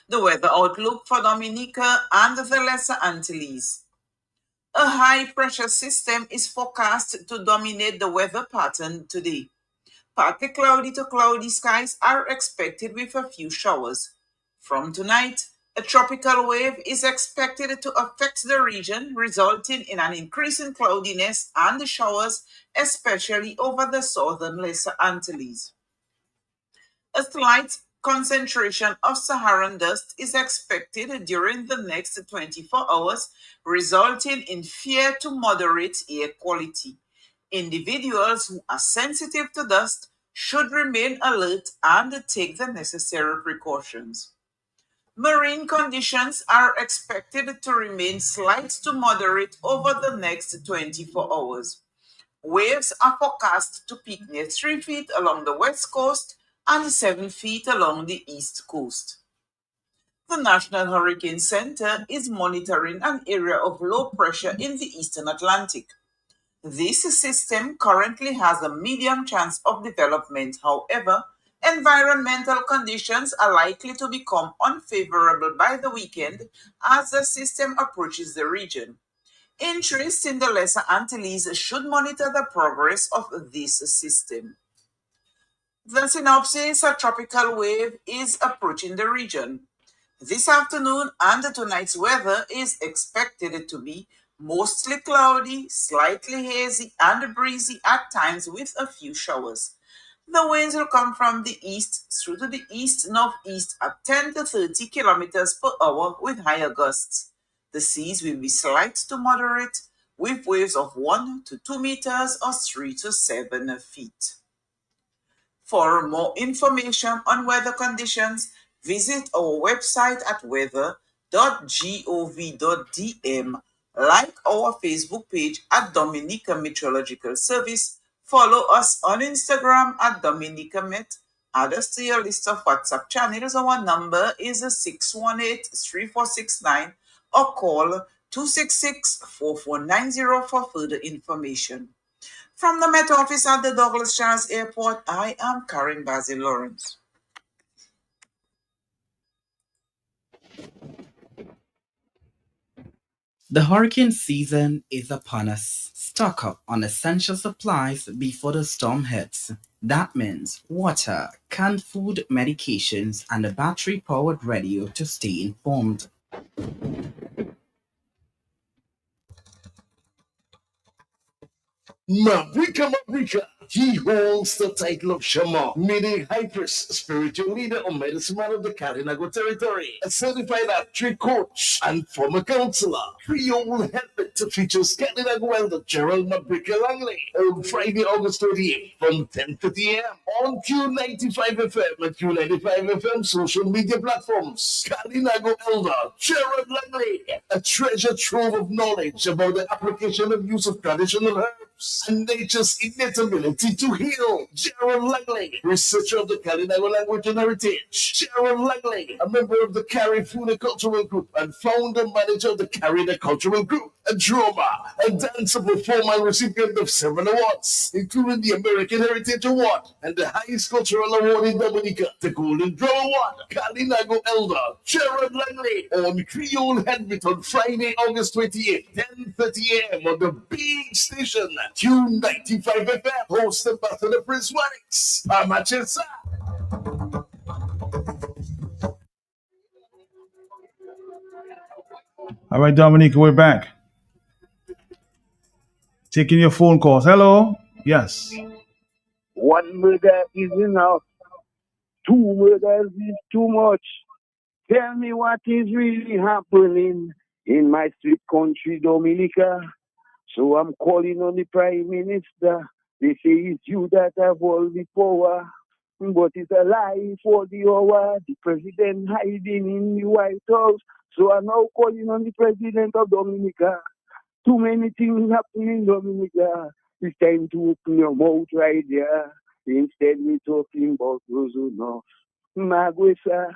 The weather outlook for Dominica and the Lesser Antilles. A high-pressure system is forecast to dominate the weather pattern today. Partly cloudy to cloudy skies are expected with a few showers. From tonight, a tropical wave is expected to affect the region, resulting in an increase in cloudiness and showers, especially over the southern Lesser Antilles. A slight concentration of Saharan dust is expected during the next 24 hours, resulting in fair to moderate air quality. Individuals who are sensitive to dust should remain alert and take the necessary precautions. Marine conditions are expected to remain slight to moderate over the next 24 hours. Waves are forecast to peak near 3 feet along the west coast and 7 feet along the east coast. The National Hurricane Center is monitoring an area of low pressure in the eastern Atlantic. This system currently has a medium chance of development. However, environmental conditions are likely to become unfavorable by the weekend as the system approaches the region. Interests in the Lesser Antilles should monitor the progress of this system. The synopsis: a tropical wave is approaching the region. This afternoon and tonight's weather is expected to be mostly cloudy, slightly hazy, and breezy at times with a few showers. The winds will come from the east through to the east-northeast at 10 to 30 kilometers per hour with higher gusts. The seas will be slight to moderate with waves of 1 to 2 meters or 3 to 7 feet. For more information on weather conditions, visit our website at weather.gov.dm, like our Facebook page at Dominica Meteorological Service, follow us on Instagram at Dominica Met, add us to your list of WhatsApp channels. Our number is 618-3469 or call 266-4490 for further information. From the Met Office at the Douglas Charles Airport, I am Karen Basil Lawrence. The hurricane season is upon us. Stock up on essential supplies before the storm hits. That means water, canned food, medications, and a battery powered radio to stay informed. Mabrika, he holds the title of Shama, meaning high priest, spiritual leader or medicine man of the Kalinago territory, a certified archery coach and former counselor. Creole helmet features Kalinago elder Gerald Mabrika Langley on Friday, August 28th from 10:30 a.m. on Q95 FM and Q95 FM social media platforms. Kalinago elder Gerald Langley, a treasure trove of knowledge about the application and use of traditional herbs and nature's innate ability to heal. Gerald Langley, researcher of the Kalinago language and heritage. Gerald Langley, a member of the Carrie Food Cultural Group and founder manager of the Carrie Cultural Group. A drummer, a dancer, performer, and recipient of several awards, including the American Heritage Award and the highest cultural award in Dominica, the Golden Drum Award. Kalinago elder Gerald Langley on Creole Headbit on Friday, August 28th, 10:30 a.m. on the big station, Q95 FM, hosted by the Prince Wanix. Pamachesa. All right, Dominique, we're back. Taking your phone calls. Hello? Yes. One murder is enough. Two murders is too much. Tell me what is really happening in my sweet country, Dominica. So I'm calling on the Prime Minister. They say it's you that have all the power. But it's a lie for the hour. The president hiding in the White House. So I'm now calling on the president of Dominica. Too many things happening in Dominica. It's time to open your mouth right there. Instead, we're talking about Rosuno. Maguesa,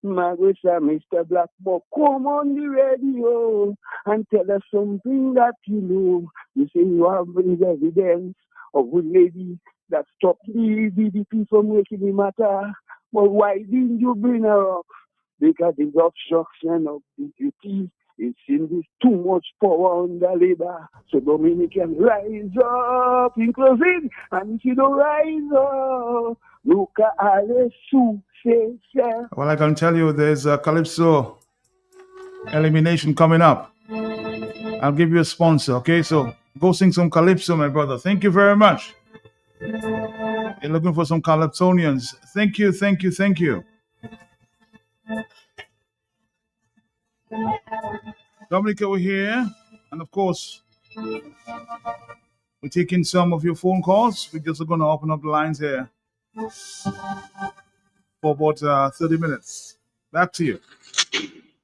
Mr. Blackmore, come on the radio and tell us something that you know. You say you have evidence of a lady that stopped the BDP from making the matter. But why didn't you bring her up? because the obstruction of the duties is in this too much power on the labor. So Dominican rise up in closing, and if you don't rise up, look at Alesu say. Well, I can tell you there's a Calypso elimination coming up. I'll give you a sponsor, okay? So go sing some Calypso, my brother. Thank you very much. You're looking for some Calypsonians. Thank you, thank you, thank you. Dominic over here. And of course, we're taking some of your phone calls. We're just going to open up the lines here for about 30 minutes. Back to you.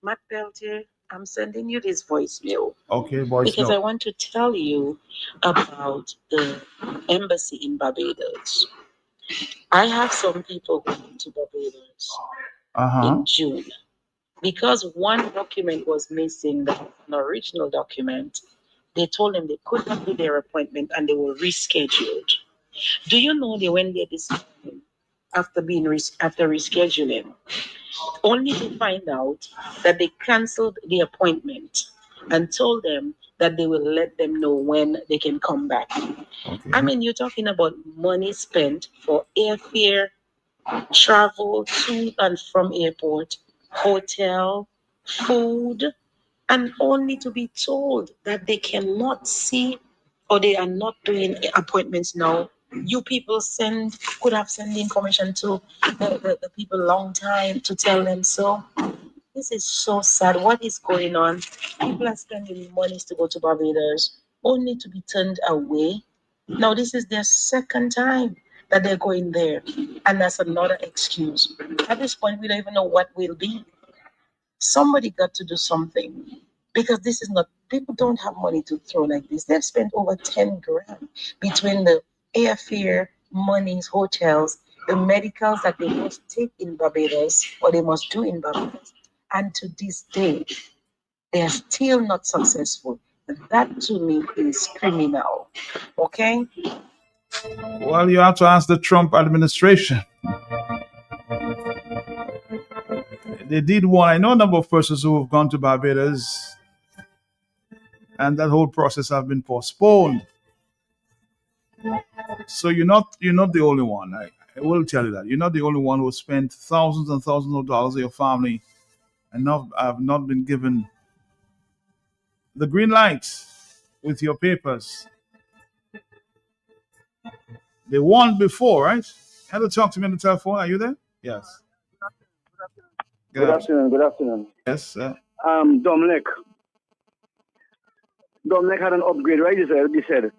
Matt Peltier, I'm sending you this voicemail Okay, boys. because I want to tell you about the embassy in Barbados. I have some people going to Barbados in June. Because one document was missing, that was an original document, they told them they could not do their appointment and they were rescheduled. Do you know they went there this morning after rescheduling, only to find out that they canceled the appointment and told them that they will let them know when they can come back. Okay. I mean, you're talking about money spent for airfare, travel to and from airport, hotel, food, and only to be told that they cannot see or they are not doing appointments now. You people could have sent the information to the people long time to tell them so. This is so sad. What is going on? People are spending monies to go to Barbados only to be turned away. Now, this is their second time that they're going there, and that's another excuse. At this point, we don't even know what will be. Somebody got to do something because this is not, people don't have money to throw like this. They've spent over 10 grand between the airfare, monies, hotels, the medicals that they must take in Barbados or they must do in Barbados. And to this day, they are still not successful. That to me is criminal. Okay? Well, you have to ask the Trump administration. They did one. I know a number of persons who have gone to Barbados, and that whole process has been postponed. So you're not the only one. I will tell you that you're not the only one who spent thousands and thousands of dollars of your family and have not been given the green light with your papers. They won before, right? Had to talk to me on the telephone. Are you there? Yes. Good afternoon. Yes, sir. Dominic had an upgrade, right? You said.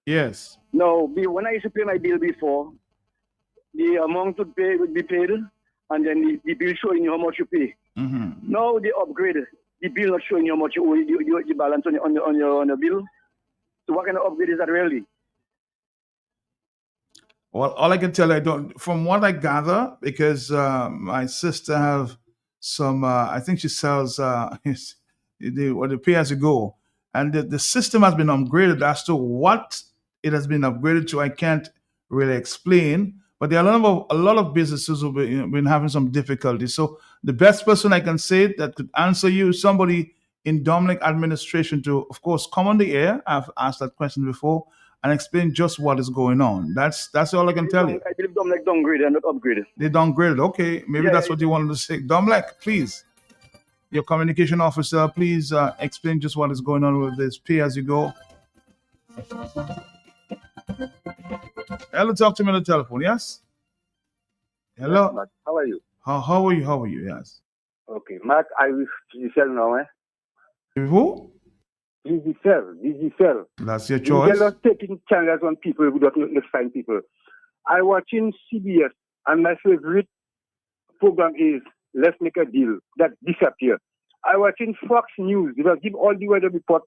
Yes. No, when I used to pay my bill before, the amount would be paid, and then the bill showing you how much you pay. Mm-hmm. Now the upgrade, the bill not showing you how much you owe, the balance on your bill. So what kind of upgrade is that really? Well, all I can tell you, from what I gather, because my sister have some, I think she sells the pay as you go, and the system has been upgraded. As to what it has been upgraded to, I can't really explain. But there are a lot of businesses who've been having some difficulties. So the best person I can say that could answer you is somebody in Dominic administration to, of course, come on the air. I've asked that question before and explain just what is going on. That's all I can tell you. I believe Dominic downgraded and not upgraded. They downgraded. Okay, maybe that's what you wanted to say. Dominic, please, your communication officer, please explain just what is going on with this pay as you go. Hello, talk to me on the telephone. Yes. Hello. Yes, Matt. How are you? How are you? Yes. Okay, Matt. I will Digicel now, eh? Who? Digicel. That's your choice. They're not taking channels on people who don't find people. I watching CBS, and my favorite program is Let's Make a Deal. That disappear. I watching Fox News. They will give all the weather report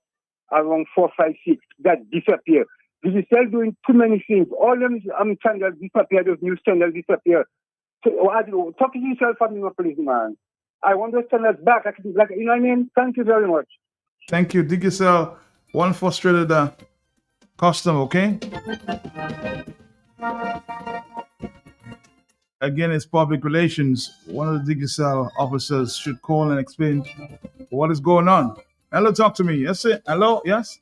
around 4, 5, 6. That disappear. Digicel doing too many things. All them channels disappear. Those news channels disappear. So, talk to yourself for me, please, man. I want those channels back. You know what I mean? Thank you very much. Thank you. Digicel, one frustrated customer, okay? again, it's public relations. One of the Digicel officers should call and explain what is going on. Hello, talk to me. Yes, sir. Hello, yes.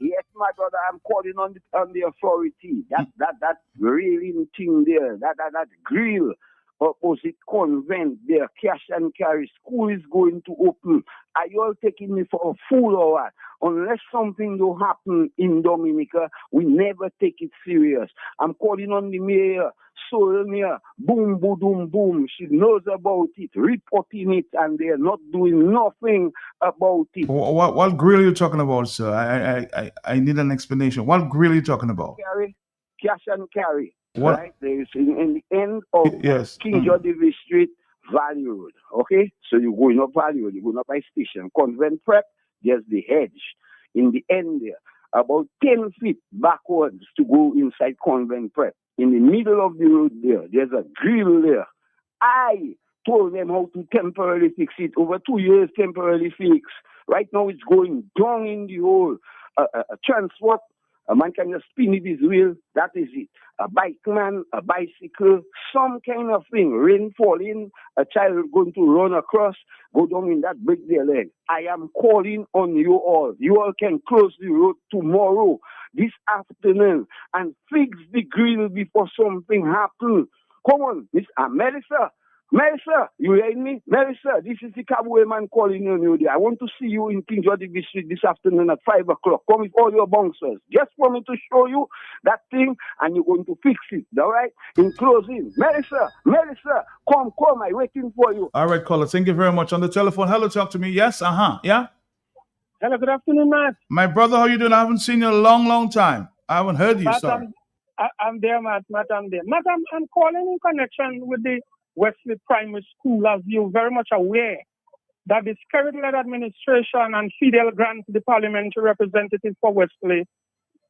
Yes, my brother, I'm calling on the authority. That railing thing there, that grill opposite convent there, cash and carry. School is going to open. Are you all taking me for a fool or what? Unless something will happen in Dominica, we never take it serious. I'm calling on the mayor, Solomia, boom, boom, boom, boom. She knows about it, reporting it, and they're not doing nothing about it. What grill are you talking about, sir? I need an explanation. What grill are you talking about? Carry, cash and carry. What? Right? There is in the end of Yes. King George Street, Valley Road. Okay? So you're going up Valley Road, you're going up by station. Convent Prep, there's the hedge. In the end there, about 10 feet backwards to go inside Convent Prep. In the middle of the road there, there's a grill there. I told them how to temporarily fix it. Over 2 years temporarily fixed. Right now it's going down in the hole. Transport, a man can just spin it his wheel, that is it. A bike man, a bicycle, some kind of thing. Rain falling, a child going to run across, go down in that, break their leg. I am calling on you all. You all can close the road tomorrow, this afternoon, and fix the grill before something happens. Come on, Miss Melissa. Melissa, you hear me? Melissa, this is the Kabwe man calling you there. I want to see you in King George Street this afternoon at 5 o'clock. Come with all your bouncers. Just for me to show you that thing, and you're going to fix it. All right? In closing, Melissa, come, I'm waiting for you. All right, caller. Thank you very much. On the telephone. Hello, talk to me. Yes, yeah. Hello, good afternoon, Matt. My brother, how you doing? I haven't seen you in a long time. I haven't heard you, Matt, sorry. I'm there, Matt. I'm there. Matt, I'm calling in connection with the Wesley Primary School, as you're very much aware that the Skerrit-led administration and Fidel Grant, the parliamentary representative for Wesley,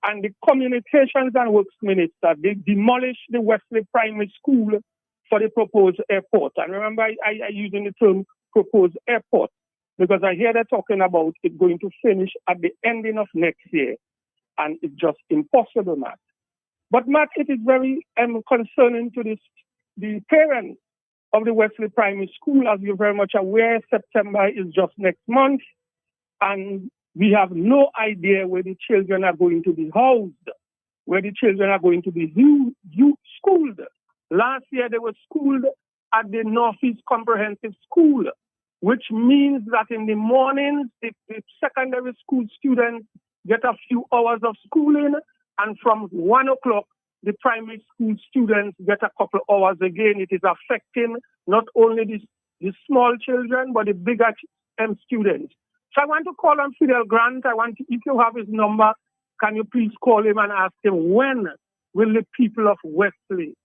and the Communications and Works Minister, they demolished the Wesley Primary School for the proposed airport. And remember, I using the term proposed airport because I hear they're talking about it going to finish at the ending of next year. And it's just impossible, Matt. But, Matt, it is very concerning to the parents of the Wesley Primary School. As you're very much aware, September is just next month, and we have no idea where the children are going to be housed, where the children are going to be schooled. Last year, they were schooled at the Northeast Comprehensive School, which means that in the mornings, the secondary school students get a few hours of schooling, and from 1 o'clock, the primary school students get a couple hours again. It is affecting not only the small children, but the bigger students. So I want to call on Fidel Grant. If you have his number, can you please call him and ask him when will the people of Wesley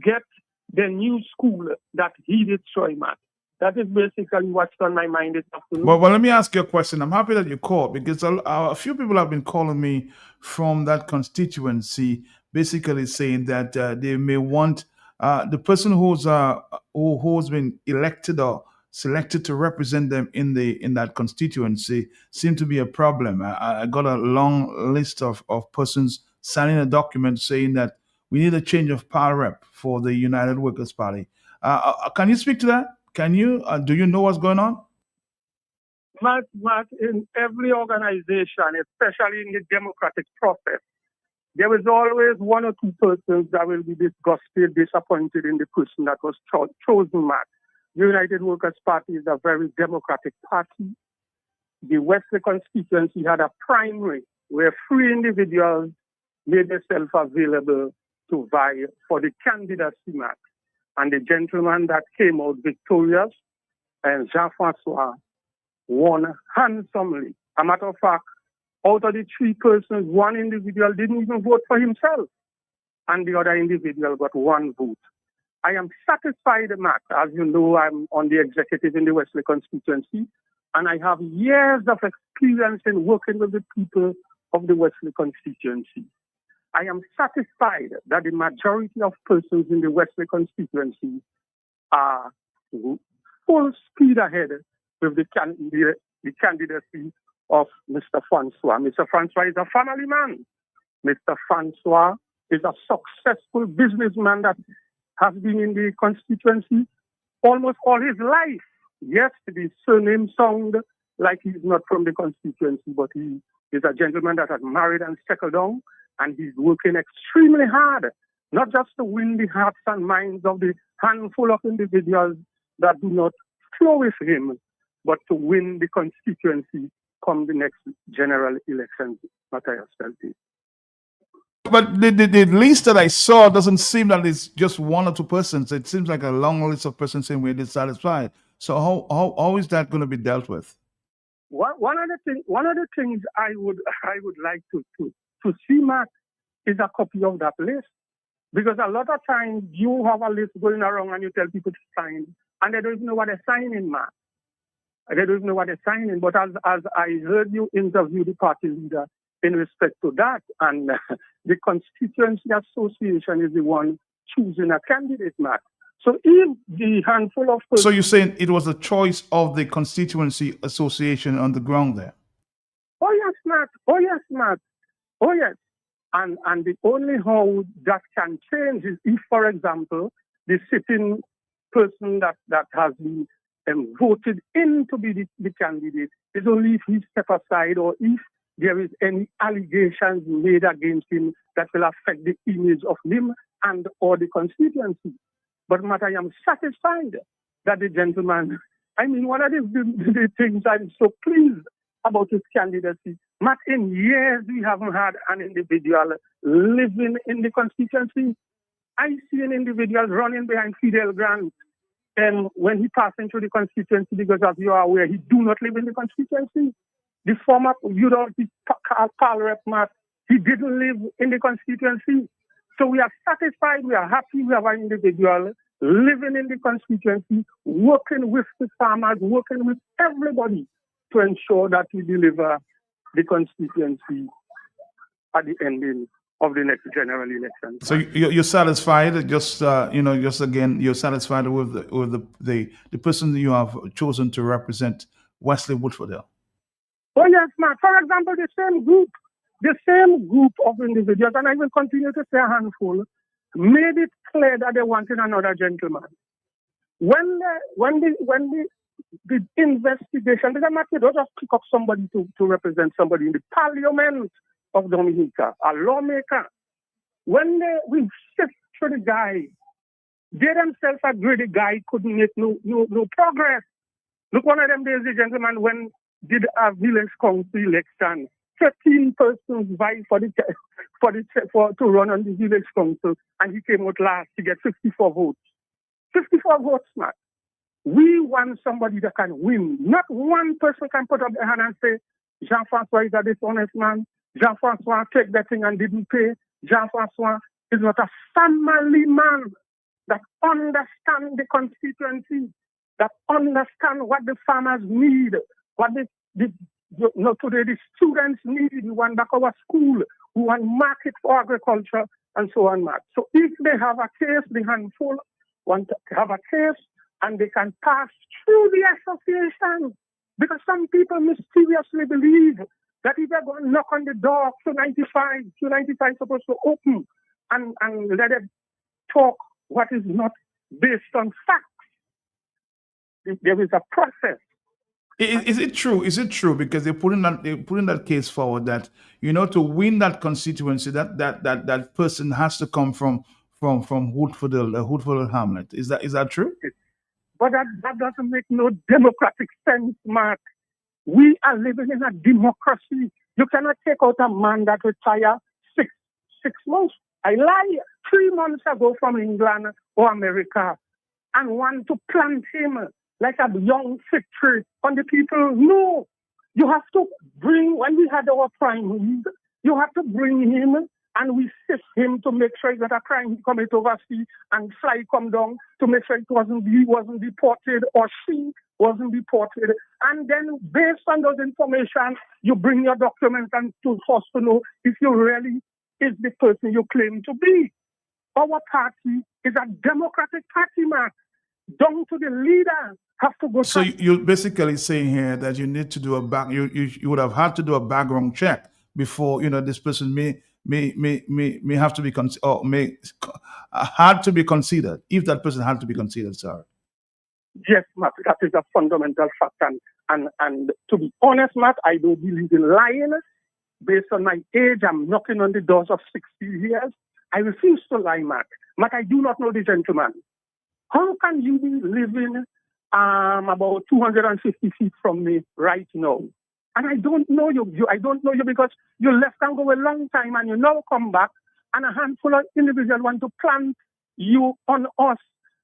get the new school that he destroyed, Matt? That is basically what's on my mind this afternoon. Well, let me ask you a question. I'm happy that you called because a few people have been calling me from that constituency, basically saying that they may want the person who's been elected or selected to represent them in that constituency seem to be a problem. I got a long list of persons signing a document saying that we need a change of power rep for the United Workers' Party. Can you speak to that? Can you? Do you know what's going on? Matt, in every organization, especially in the democratic process, there is always one or two persons that will be disgusted, disappointed in the person that was chosen, Matt. The United Workers' Party is a very democratic party. The Wesley constituency had a primary where 3 individuals made themselves available to vie for the candidacy, Matt. And the gentleman that came out victorious, and Jean-Francois, won handsomely. A matter of fact, out of the 3 persons, 1 individual didn't even vote for himself, and the other individual got 1 vote. I am satisfied, Matt. As you know, I'm on the executive in the Wesley constituency, and I have years of experience in working with the people of the Wesley constituency. I am satisfied that the majority of persons in the Wesley constituency are full speed ahead with the candidacy of Mr. Francois. Mr. Francois is a family man. Mr. Francois is a successful businessman that has been in the constituency almost all his life. Yes, the surname sound like he's not from the constituency, but he is a gentleman that has married and settled down, and he's working extremely hard, not just to win the hearts and minds of the handful of individuals that do not flow with him, but to win the constituency come the next general election, Matthias Peltier. But the list that I saw doesn't seem that it's just one or two persons. It seems like a long list of persons saying we're dissatisfied. So how is that going to be dealt with? One of the things I would like to see, Mark, is a copy of that list. Because a lot of times you have a list going around and you tell people to sign, and they don't even know what they're signing, Mark. They don't even know what they're signing. But as I heard you interview the party leader in respect to that, and the Constituency Association is the one choosing a candidate, Mark. So if the handful of persons... So you're saying it was a choice of the Constituency Association on the ground there? Oh, yes, Mark. Oh, yes, Mark. Oh, yes. And the only how that can change is if, for example, the sitting person that has been voted in to be the candidate is only if he step aside or if there is any allegations made against him that will affect the image of him and or the constituency. But Matt, I am satisfied that the gentleman, I mean, one of the things I'm so pleased about his candidacy, Matt, in years we haven't had an individual living in the constituency. I see an individual running behind Fidel Grant and when he passed into the constituency, because as you are aware, he do not live in the constituency. The former Carl Rep. Matt, he didn't live in the constituency. So we are satisfied, we are happy we have an individual living in the constituency, working with the farmers, working with everybody to ensure that we deliver the constituency at the ending of the next general election. So you're satisfied? Just again, you're satisfied with the person you have chosen to represent Wesley Woodfordale? Oh yes, Mark. For example, the same group of individuals, and I will continue to say a handful, made it clear that they wanted another gentleman. When the investigation, they don't just pick up somebody to represent somebody in the Parliament of Dominica, a lawmaker. When we shift to the guy, they themselves agree the guy couldn't make no progress. Look, one of them days, the gentleman, when did a village council election, 13 persons vied to run on the village council, and he came out last to get 54 votes. 54 votes, man. We want somebody that can win. Not one person can put up their hand and say, Jean-Francois is a dishonest man. Jean-Francois take that thing and didn't pay. Jean-Francois is not a family man that understands the constituency, that understands what the farmers need, what today the students need. We want back our school. We want market for agriculture and so on, Mark. So if they have a case, the handful want to have a case, and they can pass through the association. Because some people mysteriously believe that if they're going to knock on the door, Q95 is supposed to open and let them talk what is not based on facts. There is a process. Is it true? Is it true? Because they're putting that case forward that, to win that constituency, that person has to come from Woodfordale Hamlet. Is that true? But that doesn't make no democratic sense, Mark. We are living in a democracy. You cannot take out a man that retired six months. I lie. 3 months ago from England or America, and want to plant him like a young fig tree on the people. No. You have to bring, when we had our primaries, you have to bring him and we sift him to make sure that a crime he commit overseas and fly come down to make sure he wasn't deported or she wasn't deported. And then based on those information, you bring your documents and to us to know if you really is the person you claim to be. Our party is a democratic party, Mark. Down to the leader have to go. So you're basically saying here that you need to do you would have had to do a background check before this person may have to be had to be considered if that person had to be considered, sir. Yes, Matt, that is a fundamental fact. And to be honest, Matt, I don't believe in lying. Based on my age, I'm knocking on the doors of 60 years. I refuse to lie, Matt. Matt, I do not know the gentleman. How can you be living about 250 feet from me right now? And I don't know you. I don't know you because you left and go a long time and you now come back and a handful of individuals want to plant you on us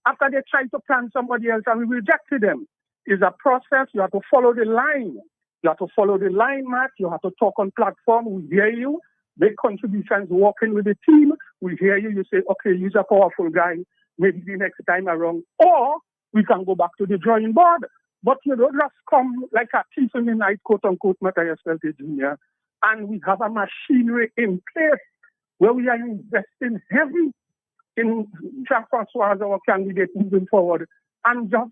after they tried to plant somebody else and we rejected them. It's a process. You have to follow the line. You have to follow the line, Matt. You have to talk on platform. We hear you. Make contributions working with the team. We hear you. You say, okay, you're a powerful guy. Maybe the next time around. Or we can go back to the drawing board. But you don't just come like a thief in the night, quote unquote, Matthias Felty Jr. And we have a machinery in place where we are investing heavy in Jean-Francois as our candidate moving forward and just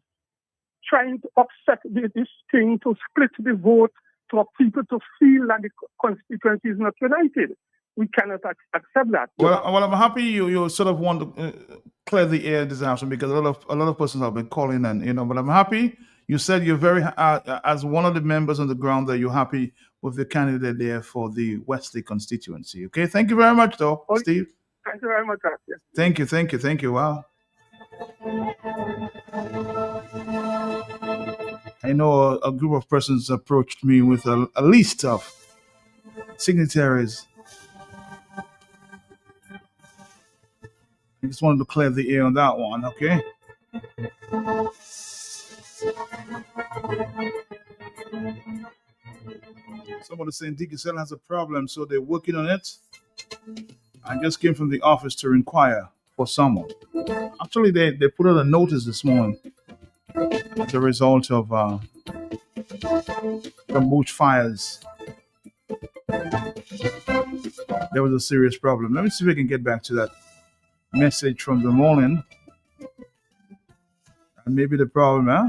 trying to upset this thing to split the vote for people to feel that the constituency is not united. We cannot accept that. Well, I'm happy you sort of want to clear the air this afternoon because a lot of persons have been calling and but I'm happy. You said you're very as one of the members on the ground that you're happy with the candidate there for the Wesley constituency. Okay, thank you very much, though, Steve. Thank you very much, Arthur. Thank you. Wow. I know a group of persons approached me with a list of signatories. I just wanted to clear the air on that one, okay? Somebody saying DKCL has a problem, so they're working on it. I just came from the office to inquire for someone. Actually, they put out a notice this morning as a result of the bush fires. There was a serious problem. Let me see if I can get back to that message from the morning. And maybe the problem, huh?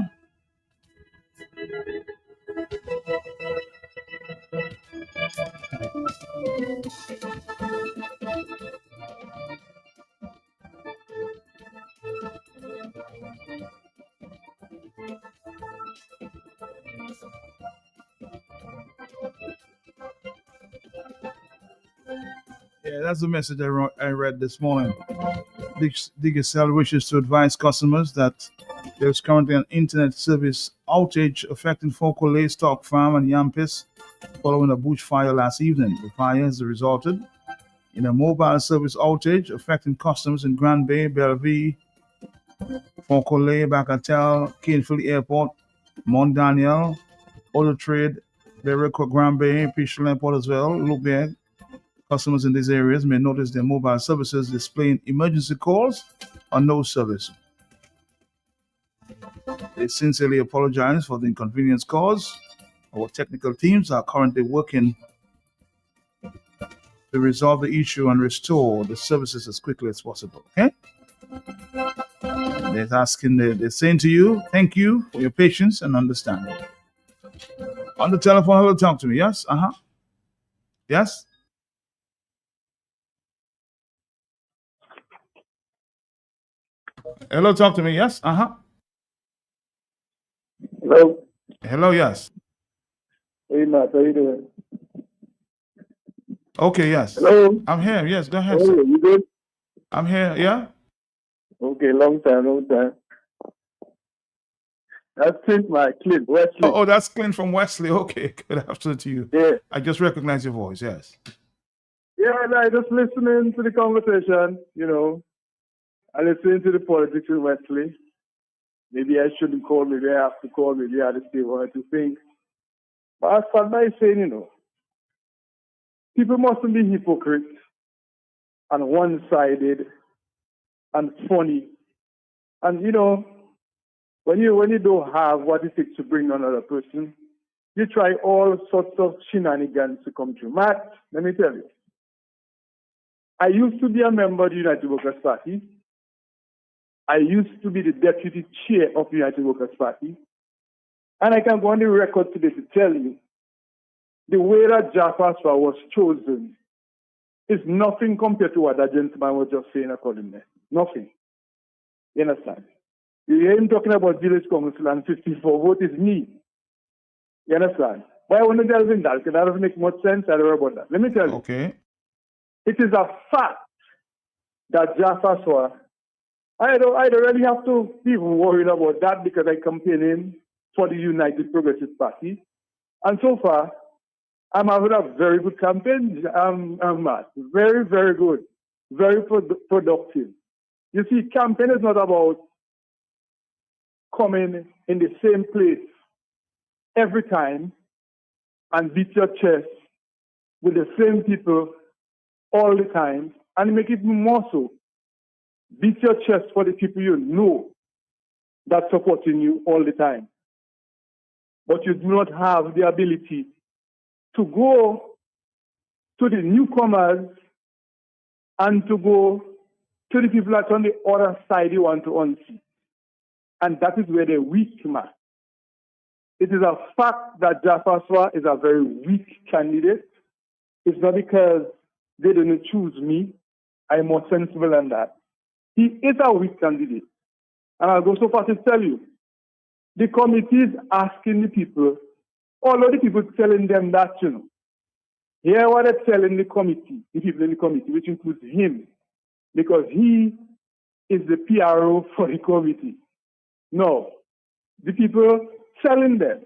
Yeah, that's the message I read this morning. DKCL wishes to advise customers that there is currently an internet service outage affecting Focolay, Stock Farm, and Yampis following a bushfire last evening. The fire has resulted in a mobile service outage affecting customers in Grand Bay, Bellevue, Focolay, Bacatel, Canefield Airport, Mont Daniel, Auto Trade, Berwick, Grand Bay, Peachtree Airport as well, Lubeck. Customers in these areas may notice their mobile services displaying emergency calls or no service. They sincerely apologize for the inconvenience caused. Our technical teams are currently working to resolve the issue and restore the services as quickly as possible. Okay? They're saying to you, thank you for your patience and understanding. On the telephone, hello, talk to me. Yes? Yes? Hello, talk to me. Yes? Hello. Hello, yes. Hey, Matt, how you doing? Okay, yes. Hello. I'm here. Yes, go ahead, Hello, sir. you good? I'm here. Yeah? Okay, long time. That's Clint, Wesley. Oh, that's Clint from Wesley. Okay, good afternoon to you. Yeah. I just recognize your voice, yes. Yeah, I just listening to the conversation, I listen to the politics in Wesley. Maybe I shouldn't call, maybe I have to call, maybe I have to say what to think. But I start by saying, people mustn't be hypocrites and one-sided and funny. And, when you don't have what it takes to bring another person, you try all sorts of shenanigans to come through. Matt, let me tell you. I used to be a member of the United Workers' Party. I used to be the deputy chair of the United Workers' Party. And I can go on the record today to tell you the way that Jean-Francois was chosen is nothing compared to what that gentleman was just saying according there. Nothing. You understand? You hear him talking about village council and 54 vote is me. You understand? But I want to delve in that because that doesn't make much sense. I don't know about that. Let me tell you. Okay. It is a fact that Jaffa Swar, I don't really have to even worry about that because I campaigning for the United Progressive Party. And so far, I'm having a very good campaign, Matt. Very, very good. Very productive. You see, campaign is not about coming in the same place every time and beat your chest with the same people all the time and make it more so. Beat your chest for the people you know that's supporting you all the time. But you do not have the ability to go to the newcomers and to go to the people that's on the other side you want to unseat. And that is where they're weak, man. It is a fact that Jaffa Swar is a very weak candidate. It's not because they didn't choose me. I'm more sensible than that. He is a weak candidate. And I'll go so far to tell you, the committee is asking the people, all of the people telling them that, you know, hear what they're telling the committee, the people in the committee, which includes him, because he is the PRO for the committee. No, the people telling them,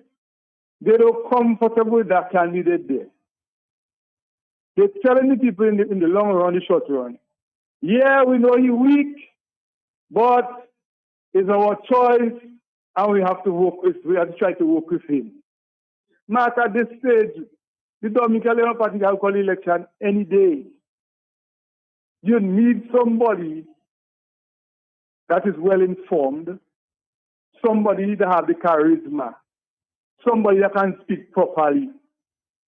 they don't comfortable with that candidate there. They're telling the people in the long run, the short run, yeah, we know he's weak, but it's our choice, and we have to try to work with him. Matt, at this stage, the Dominican Labour Party can call election any day. You need somebody that is well informed, somebody that has the charisma, somebody that can speak properly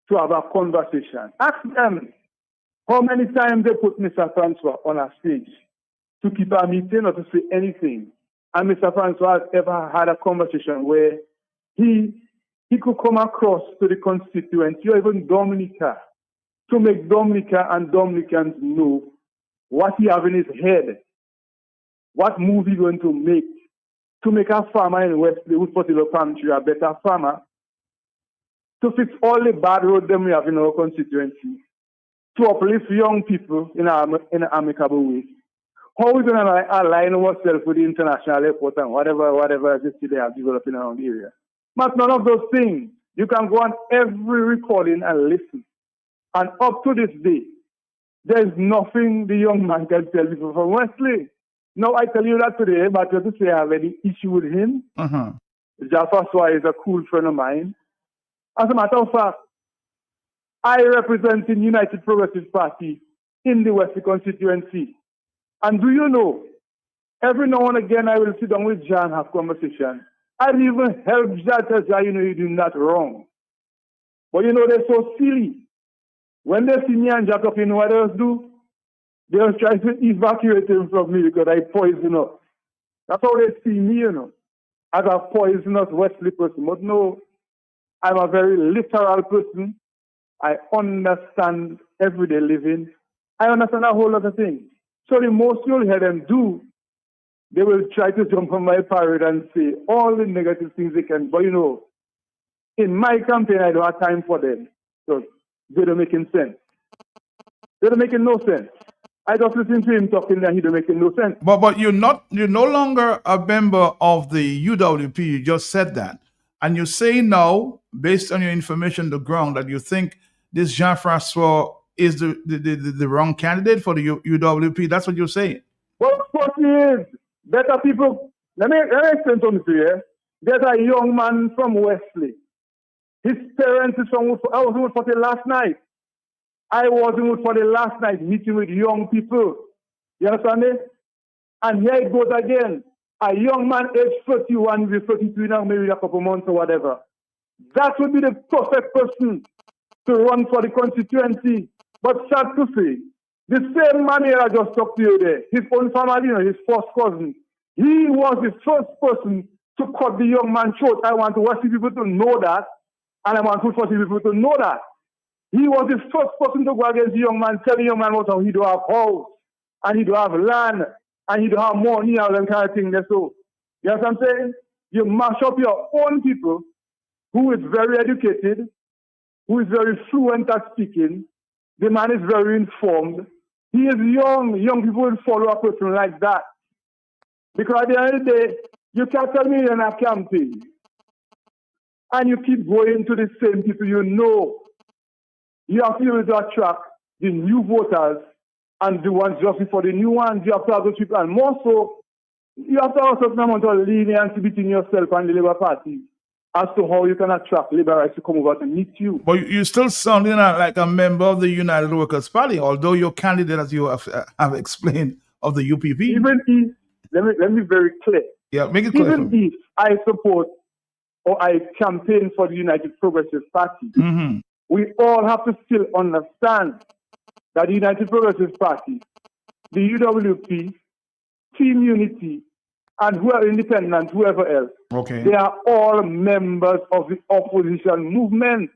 to have a conversation. Ask them how many times they put Mr. Francois on a stage to keep a meeting or to say anything. And Mr. Francois has ever had a conversation where he could come across to the constituency or even Dominica to make Dominica and Dominicans know what he has in his head, what move he's going to make a farmer in Wesley who's put in a palm tree a better farmer, to fix all the bad roads that we have in our constituency, to uplift young people in an amicable way. How are we going to align ourselves with the international airport and whatever they have developing around the area? But none of those things. You can go on every recording and listen. And up to this day, there's nothing the young man can tell people from Wesley. No, I tell you that today, but just to say I have any issue with him. Jaffa Swar is a cool friend of mine. As a matter of fact, I represent the United Progressive Party in the Wesley constituency. And do you know, every now and again I will sit down with John and have conversation. I'd even help John tell John, you know, you're doing that wrong. But you know, they're so silly. When they see me and John talking, what else do? They are trying to evacuate him from me because I poison up. That's how they see me, you know, as a poisonous Wesley person. But no, I'm a very literal person. I understand everyday living. I understand a whole lot of things. So the most you'll hear them do, they will try to jump on my parade and say all the negative things they can. But you know, in my campaign, I don't have time for them. So they don't make sense. They don't make no sense. I just listen to him talking and he don't make no sense. But you're no longer a member of the UWP. You just said that. And you say now, based on your information on the ground, that you think this Jean-Francois is the wrong candidate for the UWP. That's what you're saying. Well, of course he is. Better people. Let me explain something to you. There's a young man from Wesley. His parents is from Woodford. I was in Woodford last night. I was in Woodford last night meeting with young people. You understand me? And here it goes again. A young man aged 31, will be 32 now, maybe a couple months or whatever. That would be the perfect person to run for the constituency. But sad to say, the same man here I just talked to you there, his own family, you know, his first cousin, he was the first person to cut the young man short. I want Wesley people to know that, and I want Woodford people to know that. He was the first person to go against the young man, telling the young man what he don't have house, and he don't have land, and he don't have money, and that kind of thing. So, you know what I'm saying? You mash up your own people who is very educated, who is very fluent at speaking. The man is very informed. He is young. Young people will follow a person like that. Because at the end of the day, you can't tell me you're in a campaign and you keep going to the same people you know. You have to be able to attract the new voters and the ones just for the new ones. You have to have those people. And more so, you have to have a certain amount of leniency between yourself and the Labour Party as to how you can attract Labourites to come over to meet you. But you're still sounding like a member of the United Workers' Party, although your candidate, as you have explained, of the UPP. Even if, let me be very clear. Yeah, make it clear. Even if I support or I campaign for the United Progressive Party, we all have to still understand that the United Progressive Party, the UWP, Team Unity, and whoever independent, whoever else, they are all members of the opposition movement.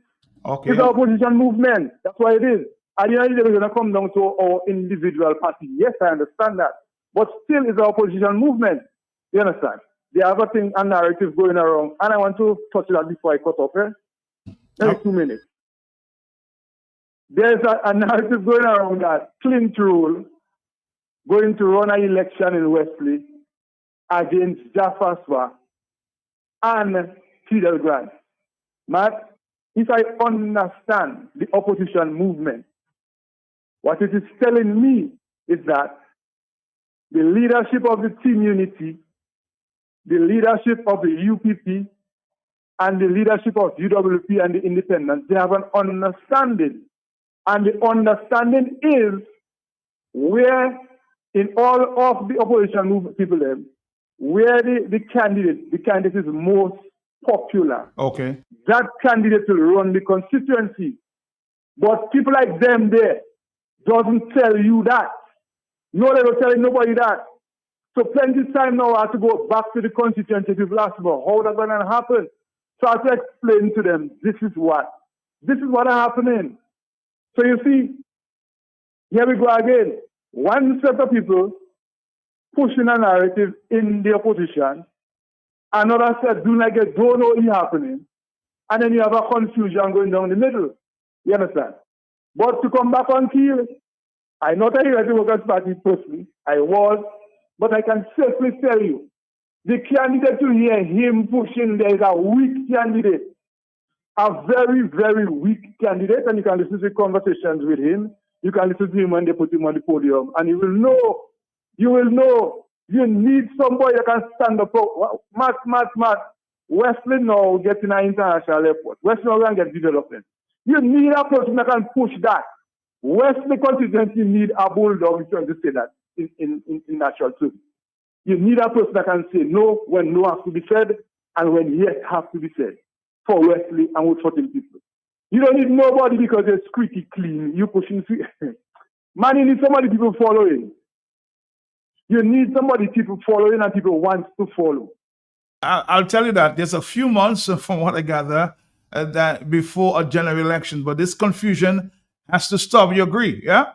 It's an opposition movement. That's what it is. At the end of the day, we're going to come down to our individual party. Yes, I understand that. But still, it's an opposition movement. You understand? There are other things and narrative going around. And I want to touch that before I cut off. Maybe 2 minutes. There's a narrative going around that Clint Rule going to run an election in Wesley against Jaffa Swah and Fidel Grant. Matt, if I understand the opposition movement, what it is telling me is that the leadership of the Team Unity, the leadership of the UPP, and the leadership of UWP and the independents, they have an understanding. And the understanding is where in all of the opposition movement people there, where the candidate is most popular. That candidate will run the constituency. But people like them there doesn't tell you that. No, they don't tell nobody that. So plenty of time now I have to go back to the constituency people ask about how that's going to happen. So I have to explain to them, this is what is happening. So you see, here we go again. One set of people pushing a narrative in the opposition, another set don't know it happening, and then you have a confusion going down the middle. You understand? But to come back on keel, I'm not a United Workers' Party person. I was, but I can safely tell you, the candidate you hear him pushing there is a weak candidate. A very, very weak candidate, and you can listen to conversations with him. You can listen to him when they put him on the podium, and you will know. You need somebody that can stand up. Matt. Wesley now getting an international airport. Wesley now can get development. You need a person that can push that. Wesley constituency need a bulldog, to say that in natural truth. You need a person that can say no when no has to be said, and when yes has to be said. For Wesley and with 14 people. You don't need nobody because they're squeaky clean. You pushing. Man, you need somebody people following. You need somebody people following and people want to follow. I'll tell you that there's a few months, from what I gather, that before a general election, but this confusion has to stop. You agree, yeah?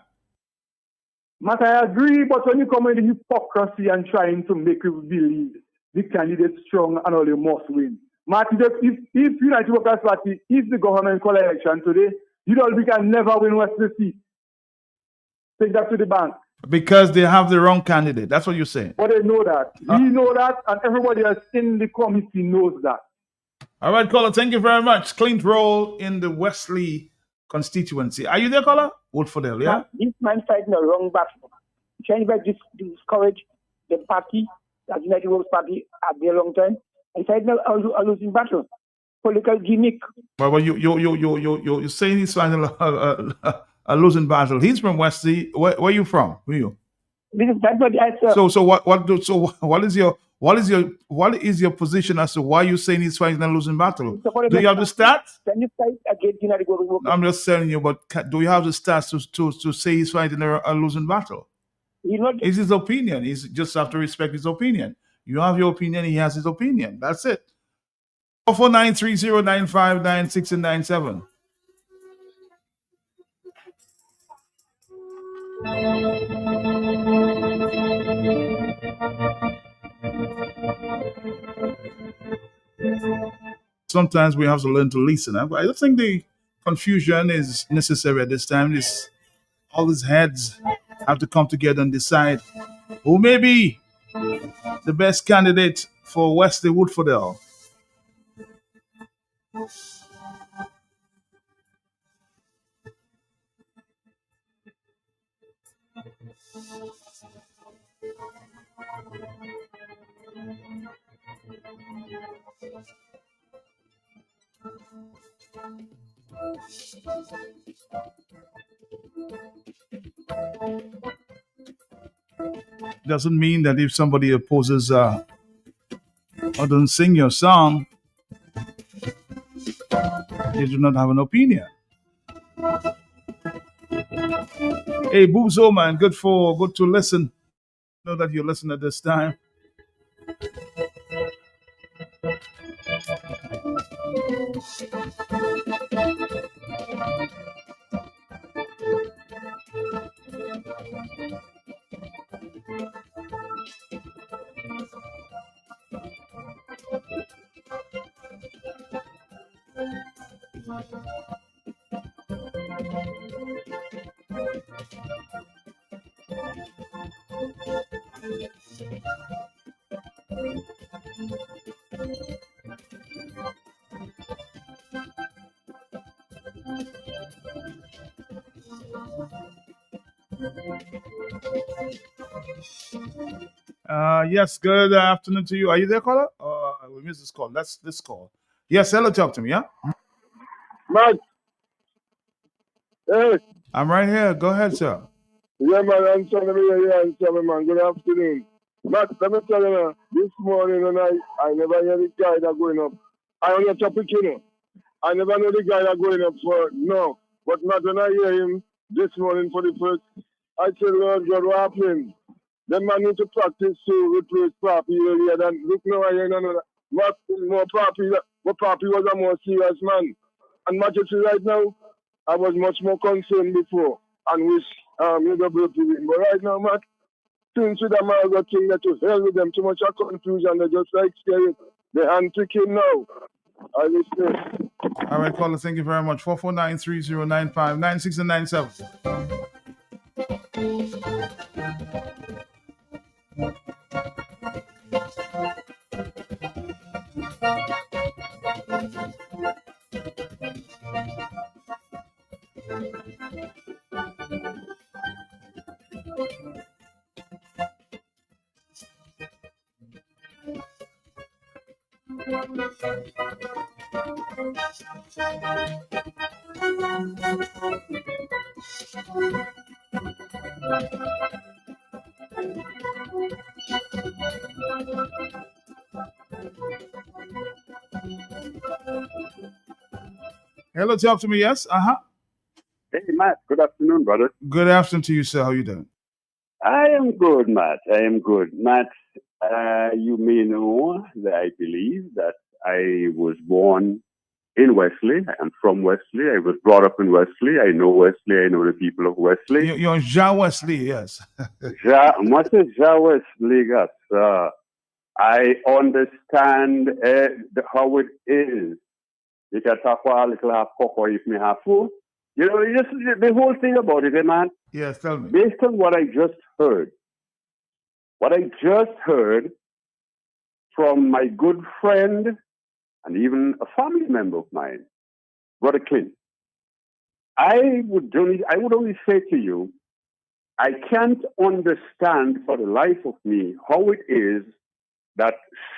Matt, I agree, but when you come with the hypocrisy and trying to make people believe the candidate's strong and all, you must win. Matt, if United Workers' Party, if the government call election today, you know we can never win Wesley seat. Take that to the bank. Because they have the wrong candidate. That's what you're saying. But they know that. We know that, and everybody else in the committee knows that. All right, caller, thank you very much. Clint Roll in the Wesley constituency. Are you there, caller? Woodfordale, yeah? This man fighting a wrong battle. Trying to discourage the party, the United Workers' Party, at their long time. And fighting a losing battle. Political gimmick. Well, you're saying he's fighting a losing battle. He's from Wesley. Where are you from? Who are you? That's what I said. So what is your position as to why you're saying he's fighting a losing battle? Do you have the stats? Can you fight against United Workers? I'm just telling you, but do you have the stats to say he's fighting a losing battle? It's his opinion. He's just have to respect his opinion. You have your opinion, he has his opinion. That's it. 449-3095-96 and 97. Sometimes we have to learn to listen. I don't think the confusion is necessary at this time. This all these heads have to come together and decide who may be the best candidate for Wesley Woodfordell. Doesn't mean that if somebody opposes or doesn't sing your song, they do not have an opinion. Hey, Boobzo, man, good to listen. Know that you listen at this time. Yes, good afternoon to you. Are you there, caller? We missed this call. That's this call. Yes, hello, talk to me, yeah? Matt, hey, I'm right here. Go ahead, sir. yeah, man, I'm trying to be here and tell me, man, good afternoon. Matt, let me tell you, man, this morning and I never hear the guy that going up. I on your topic, you know. I never know the guy that going up for no. But Matt, when I hear him this morning for the first, I said, Lord God, what happened? The man need to practice to replace Papi earlier than look now I hear another. What is more Papi? But Papi was a more serious man. And Matt, you see right now, I was much more concerned before and wish you double to win. But right now, Matt, things with the Margaret King that to hell with them, too much of confusion, they just like scared. They hand-picking now. I listen. All right, caller, thank you very much. 449-3095-96 and 97. Hello, talk to me, yes? Hey, Matt. Good afternoon, brother. Good afternoon to you, sir. How you doing? I am good, Matt. I am good. Matt, you may know that I believe that I was born in Wesley. I'm from Wesley. I was brought up in Wesley. I know Wesley. I know the people of Wesley. You're Ja Wesley, yes. What is Ja Wesley, guys? I understand how it is. You can talk about a little half cocoa if me have food. You know, just the whole thing about it, man. Yes, tell me. Based on what I just heard from my good friend and even a family member of mine, Brother Clint, I would only say to you, I can't understand for the life of me how it is that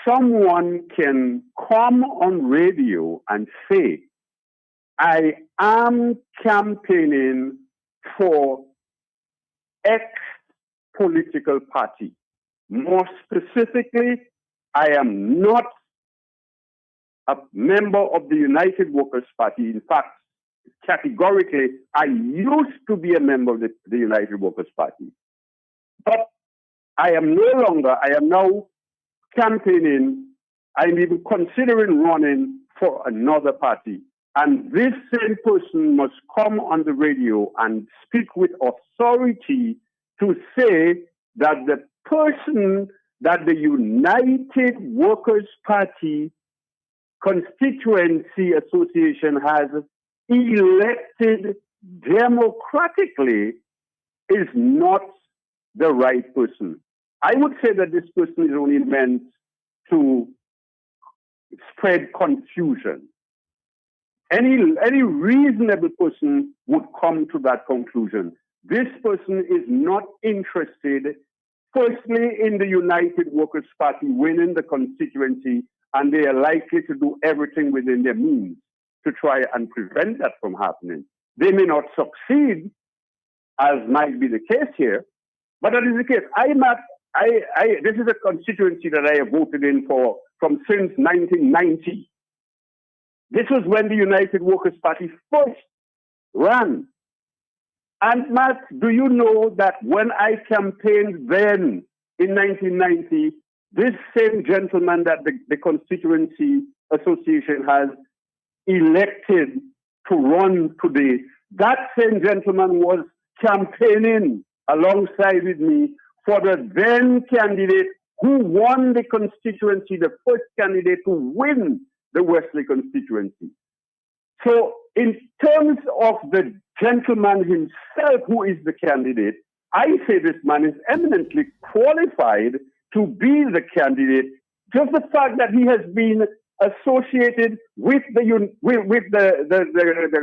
someone can come on radio and say, I am campaigning for X political party. More specifically, I am not a member of the United Workers' Party. In fact, categorically, I used to be a member of the United Workers' Party. But I am now campaigning, I'm even considering running for another party. And this same person must come on the radio and speak with authority to say that the person that the United Workers' Party Constituency Association has elected democratically is not the right person. I would say that this person is only meant to spread confusion. Any reasonable person would come to that conclusion. This person is not interested, firstly, in the United Workers' Party winning the constituency, and they are likely to do everything within their means to try and prevent that from happening. They may not succeed, as might be the case here, but that is the case. This is a constituency that I have voted in for since 1990. This was when the United Workers' Party first ran. And Matt, do you know that when I campaigned then in 1990, this same gentleman that the Constituency Association has elected to run today, that same gentleman was campaigning alongside with me for the then candidate who won the constituency, the first candidate to win the Wesley constituency. So in terms of the gentleman himself who is the candidate, I say this man is eminently qualified to be the candidate. Just the fact that he has been associated with the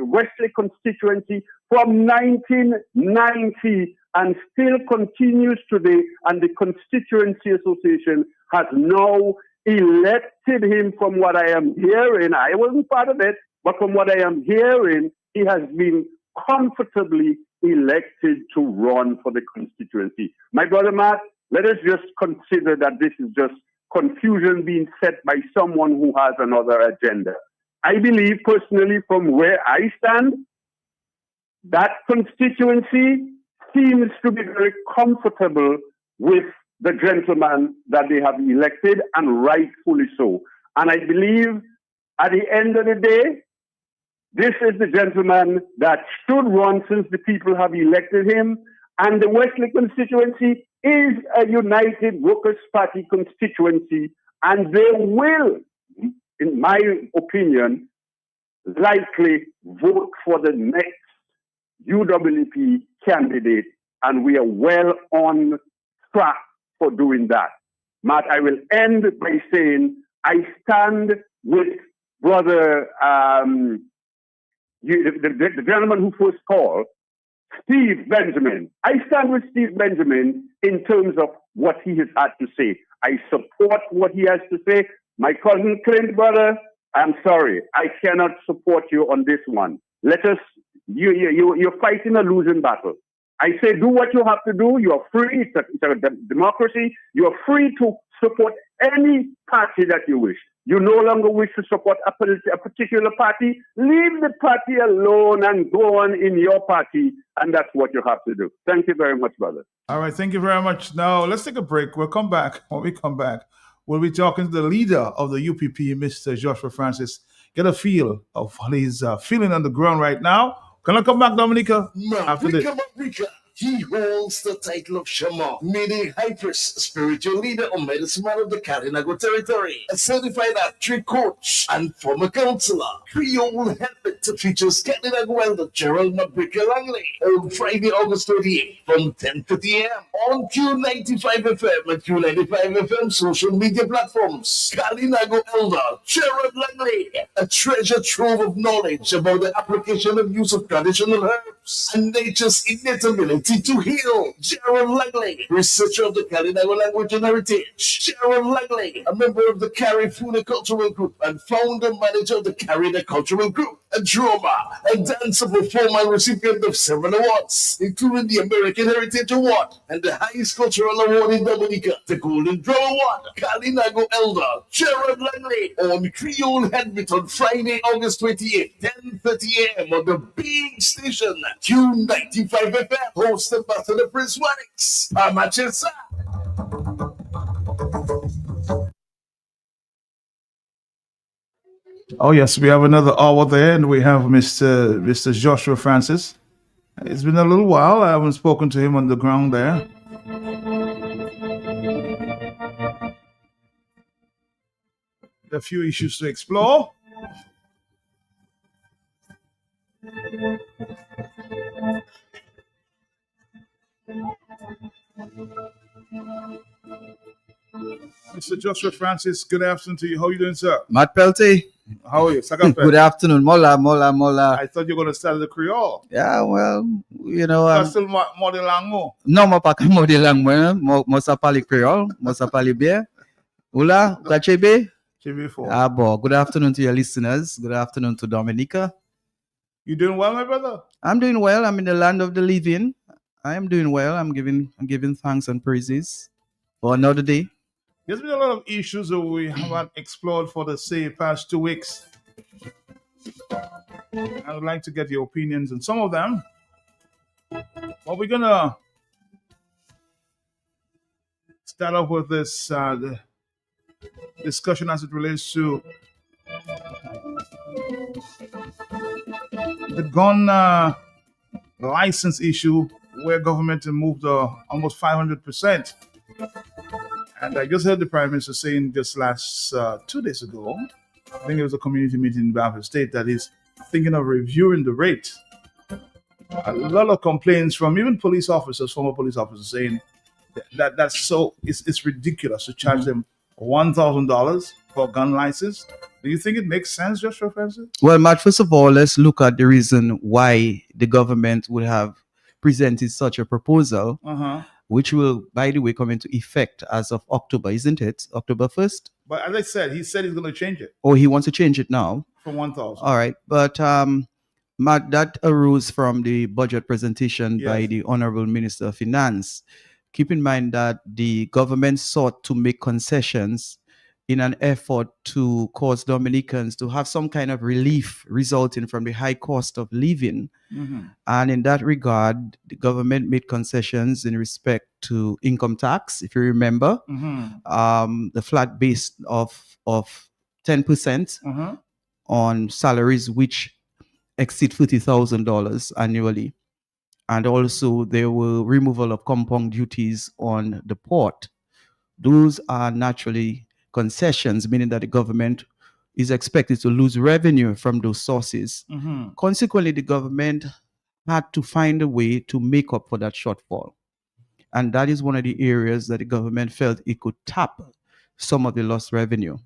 Wesley constituency from 1990 and still continues today, and the Constituency Association has now elected him. From what I am hearing, I wasn't part of it, but from what I am hearing, he has been comfortably elected to run for the constituency. My brother Matt, let us just consider that this is just confusion being set by someone who has another agenda. I believe personally, from where I stand, that constituency seems to be very comfortable with the gentleman that they have elected, and rightfully so. And I believe at the end of the day, this is the gentleman that should run since the people have elected him. And the Wesley constituency is a United Workers' Party constituency, and they will, in my opinion, likely vote for the next UWP candidate, and we are well on track for doing that. Matt, I will end by saying I stand with brother, the gentleman who first called, Steve Benjamin. I stand with Steve Benjamin in terms of what he has had to say. I support what he has to say. My cousin Clint, brother, I'm sorry, I cannot support you on this one. You're fighting a losing battle. I say do what you have to do. You are free. It's a democracy. You are free to support any party that you wish. You no longer wish to support a particular party. Leave the party alone and go on in your party, and that's what you have to do. Thank you very much, brother. All right, thank you very much. Now, let's take a break. We'll come back. When we come back, we'll be talking to the leader of the UPP, Mr. Joshua Francis. Get a feel of what he's feeling on the ground right now. Can I come back, Dominica? After this. He holds the title of Shama, meaning high priest, spiritual leader, or medicine man of the Kalinago territory, a certified archery coach and former counselor. Creole Helmet features Kalinago elder Gerald Mabrika Langley on Friday, August 28th from 10:30 a.m. on Q95 FM and Q95 FM social media platforms. Kalinago elder Gerald Langley, a treasure trove of knowledge about the application and use of traditional herbs and nature's innate ability to heal. Gerald Langley, researcher of the Kalinago language and heritage. Gerald Langley, a member of the Carrie Funa Cultural Group and founder manager of the Carrie Cultural Group. A drummer, a dancer, performer, and recipient of several awards, including the American Heritage Award and the highest cultural award in Dominica, the Golden Drum Award. Kalinago elder Gerald Langley on Creole Headbit on Friday, August 28th, 10:30 a.m. on the big station Q95 FM, hosted by the Prince Wanix. Amachesa. Oh yes, we have another hour there, and we have Mr. Joshua Francis. It's been a little while. I haven't spoken to him on the ground there. A few issues to explore. Mr. Joshua Francis, good afternoon to you. How are you doing, sir? Matt Pelty. How are you? Sagape? Good afternoon. Mola. I thought you were going to start the Creole. Yeah, well, you know. That's still more than lango. No, mo pa mo de lang mo sa pali Creole, mo sa pali bien. Ula, Kachebe? Chebe4. Bo. Good afternoon to your listeners. Good afternoon to Dominica. You doing well, my brother? I'm doing well. I'm in the land of the living. I am doing well. I'm giving thanks and praises for another day. There's been a lot of issues that we haven't explored for the past 2 weeks. I would like to get your opinions on some of them. But we're gonna start off with this the discussion as it relates to the gun license issue, where government moved almost 500%. And I just heard the Prime Minister saying just last 2 days ago, I think it was a community meeting in Baffin State, that he's thinking of reviewing the rate. A lot of complaints from even police officers, former police officers, saying that's so it's ridiculous to charge them $1,000 for a gun license. Do you think it makes sense, Joshua Francis? Well, Matt, first of all, let's look at the reason why the government would have presented such a proposal, which will, by the way, come into effect as of October, isn't it? October 1st? But as I said, he said he's going to change it. Oh, he wants to change it now? From 1,000. All right. But Matt, that arose from the budget presentation by the Honorable Minister of Finance. Keep in mind that the government sought to make concessions in an effort to cause Dominicans to have some kind of relief resulting from the high cost of living. And in that regard, the government made concessions in respect to income tax, if you remember, the flat base of 10% on salaries which exceed $40,000 annually. And also there were removal of compound duties on the port. Those are naturally concessions, meaning that the government is expected to lose revenue from those sources. Consequently, the government had to find a way to make up for that shortfall. And that is one of the areas that the government felt it could tap some of the lost revenue.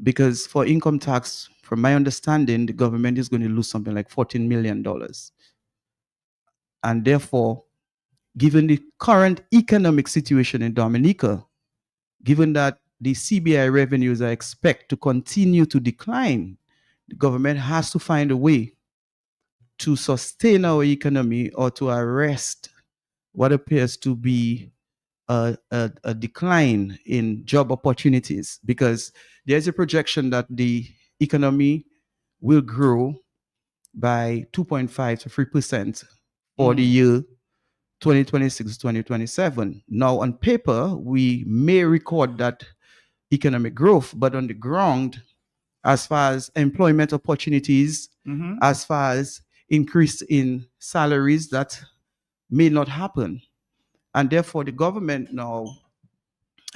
Because for income tax, from my understanding, the government is going to lose something like $14 million. And therefore, given the current economic situation in Dominica, given that the CBI revenues are expected to continue to decline, the government has to find a way to sustain our economy or to arrest what appears to be a decline in job opportunities, because there's a projection that the economy will grow by 2.5 to 3% for the year 2026-2027. Now, on paper, we may record that economic growth, but on the ground, as far as employment opportunities, as far as increase in salaries, that may not happen. And therefore, the government now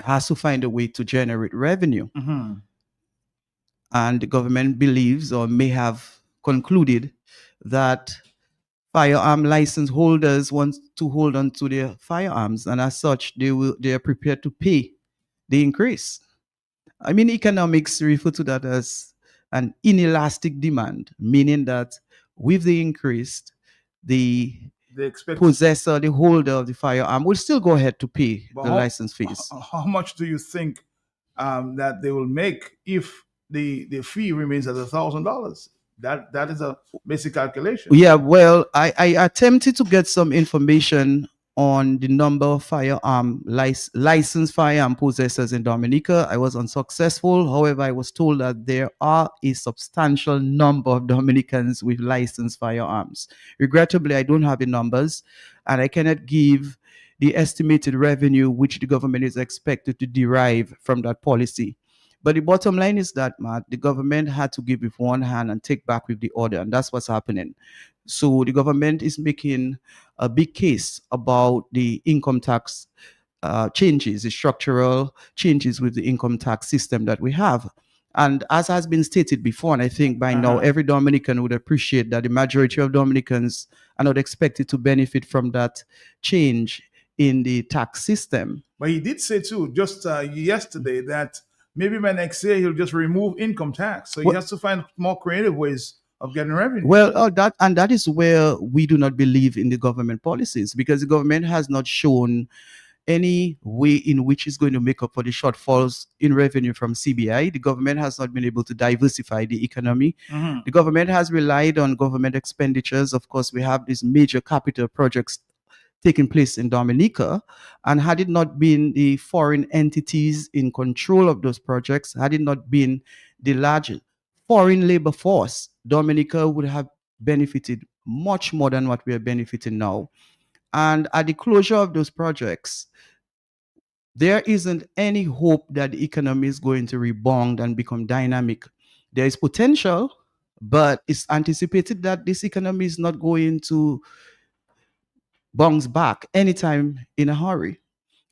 has to find a way to generate revenue. And the government believes, or may have concluded, that firearm license holders want to hold on to their firearms, and as such, they are prepared to pay the increase. I mean, economics refer to that as an inelastic demand, meaning that with the increase, the possessor, the holder of the firearm will still go ahead to pay the license fees. How much do you think that they will make if the fee remains at $1,000? That is a basic calculation. Yeah, well, I attempted to get some information on the number of firearm licensed firearm possessors in Dominica. I was unsuccessful. However, I was told that there are a substantial number of Dominicans with licensed firearms. Regrettably, I don't have the numbers, and I cannot give the estimated revenue which the government is expected to derive from that policy. But the bottom line is that, Matt, the government had to give with one hand and take back with the other, and that's what's happening. So the government is making a big case about the income tax changes, the structural changes with the income tax system that we have. And as has been stated before, and I think by now every Dominican would appreciate that the majority of Dominicans are not expected to benefit from that change in the tax system. But he did say too, just yesterday, that maybe by next year he'll just remove income tax. So he has to find more creative ways of getting revenue. Well, that is where we do not believe in the government policies, because the government has not shown any way in which it's going to make up for the shortfalls in revenue from CBI. The government has not been able to diversify the economy. Mhm. The government has relied on government expenditures. Of course, we have these major capital projects taking place in Dominica, and had it not been the foreign entities in control of those projects, had it not been the large foreign labor force, Dominica would have benefited much more than what we are benefiting now. And at the closure of those projects, there isn't any hope that the economy is going to rebound and become dynamic. There is potential, but it's anticipated that this economy is not going to bounce back anytime in a hurry.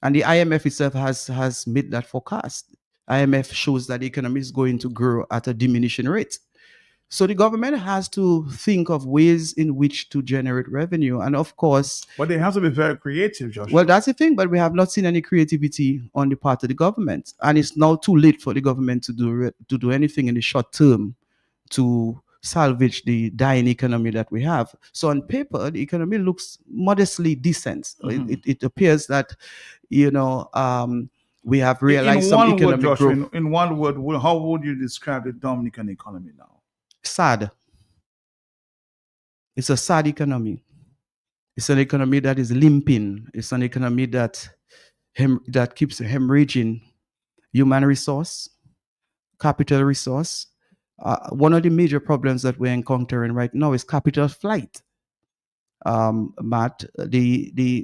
And the IMF itself has made that forecast. IMF shows that the economy is going to grow at a diminishing rate. So the government has to think of ways in which to generate revenue. And of course, But they have to be very creative, Joshua. well, that's the thing, but we have not seen any creativity on the part of the government. And it's now too late for the government to do anything in the short term to salvage the dying economy that we have. So on paper, the economy looks modestly decent. It appears that, we have realized in some one word, economic Joshua, growth. in one word, how would you describe the Dominican economy now? Sad. It's a sad economy. It's an economy that is limping. It's an economy that keeps hemorrhaging human resource, capital resource. One of the major problems that we're encountering right now is capital flight. Matt,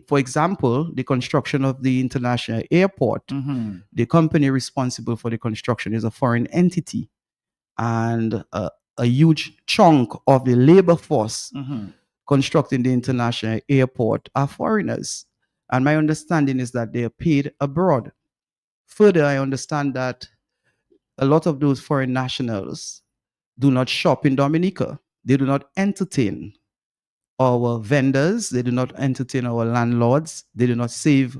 for example, the construction of the international airport, Mhm. the company responsible for the construction is a foreign entity, and a huge chunk of the labor force Mhm. constructing the international airport are foreigners. And my understanding is that they are paid abroad. Further, I understand that a lot of those foreign nationals do not shop in Dominica. They do not entertain our vendors. They do not entertain our landlords. They do not save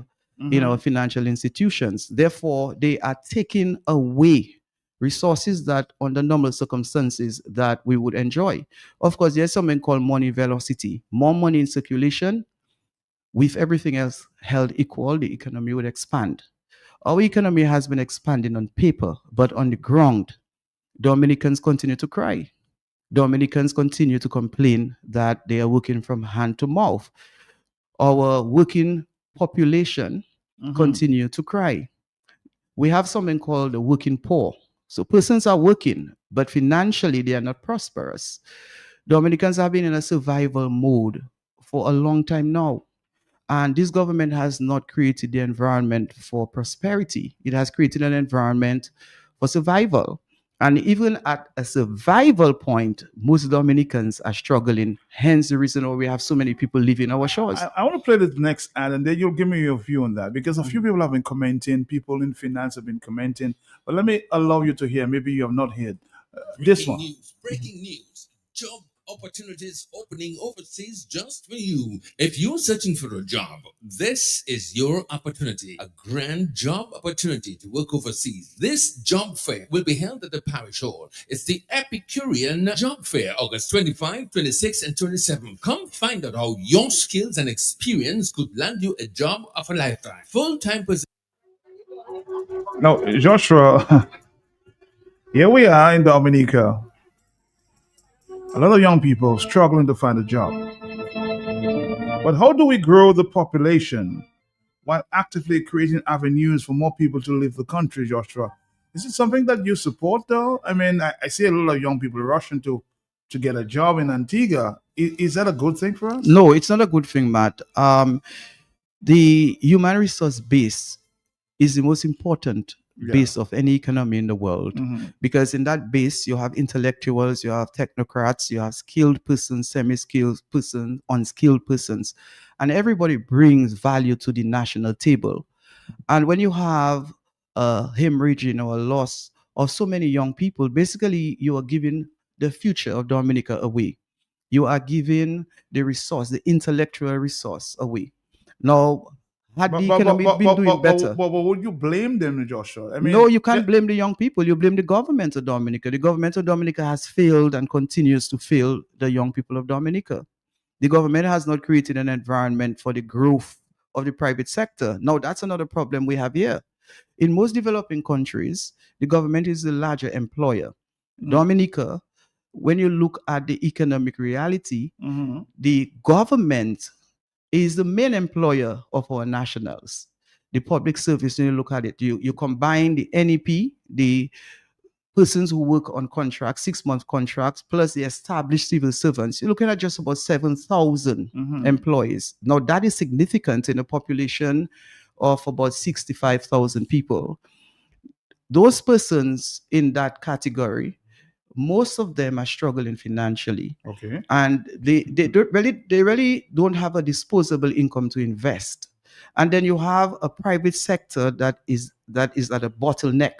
in our financial institutions. Therefore, they are taking away resources that under normal circumstances that we would enjoy. Of course, there's something called money velocity. More money in circulation, with everything else held equal, the economy would expand. Our economy has been expanding on paper, but on the ground, Dominicans continue to cry. Dominicans continue to complain that they are working from hand to mouth. Our working population continue to cry. We have something called the working poor. So persons are working, but financially they are not prosperous. Dominicans have been in a survival mode for a long time now. And this government has not created the environment for prosperity. It has created an environment for survival. And even at a survival point, most Dominicans are struggling. Hence the reason why we have so many people leaving our shores. I want to play the next ad, and then you'll give me your view on that, because a few people have been commenting, people in finance have been commenting. But let me allow you to hear. Maybe you have not heard this one. Breaking news. Job opportunities opening overseas just for you. If you're searching for a job, this is your opportunity. A grand job opportunity to work overseas. This job fair will be held at the Parish Hall. It's the Epicurean Job Fair, August 25, 26, and 27. Come find out how your skills and experience could land you a job of a lifetime. Full-time position. Now, Joshua, here we are in Dominica. A lot of young people struggling to find a job. But how do we grow the population while actively creating avenues for more people to leave the country, Joshua? Is it something that you support, though? I mean, I see a lot of young people rushing to get a job in Antigua. Is that a good thing for us? No, it's not a good thing, Matt. The human resource base is the most important base of any economy in the world, Mhm. because in that base you have intellectuals, you have technocrats, you have skilled persons, semi-skilled persons, unskilled persons, and everybody brings value to the national table. And when you have a hemorrhaging or a loss of so many young people, basically you are giving the future of Dominica away. You are giving the resource, the intellectual resource away. Now, had the economy been doing better, but would you blame them, Joshua? I mean, no, you can't blame the young people. You blame the government of Dominica. The government of Dominica has failed and continues to fail the young people of Dominica. The government has not created an environment for the growth of the private sector. Now, that's another problem we have here. In most developing countries, the government is the larger employer. Dominica, when you look at the economic reality, the government is the main employer of our nationals. The public service, when you look at it, you combine the NEP, the persons who work on contracts, 6-month contracts, plus the established civil servants, you're looking at just about 7,000 employees. Now, that is significant in a population of about 65,000 people. Those persons in that category, most of them are struggling financially. Okay. And they really don't have a disposable income to invest. And then you have a private sector that is at a bottleneck.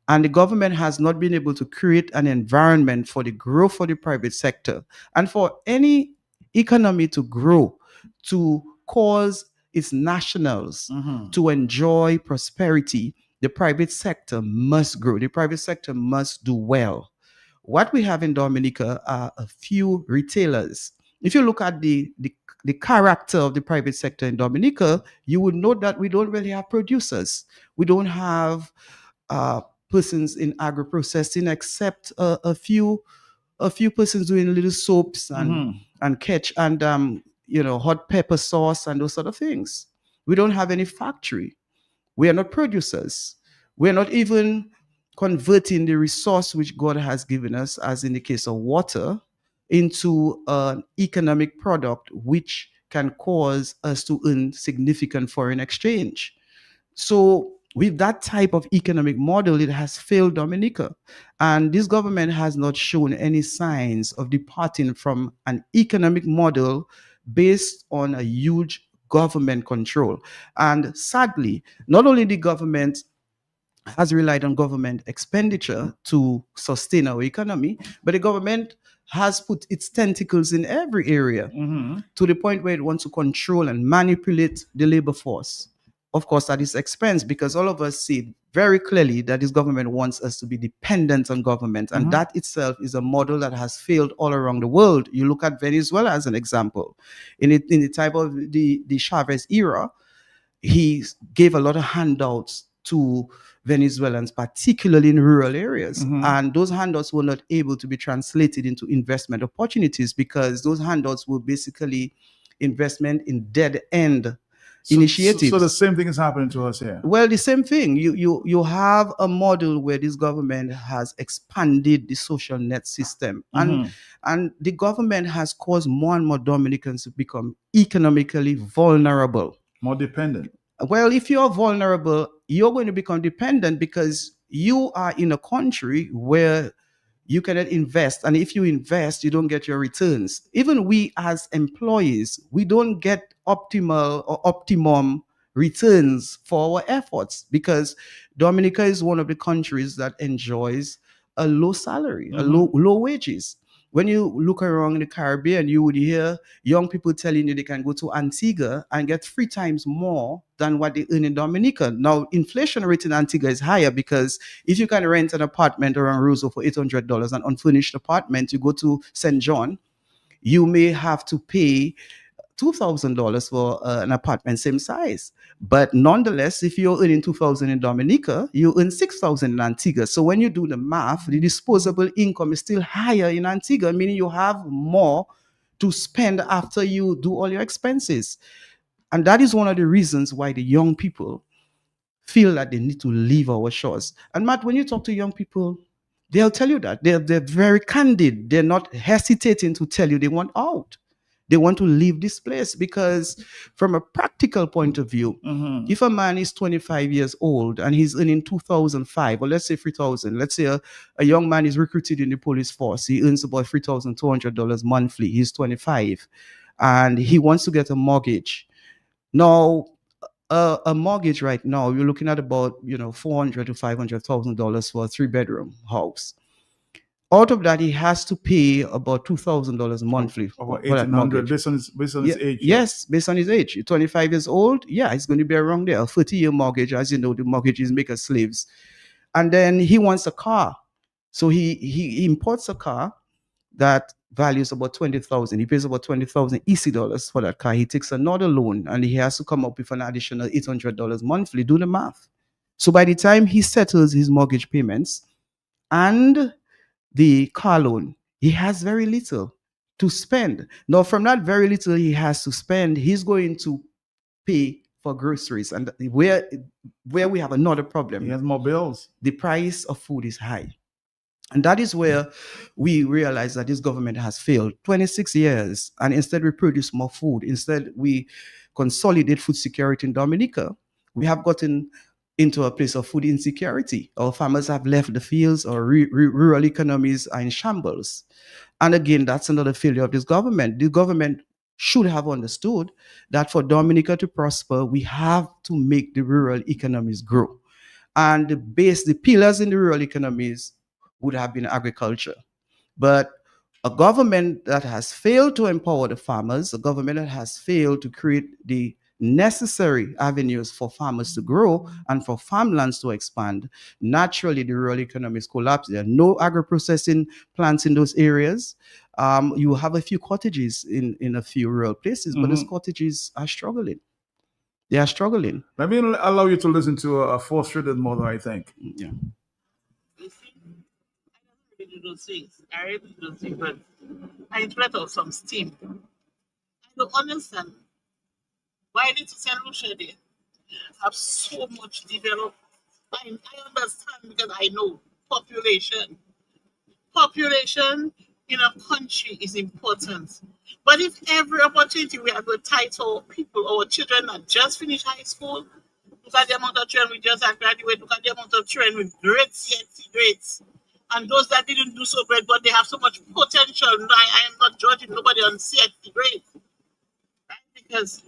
And the government has not been able to create an environment for the growth of the private sector. And for any economy to grow, to cause its nationals to enjoy prosperity, the private sector must grow. The private sector must do well. What we have in Dominica are a few retailers. If you look at the character of the private sector in Dominica, you would know that we don't really have producers. We don't have persons in agro-processing, except a few persons doing little soaps and catch and hot pepper sauce and those sort of things. We don't have any factory. We are not producers. We are not even converting the resource which God has given us, as in the case of water, into an economic product which can cause us to earn significant foreign exchange. So with that type of economic model, it has failed Dominica. And this government has not shown any signs of departing from an economic model based on a huge government control. And sadly, not only the government has relied on government expenditure to sustain our economy, but the government has put its tentacles in every area to the point where it wants to control and manipulate the labor force. Of course, at its expense, because all of us see very clearly that this government wants us to be dependent on government. And that itself is a model that has failed all around the world. You look at Venezuela as an example. In the type of the Chavez era, he gave a lot of handouts to Venezuelans, particularly in rural areas. And those handouts were not able to be translated into investment opportunities because those handouts were basically investment in dead-end initiatives. So the same thing is happening to us here. Well, the same thing. You have a model where this government has expanded the social net system, and the government has caused more and more Dominicans to become economically vulnerable, more dependent. Well, if you're vulnerable, you're going to become dependent because you are in a country where you cannot invest. And if you invest, you don't get your returns. Even we as employees, we don't get optimal or optimum returns for our efforts because Dominica is one of the countries that enjoys a low salary, a low wages. When you look around the Caribbean, you would hear young people telling you they can go to Antigua and get 3 times more than what they earn in Dominica. Now, inflation rate in Antigua is higher because if you can rent an apartment around Roseau for $800, an unfurnished apartment, you go to St. John, you may have to pay $2,000 for an apartment same size. But nonetheless, if you're earning $2,000 in Dominica, you earn $6,000 in Antigua. So when you do the math, the disposable income is still higher in Antigua, meaning you have more to spend after you do all your expenses. And that is one of the reasons why the young people feel that they need to leave our shores. And Matt, when you talk to young people, they'll tell you that. They're very candid. They're not hesitating to tell you they want out. They want to leave this place because from a practical point of view, if a man is 25 years old and he's earning 2,005, or let's say 3,000, let's say a young man is recruited in the police force, he earns about $3,200 monthly, he's 25, and he wants to get a mortgage. Now, a mortgage right now, you're looking at about $400,000 to $500,000 for a 3-bedroom house. Out of that, he has to pay about $2,000 monthly Over for that mortgage. 1,800 based on his age. Yes, based on his age. 25 years old, it's going to be around there. A 30-year mortgage, as you know, the mortgages make us slaves. And then he wants a car. So he imports a car that values about $20,000. He pays about $20,000 EC dollars for that car. He takes another loan and he has to come up with an additional $800 monthly. Do the math. So by the time he settles his mortgage payments and the car loan, he has very little to spend. Now, from that very little he has to spend, he's going to pay for groceries. And where we have another problem. He has more bills. The price of food is high. And that is where we realize that this government has failed. 26 years, and instead we produce more food. Instead, we consolidate food security in Dominica. We have gotten into a place of food insecurity. Our farmers have left the fields, or rural economies are in shambles. And again, that's another failure of this government. The government should have understood that for Dominica to prosper, we have to make the rural economies grow. And the pillars in the rural economies would have been agriculture. But a government that has failed to empower the farmers, a government that has failed to create the necessary avenues for farmers to grow and for farmlands to expand, naturally the rural economies collapse. There are no agro-processing plants in those areas. You have a few cottages in a few rural places, but those cottages are struggling. They are struggling. Let me allow you to listen to a frustrated mother, I think. Yeah. Do those things. I really do those things, but I let off some steam. I don't understand why I need to send Lucia there. Have so much developed. I understand because I know population in a country is important. But if every opportunity we have to title people or children that just finished high school, look at the amount of children we just have graduated, look at the amount of children with great CNC grades. And those that didn't do so great, but they have so much potential. I am not judging nobody on CXC grade, right? Because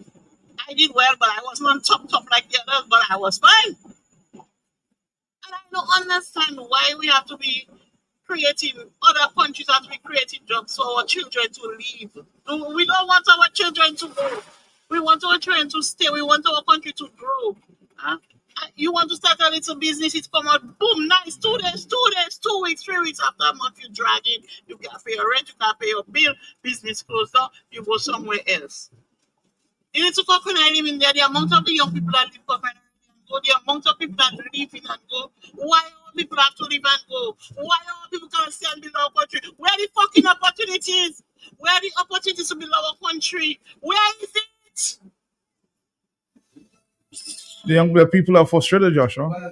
I did well, but I wasn't on top like the others, but I was fine. And I don't understand why we have to be creating, other countries have to be creating jobs for our children to leave. We don't want our children to go. We want our children to stay. We want our country to grow. Huh? You want to start a little business, it come out, boom, nice, 2 days, 2 weeks, 3 weeks after a month, you drag in, you can't pay your rent, you can't pay your bill, business closed down, you go somewhere else. You need to Coconut in there, the amount of the young people that live Coconut and go, the amount of people that live in and go, why all people have to live and go? Why all people can't stay and build our country? Where are the fucking opportunities? Where are the opportunities to build our country? Where is it? The young people are frustrated, Joshua.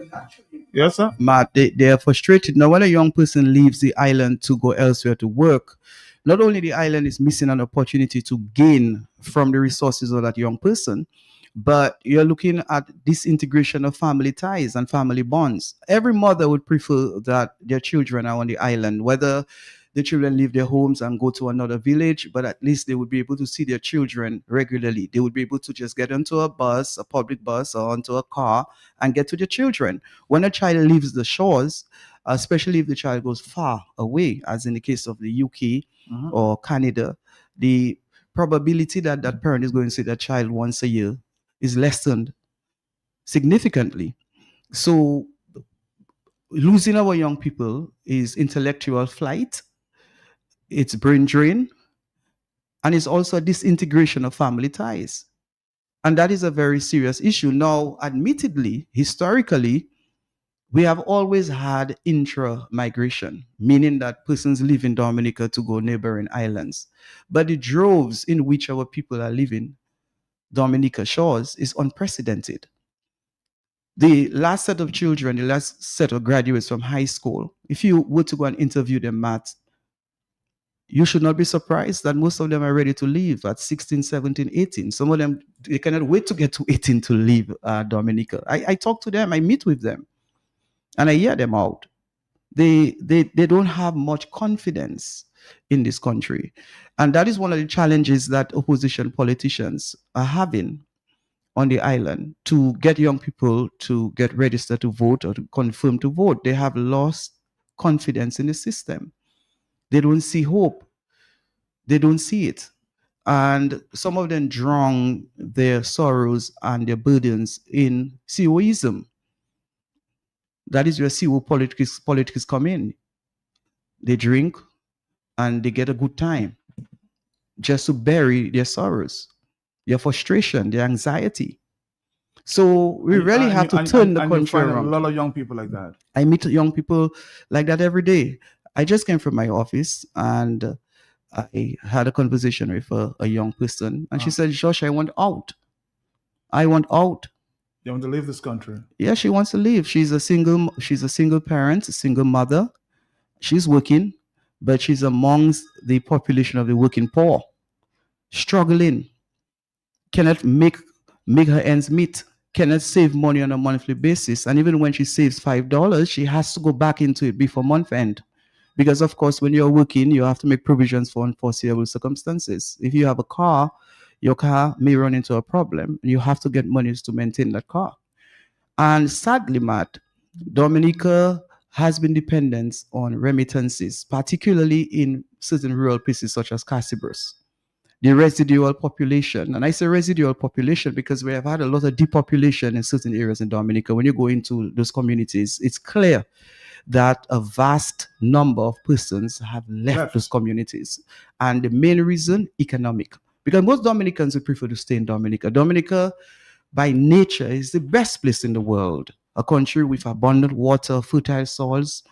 Yes, sir? Matt, they are frustrated. Now, when a young person leaves the island to go elsewhere to work, not only the island is missing an opportunity to gain from the resources of that young person, but you're looking at disintegration of family ties and family bonds. Every mother would prefer that their children are on the island, whether the children leave their homes and go to another village, but at least they would be able to see their children regularly. They would be able to just get onto a bus, a public bus, or onto a car and get to their children. When a child leaves the shores, especially if the child goes far away, as in the case of the UK or Canada, the probability that that parent is going to see that child once a year is lessened significantly. So losing our young people is intellectual flight, it's brain drain, and it's also a disintegration of family ties. And that is a very serious issue. Now, admittedly, historically, we have always had intra-migration, meaning that persons leave in Dominica to go neighboring islands. But the droves in which our people are living Dominica shores is unprecedented. The last set of children, the last set of graduates from high school, if you were to go and interview them, Matt, you should not be surprised that most of them are ready to leave at 16, 17, 18. Some of them, they cannot wait to get to 18 to leave Dominica. I talk to them, I meet with them, and I hear them out. They don't have much confidence in this country. And that is one of the challenges that opposition politicians are having on the island, to get young people to get registered to vote or to confirm to vote. They have lost confidence in the system. They don't see hope. They don't see it. And some of them drown their sorrows and their burdens in COism. That is where CO politics come in. They drink and they get a good time just to bury their sorrows, their frustration, their anxiety. So we really have to turn the country around. A lot of young people like that. I meet young people like that every day. I just came from my office and I had a conversation with a young person, and she said, "Josh, I want out. I want out." You want to leave this country? Yeah, she wants to leave. She's a single parent, a single mother. She's working, but she's amongst the population of the working poor, struggling, cannot make her ends meet, cannot save money on a monthly basis. And even when she saves $5, she has to go back into it before month end. Because of course, when you're working, you have to make provisions for unforeseeable circumstances. If you have a car, your car may run into a problem, and you have to get monies to maintain that car. And sadly, Matt, Dominica has been dependent on remittances, particularly in certain rural places such as Casibros. The residual population, and I say residual population because we have had a lot of depopulation in certain areas in Dominica. When you go into those communities, it's clear that a vast number of persons have left those communities. And the main reason, economic. Because most Dominicans would prefer to stay in Dominica. Dominica, by nature, is the best place in the world. A country with abundant water, fertile soils,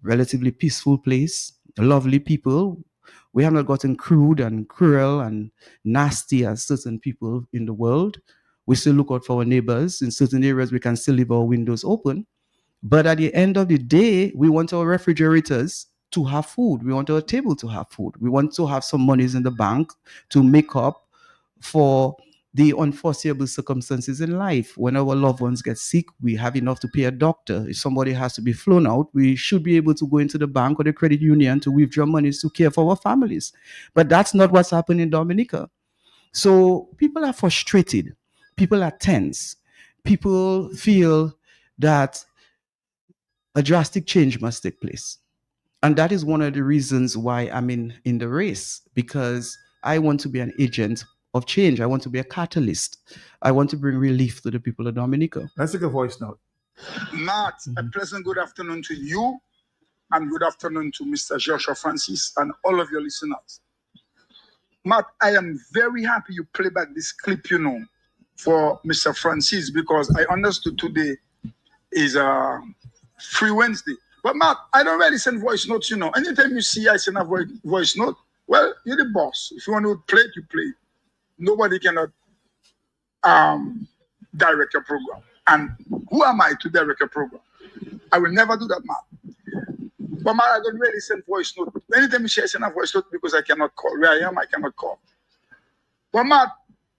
relatively peaceful place, lovely people. We have not gotten crude and cruel and nasty as certain people in the world. We still look out for our neighbors. In certain areas, we can still leave our windows open. But at the end of the day, we want our refrigerators to have food. We want our table to have food. We want to have some monies in the bank to make up for the unforeseeable circumstances in life. When our loved ones get sick, we have enough to pay a doctor. If somebody has to be flown out, we should be able to go into the bank or the credit union to withdraw monies to care for our families. But that's not what's happening in Dominica. So people are frustrated. People are tense. People feel that a drastic change must take place. And that is one of the reasons why I'm in the race, because I want to be an agent of change. I want to be a catalyst. I want to bring relief to the people of Dominica. Let's take a voice note. Matt, a pleasant good afternoon to you, and good afternoon to Mr. Joshua Francis and all of your listeners. Matt, I am very happy you play back this clip, for Mr. Francis, because I understood today is a Free Wednesday. But Matt, I don't really send voice notes, Anytime you see I send a voice note, well, you're the boss. If you want to play it, you play it. Nobody cannot direct your program. And who am I to direct your program? I will never do that, Matt. But Matt, I don't really send voice note. Anytime you say I send a voice note, because I cannot call. Where I am, I cannot call. But Matt,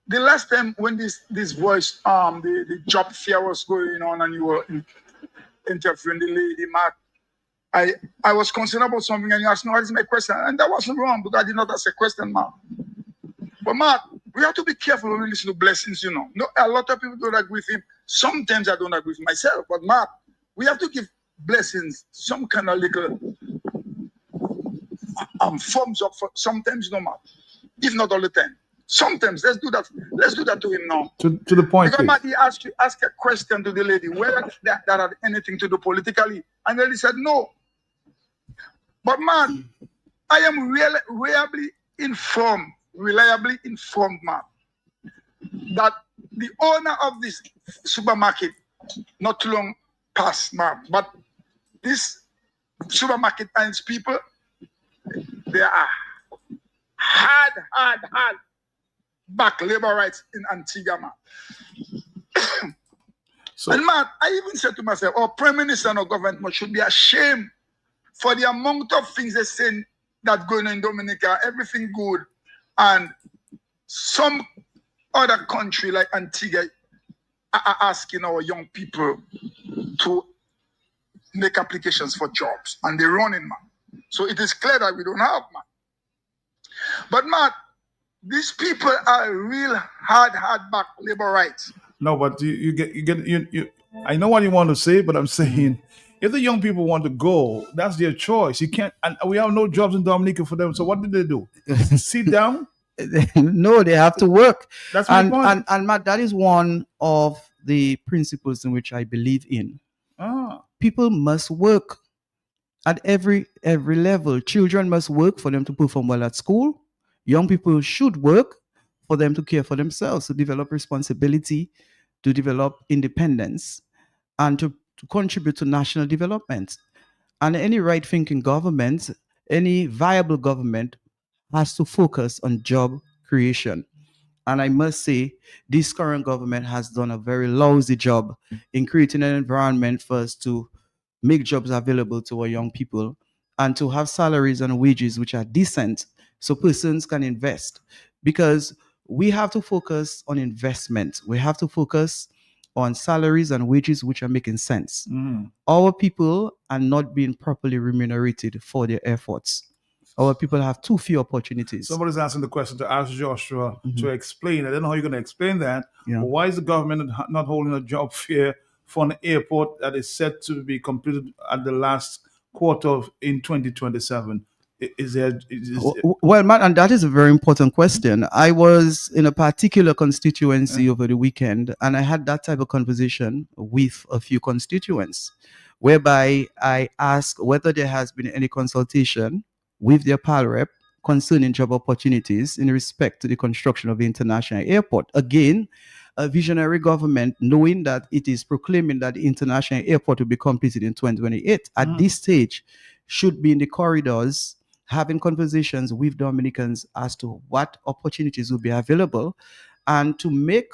the last time when this voice, the job fair was going on and you were interviewing the lady, Matt, I was concerned about something and you asked me, what is my question? And that wasn't wrong, because I did not ask a question, Matt. But Matt, we have to be careful when we listen to Blessings, No, a lot of people don't agree with him. Sometimes I don't agree with myself. But Matt, we have to give Blessings some kind of little thumbs up for sometimes, Matt. If not all the time. Sometimes let's do that. Let's do that to him now. To the point. Because Matt, he asked a question to the lady, whether that had anything to do politically. And then he said no. But man, I am reliably informed, man, that the owner of this supermarket, not too long past, man, but this supermarket and its people, they are hard back labor rights in Antigua, man. And man, I even said to myself, our Prime Minister and our government should be ashamed for the amount of things they say that going on in Dominica, everything good. And some other country like Antigua are asking our young people to make applications for jobs, and they're running, man. So it is clear that we don't have, man. But man, these people are real hard back labor rights. No, but you I know what you want to say, but I'm saying if the young people want to go, that's their choice. You can't, and we have no jobs in Dominica for them. So what did they do? Sit down? No, they have to work. That's my point. And Matt, that is one of the principles in which I believe in. People must work at every level. Children must work for them to perform well at school. Young people should work for them to care for themselves, to develop responsibility, to develop independence, and to contribute to national development. And any right-thinking government, any viable government, has to focus on job creation. And I must say, this current government has done a very lousy job in creating an environment for us to make jobs available to our young people and to have salaries and wages which are decent so persons can invest. Because we have to focus on investment. We have to focus on salaries and wages which are making sense. Our people are not being properly remunerated for their efforts. Our people have too few opportunities. Somebody's asking the question to ask Joshua to explain. I don't know how you're going to explain that. But why is the government not holding a job fair for an airport that is set to be completed at the last quarter in 2027? Well, Matt, and that is a very important question. I was in a particular constituency over the weekend, and I had that type of conversation with a few constituents, whereby I asked whether there has been any consultation with their PAL rep concerning job opportunities in respect to the construction of the international airport. Again, a visionary government, knowing that it is proclaiming that the international airport will be completed in 2028, at this stage, should be in the corridors having conversations with Dominicans as to what opportunities will be available and to make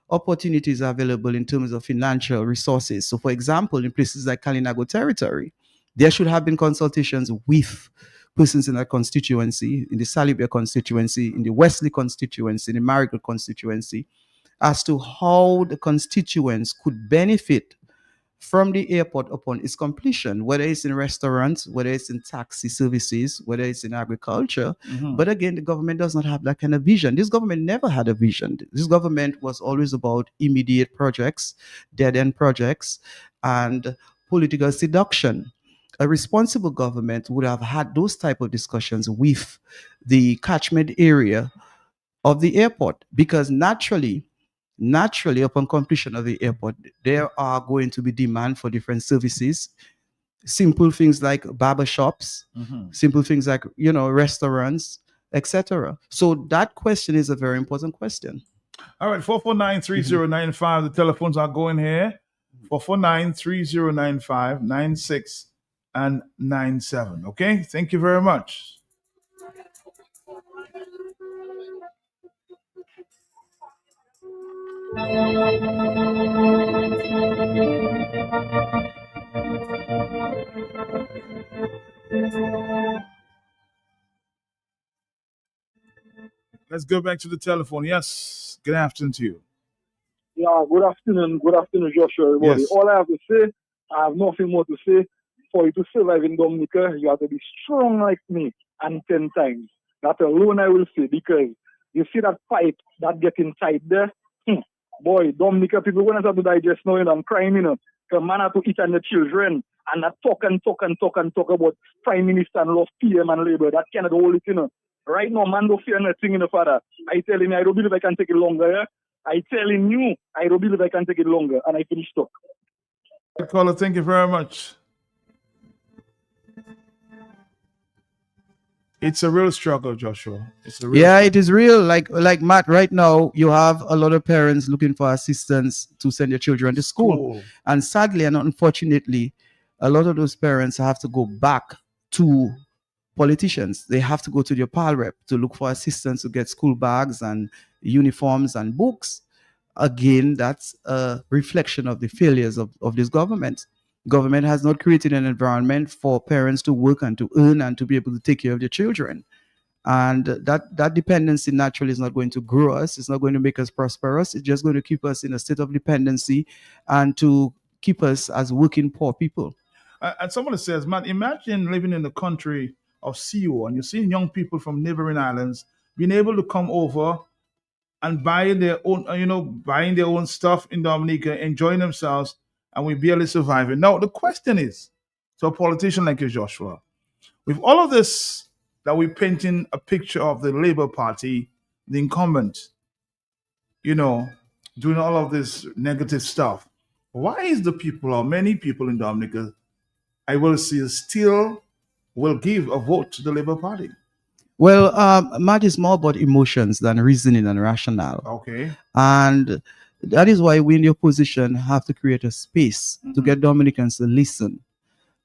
opportunities available in terms of financial resources. So, for example, in places like Kalinago territory, there should have been consultations with persons in that constituency, in the Salibia constituency, in the Wesley constituency, in the Marigold constituency, as to how the constituents could benefit from the airport upon its completion, whether it's in restaurants, whether it's in taxi services, whether it's in agriculture. But again, the government does not have that kind of vision. This government never had a vision. This government was always about immediate projects, dead-end projects, and political seduction. A responsible government would have had those type of discussions with the catchment area of the airport, because naturally, upon completion of the airport, there are going to be demand for different services. Simple things like barber shops, simple things like, restaurants, etc. So that question is a very important question. All right, 449-3095. The telephones are going here. 449-3095, 96 and 97. Okay, thank you very much. Let's go back to the telephone. Yes, good afternoon to you. Yeah, good afternoon, Joshua, everybody. Yes. All I have to say, I have nothing more to say. For you to survive in Dominica, you have to be strong like me, and 10 times. That alone I will say, because you see that pipe that get inside there? Boy, Dominica people, when I start to digest now, I'm crying, because man have to eat and the children, and I talk about Prime Minister and love PM and Labour. That cannot hold it, Right now, man, don't fear nothing, Father. I telling you, I don't believe I can take it longer, yeah? I telling you, I don't believe I can take it longer, and I finish talk. Caller, thank you very much. It's a real struggle, Joshua. It's a real struggle. It is real. Like Matt, right now, you have a lot of parents looking for assistance to send their children to school. And sadly and unfortunately, a lot of those parents have to go back to politicians. They have to go to their PAL rep to look for assistance to get school bags and uniforms and books. Again, that's a reflection of the failures of this government. Government has not created an environment for parents to work and to earn and to be able to take care of their children. And that dependency naturally is not going to grow us. It's not going to make us prosperous. It's just going to keep us in a state of dependency and to keep us as working poor people. And somebody says, man, imagine living in the country of CO and you're seeing young people from neighboring islands being able to come over and buy their own, buying their own stuff in Dominica, enjoying themselves, and we barely surviving. Now, the question is, to a politician like you, Joshua, with all of this that we're painting a picture of the Labour Party, the incumbent, doing all of this negative stuff, why is the people or many people in Dominica, I will see, still will give a vote to the Labour Party? Well, Matt, is more about emotions than reasoning and rationale. Okay. And that is why we in the opposition have to create a space to get Dominicans to listen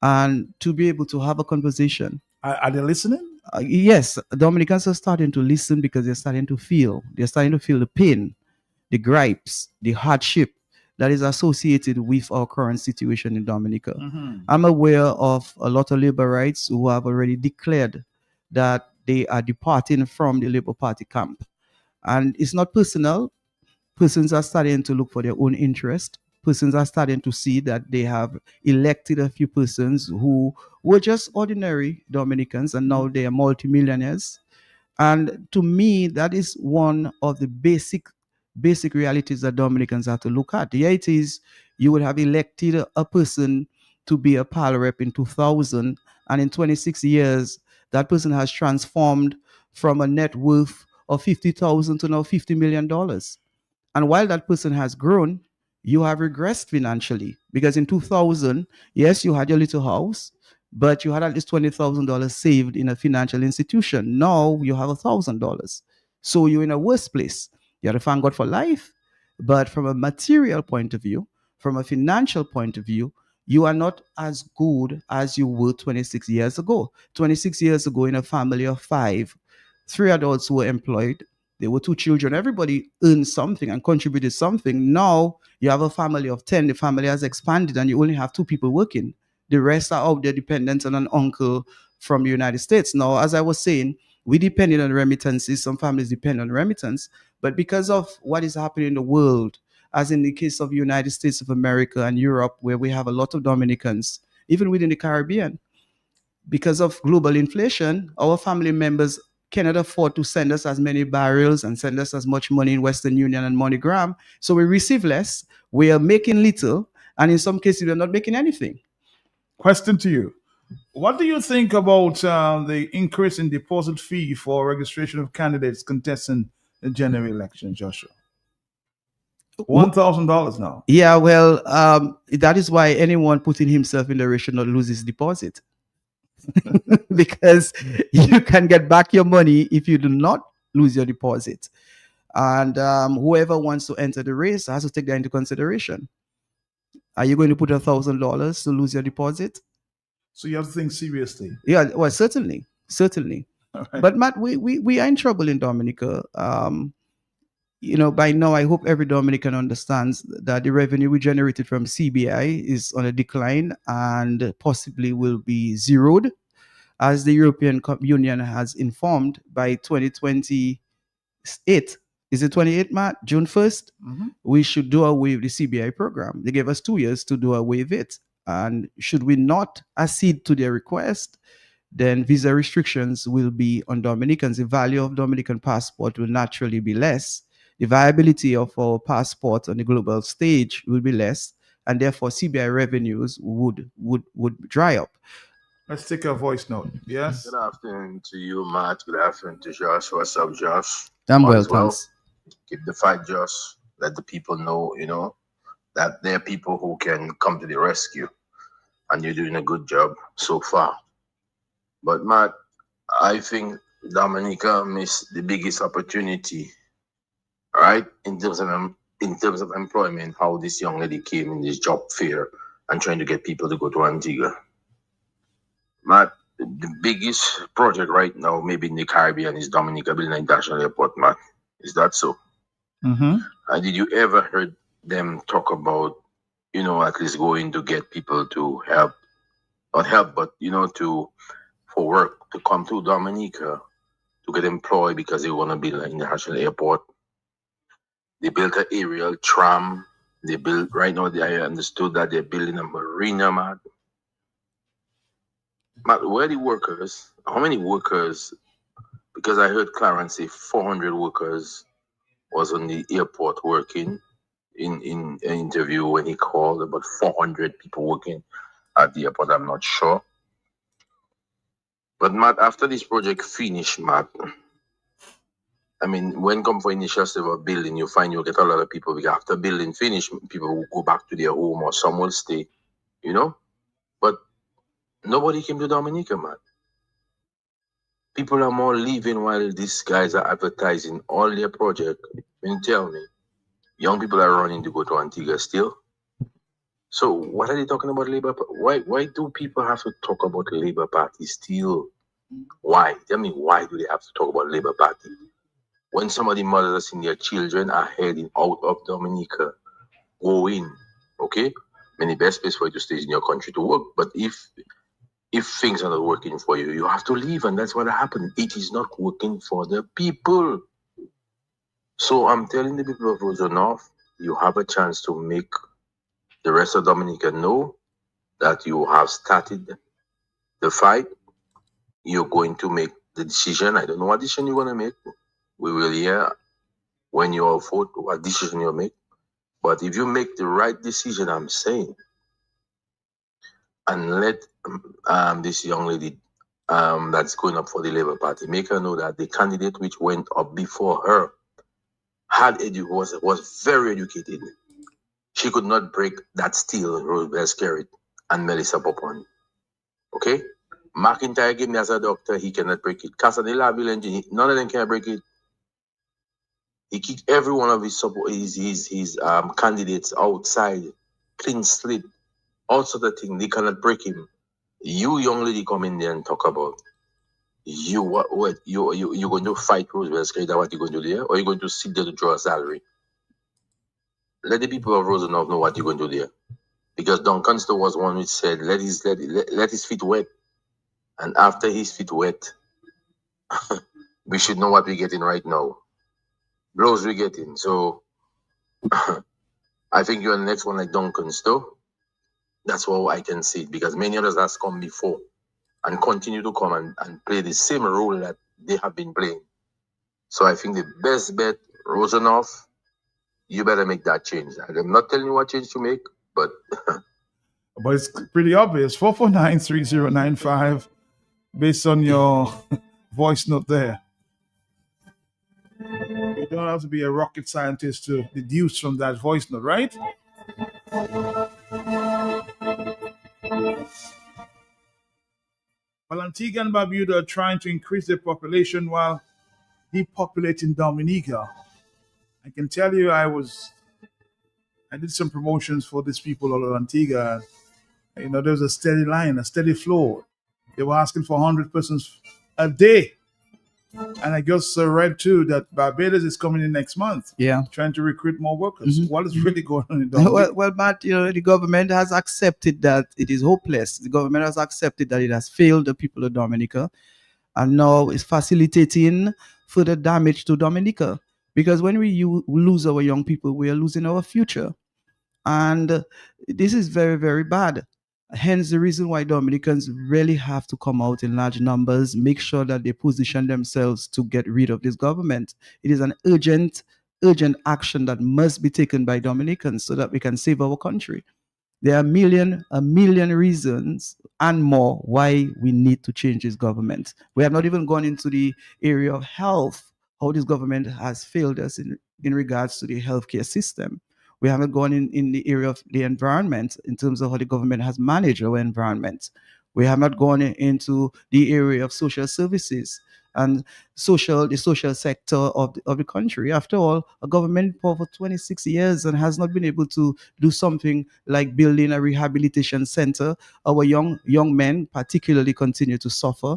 and to be able to have a conversation. Are they listening? Yes, Dominicans are starting to listen because they're starting to feel. They're starting to feel the pain, the gripes, the hardship that is associated with our current situation in Dominica. I'm aware of a lot of Laborites who have already declared that they are departing from the Labour Party camp. And it's not personal. Persons are starting to look for their own interest. Persons are starting to see that they have elected a few persons who were just ordinary Dominicans and now they are multimillionaires. And to me, that is one of the basic realities that Dominicans have to look at. The it is you would have elected a person to be a PAL rep in 2000, and in 26 years, that person has transformed from a net worth of $50,000 to now $50 million. And while that person has grown, you have regressed financially because in 2000, yes, you had your little house, but you had at least $20,000 saved in a financial institution. Now you have $1,000. So you're in a worse place. You have to thank God for life. But from a material point of view, from a financial point of view, you are not as good as you were 26 years ago. 26 years ago, in a family of 5, 3 adults were employed. There were 2 children. Everybody earned something and contributed something. Now you have a family of 10. The family has expanded and you only have 2 people working. The rest are out there dependent on an uncle from the United States. Now, as I was saying, we depend on remittances. Some families depend on remittance. But because of what is happening in the world, as in the case of the United States of America and Europe, where we have a lot of Dominicans, even within the Caribbean, because of global inflation, our family members cannot afford to send us as many barrels and send us as much money in Western Union and MoneyGram. So we receive less, we are making little, and in some cases, we are not making anything. Question to you. What do you think about the increase in deposit fee for registration of candidates contesting the general election, Joshua? $1,000 now. Yeah, well, that is why anyone putting himself in the race should not lose his deposit. Because you can get back your money if you do not lose your deposit. And whoever wants to enter the race has to take that into consideration. Are you going to put $1,000 to lose your deposit? So you have to think seriously. Yeah, well, certainly. Right. But Matt, we are in trouble in Dominica. By now, I hope every Dominican understands that the revenue we generated from CBI is on a decline and possibly will be zeroed, as the European Union has informed by 2028. Is it 28, Matt? June 1st? We should do away with the CBI program. They gave us 2 years to do away with it. And should we not accede to their request, then visa restrictions will be on Dominicans. The value of Dominican passport will naturally be less. The viability of our passport on the global stage will be less, and therefore CBI revenues would dry up. Let's take a voice note. Yes. Good afternoon to you, Matt. Good afternoon to Josh. What's up, Josh? I'm well, thanks. Keep the fight, Josh. Let the people know, that there are people who can come to the rescue, and you're doing a good job so far. But Matt, I think Dominica missed the biggest opportunity. Right, in terms of employment, how this young lady came in this job fair and trying to get people to go to Antigua. Matt, the biggest project right now, maybe in the Caribbean, is Dominica building an international airport, Matt. Is that so? Mm-hmm. Did you ever heard them talk about at least going to get people to help, not help, but, for work to come to Dominica to get employed because they want to build an international airport. They built an aerial tram. They built, right now, I understood that they're building a marina, man. But where are the workers? How many workers? Because I heard Clarence say 400 workers was on the airport working in an interview when he called about 400 people working at the airport. I'm not sure. But Matt, after this project finish, Matt, I mean, when come for initial stage of building, you find you get a lot of people because after building finish, people will go back to their home or some will stay, But nobody came to Dominica, man. People are more leaving while these guys are advertising all their project. When you tell me, young people are running to go to Antigua still. So what are they talking about Labour? Why do people have to talk about the Labour Party still? Why? Tell me, why do they have to talk about Labour Party? When some of the mothers and their children are heading out of Dominica, go in, okay? I mean, the best place for you to stay is in your country to work. But if things are not working for you, you have to leave, and that's what happened. It is not working for the people. So I'm telling the people of Rosa North, you have a chance to make the rest of Dominica know that you have started the fight. You're going to make the decision. I don't know what decision you're going to make. We will hear when you are vote what decision you make. But if you make the right decision, I'm saying, and let this young lady that's going up for the Labour Party, make her know that the candidate which went up before her was very educated. She could not break that steel, Rosebell Skerrit and Melissa Popon. Okay? McIntyre gave me as a doctor, he cannot break it. Casadilla Village, none of them can break it. He kicked every one of his candidates outside, clean slip, all sort of things. They cannot break him. You young lady come in there and talk about you going to fight Rosebell Skerrit, what you going to do there, or you going to sit there to draw a salary? Let the people of Rosenau know what you're going to do there. Because Duncan Stowe was one which said, let his feet wet. And after his feet wet, we should know what we're getting right now. Blows we're getting. So I think you're the next one like Duncan Stowe. That's how I can see it. Because many others has come before and continue to come and play the same role that they have been playing. So I think the best bet, Rosenau, you better make that change. I'm not telling you what change to make, but but it's pretty obvious. 449-3095, based on your voice note there. You don't have to be a rocket scientist to deduce from that voice note, right? Well, Antigua and Barbuda are trying to increase their population while depopulating Dominica. I can tell you I did some promotions for these people all over Antigua. There's a steady line, a steady flow. They were asking for 100 persons a day. And I just read too that Barbados is coming in next month. Yeah. Trying to recruit more workers. What is really going on in Dominica? Well, Matt, the government has accepted that it is hopeless. The government has accepted that it has failed the people of Dominica. And now it's facilitating further damage to Dominica. Because when we lose our young people, we are losing our future. And this is very, very bad. Hence the reason why Dominicans really have to come out in large numbers, make sure that they position themselves to get rid of this government. It is an urgent action that must be taken by Dominicans so that we can save our country. There are a million reasons and more why we need to change this government. We have not even gone into the area of health, how this government has failed us in regards to the healthcare system. We haven't gone in the area of the environment in terms of how the government has managed our environment. We have not gone into the area of social services and the social sector of the country. After all, a government for 26 years and has not been able to do something like building a rehabilitation center. Our young men particularly continue to suffer.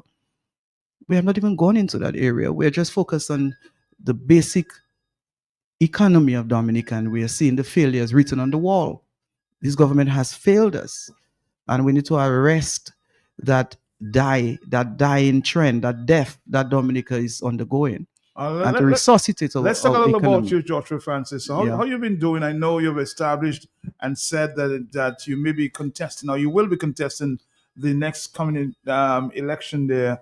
We have not even gone into that area. We're just focused on the basic economy of Dominica, and we are seeing the failures written on the wall. This government has failed us, and we need to arrest that dying trend, that death that Dominica is undergoing, and to resuscitate let's talk a our little economy. about you, Joshua Francis. So how you been doing? I know you've established and said that you may be contesting, or you will be contesting the next coming election there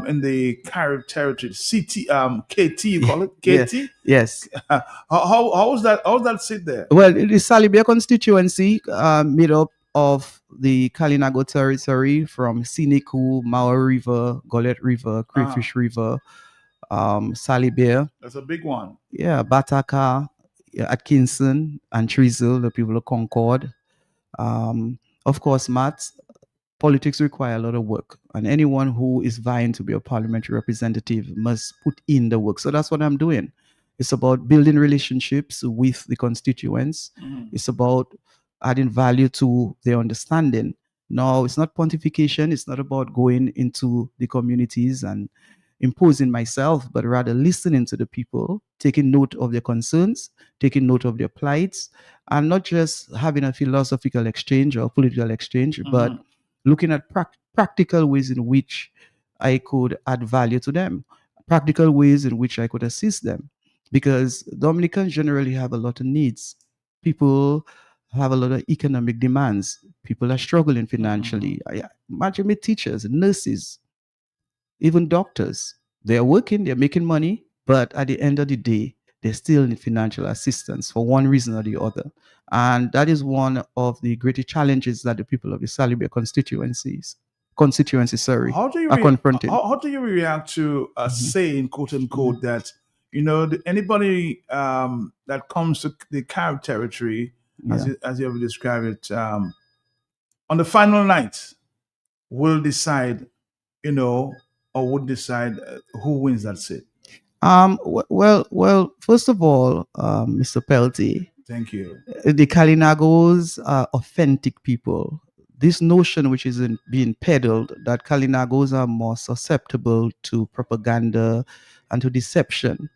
in the Carib territory, KT. You call it KT? Yes. How's that sit there? Well, the Salibia constituency made up of the Kalinago territory from Siniku, Maua River, Golet River, Crayfish River, Salibia. That's a big one. Yeah, Bataka, Atkinson, and Treasil, the people of Concord. Of course, Matt, politics require a lot of work, and anyone who is vying to be a parliamentary representative must put in the work. So that's what I'm doing. It's about building relationships with the constituents. It's about adding value to their understanding. No, it's not pontification. It's not about going into the communities and imposing myself, but rather listening to the people, taking note of their concerns, taking note of their plights, and not just having a philosophical exchange or political exchange, but looking at practical ways in which I could add value to them, practical ways in which I could assist them. Because Dominicans generally have a lot of needs. People have a lot of economic demands. People are struggling financially. Imagine me, teachers, nurses, even doctors. They're working, they're making money, but at the end of the day, they still need financial assistance for one reason or the other. And that is one of the greatest challenges that the people of the Salibia constituency are confronting. How do you react to a saying, quote unquote, that anybody that comes to the Carib territory, as you have described it, on the final night will decide, or would decide who wins that seat? Well, first of all, Mr. Pelty, thank you. The Kalinagos are authentic people. This notion which is being peddled that Kalinagos are more susceptible to propaganda and to deception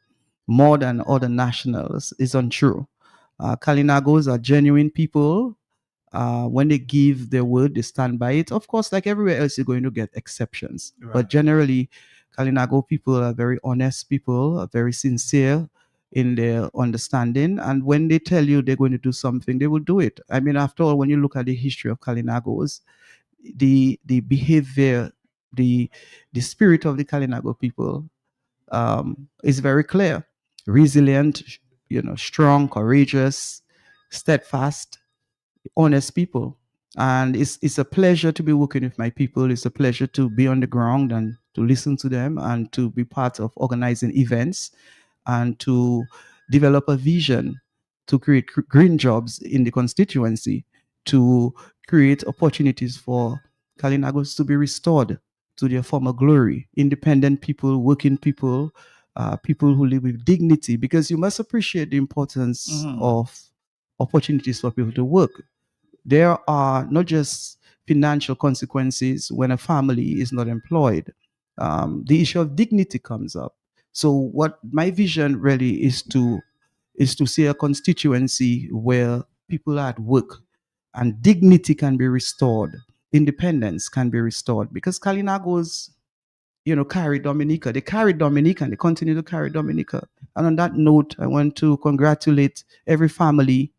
more than other nationals is untrue. Kalinagos are genuine people. When they give their word, they stand by it. Of course, like everywhere else, you're going to get exceptions. Right. But generally, Kalinago people are very honest people, are very sincere in their understanding. And when they tell you they're going to do something, they will do it. I mean, after all, when you look at the history of Kalinagos, the behavior, the spirit of the Kalinago people is very clear. Resilient, strong, courageous, steadfast, honest people. And it's a pleasure to be working with my people. It's a pleasure to be on the ground and to listen to them and to be part of organizing events and to develop a vision to create green jobs in the constituency, to create opportunities for Kalinagos to be restored to their former glory. Independent people, working people, people who live with dignity, because you must appreciate the importance of opportunities for people to work. There are not just financial consequences when a family is not employed. The issue of dignity comes up. So what my vision really is to see a constituency where people are at work and dignity can be restored, independence can be restored, because Kalinagos, carry Dominica. They carry Dominica and they continue to carry Dominica. And on that note, I want to congratulate every family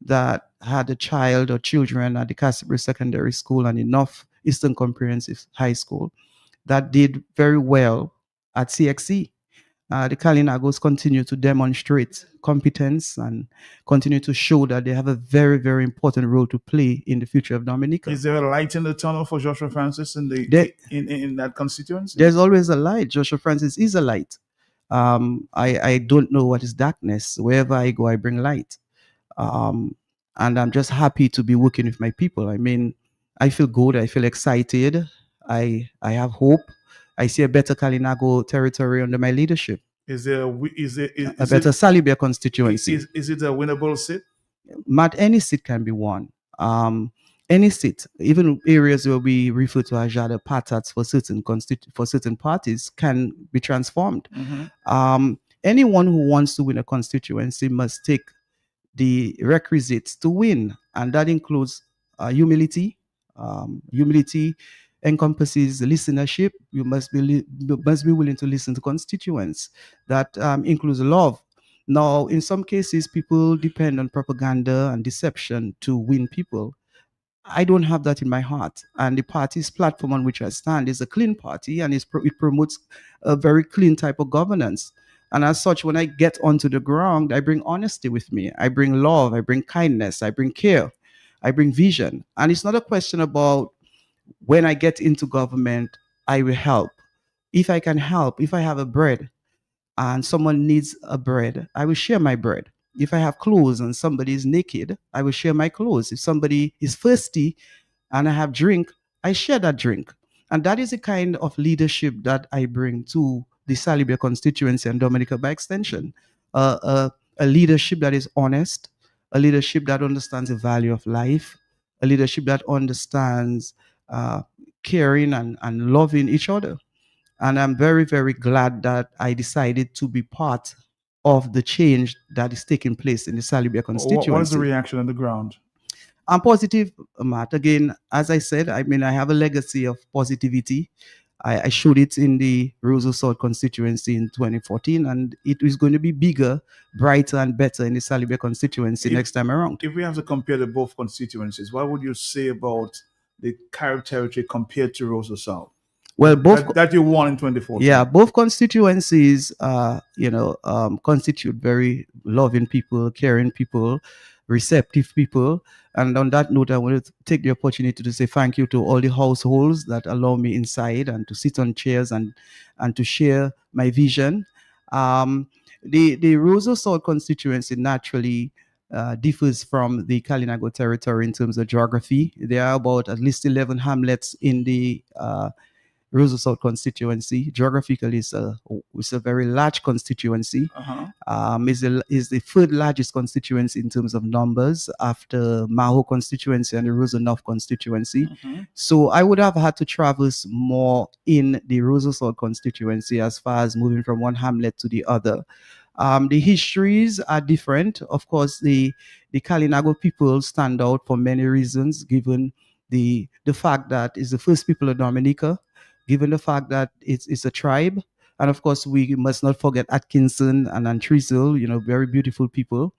that had a child or children at the Castleberry Secondary School and enough Eastern Comprehensive High School that did very well at CXC. The Kalinagos continue to demonstrate competence and continue to show that they have a very, very important role to play in the future of Dominica. Is there a light in the tunnel for Joshua Francis in that constituency? There's always a light. Joshua Francis is a light. I don't know what is darkness. Wherever I go, I bring light. And I'm just happy to be working with my people. I mean, I feel good. I feel excited. I have hope. I see a better Kalinago territory under my leadership. Is a better Salibia constituency? Is it a winnable seat? Matt, any seat can be won. Any seat, even areas where we refer to as Jada Patats for certain parties, can be transformed. Anyone who wants to win a constituency must take the requisites to win, and that includes humility. Humility encompasses listenership. You must be willing to listen to constituents. That includes love. Now, in some cases, people depend on propaganda and deception to win people. I don't have that in my heart. And the party's platform on which I stand is a clean party, and it promotes a very clean type of governance. And as such, when I get onto the ground, I bring honesty with me. I bring love. I bring kindness. I bring care. I bring vision. And it's not a question about when I get into government, I will help. If I can help, if I have a bread and someone needs a bread, I will share my bread. If I have clothes and somebody is naked, I will share my clothes. If somebody is thirsty and I have drink, I share that drink. And that is the kind of leadership that I bring to the Salibia constituency and Dominica by extension. A leadership that is honest, a leadership that understands the value of life, a leadership that understands caring and loving each other. And I'm very, very glad that I decided to be part of the change that is taking place in the Salibia constituency. What is the reaction on the ground? I'm positive, Matt. Again, as I said, I mean, I have a legacy of positivity. I showed it in the Roseau South constituency in 2014, and it is going to be bigger, brighter, and better in the Salibia constituency next time around. If we have to compare the both constituencies, what would you say about the Carib territory compared to Roseau South? Well, both that you won in 2014. Yeah, both constituencies, constitute very loving people, caring people, receptive people. And on that note, I want to take the opportunity to say thank you to all the households that allow me inside and to sit on chairs and to share my vision. The Roseau South constituency naturally differs from the Kalinago territory in terms of geography. There are about at least 11 hamlets in the Roseau South constituency. Geographically, it's a very large constituency. Is the third largest constituency in terms of numbers after Maho constituency and the Roseau North constituency. So I would have had to traverse more in the Roseau South constituency as far as moving from one hamlet to the other. The histories are different. Of course, the Kalinago people stand out for many reasons, given the fact that it's the first people of Dominica, given the fact that it's a tribe. And of course, we must not forget Atkinson and Antrizal, very beautiful people.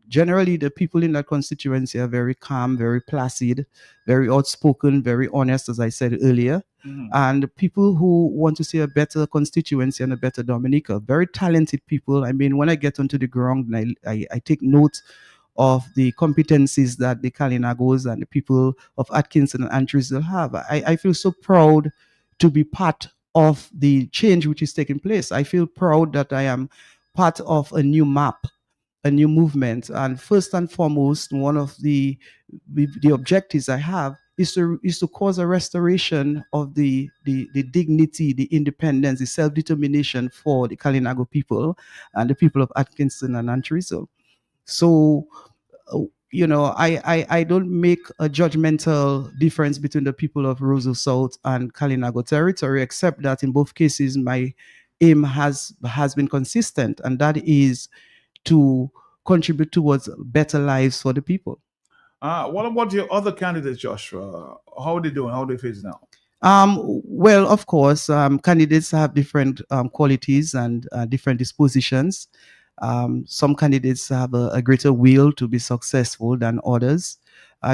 Generally, the people in that constituency are very calm, very placid, very outspoken, very honest, as I said earlier. And people who want to see a better constituency and a better Dominica, very talented people. I mean, when I get onto the ground and I take note of the competencies that the Kalinagos and the people of Atkinson and Antrizal have, I feel so proud to be part of the change which is taking place. I feel proud that I am part of a new map, a new movement. And first and foremost, one of the objectives I have is to cause a restoration of the dignity, the independence, the self-determination for the Kalinago people and the people of Atkinson and Antrizal. So, I don't make a judgmental difference between the people of Roseau South and Kalinago territory, except that in both cases, my aim has been consistent, and that is to contribute towards better lives for the people. What about your other candidates, Joshua? How are they doing? How are they facing now? Well, of course, candidates have different qualities and different dispositions. Some candidates have a greater will to be successful than others.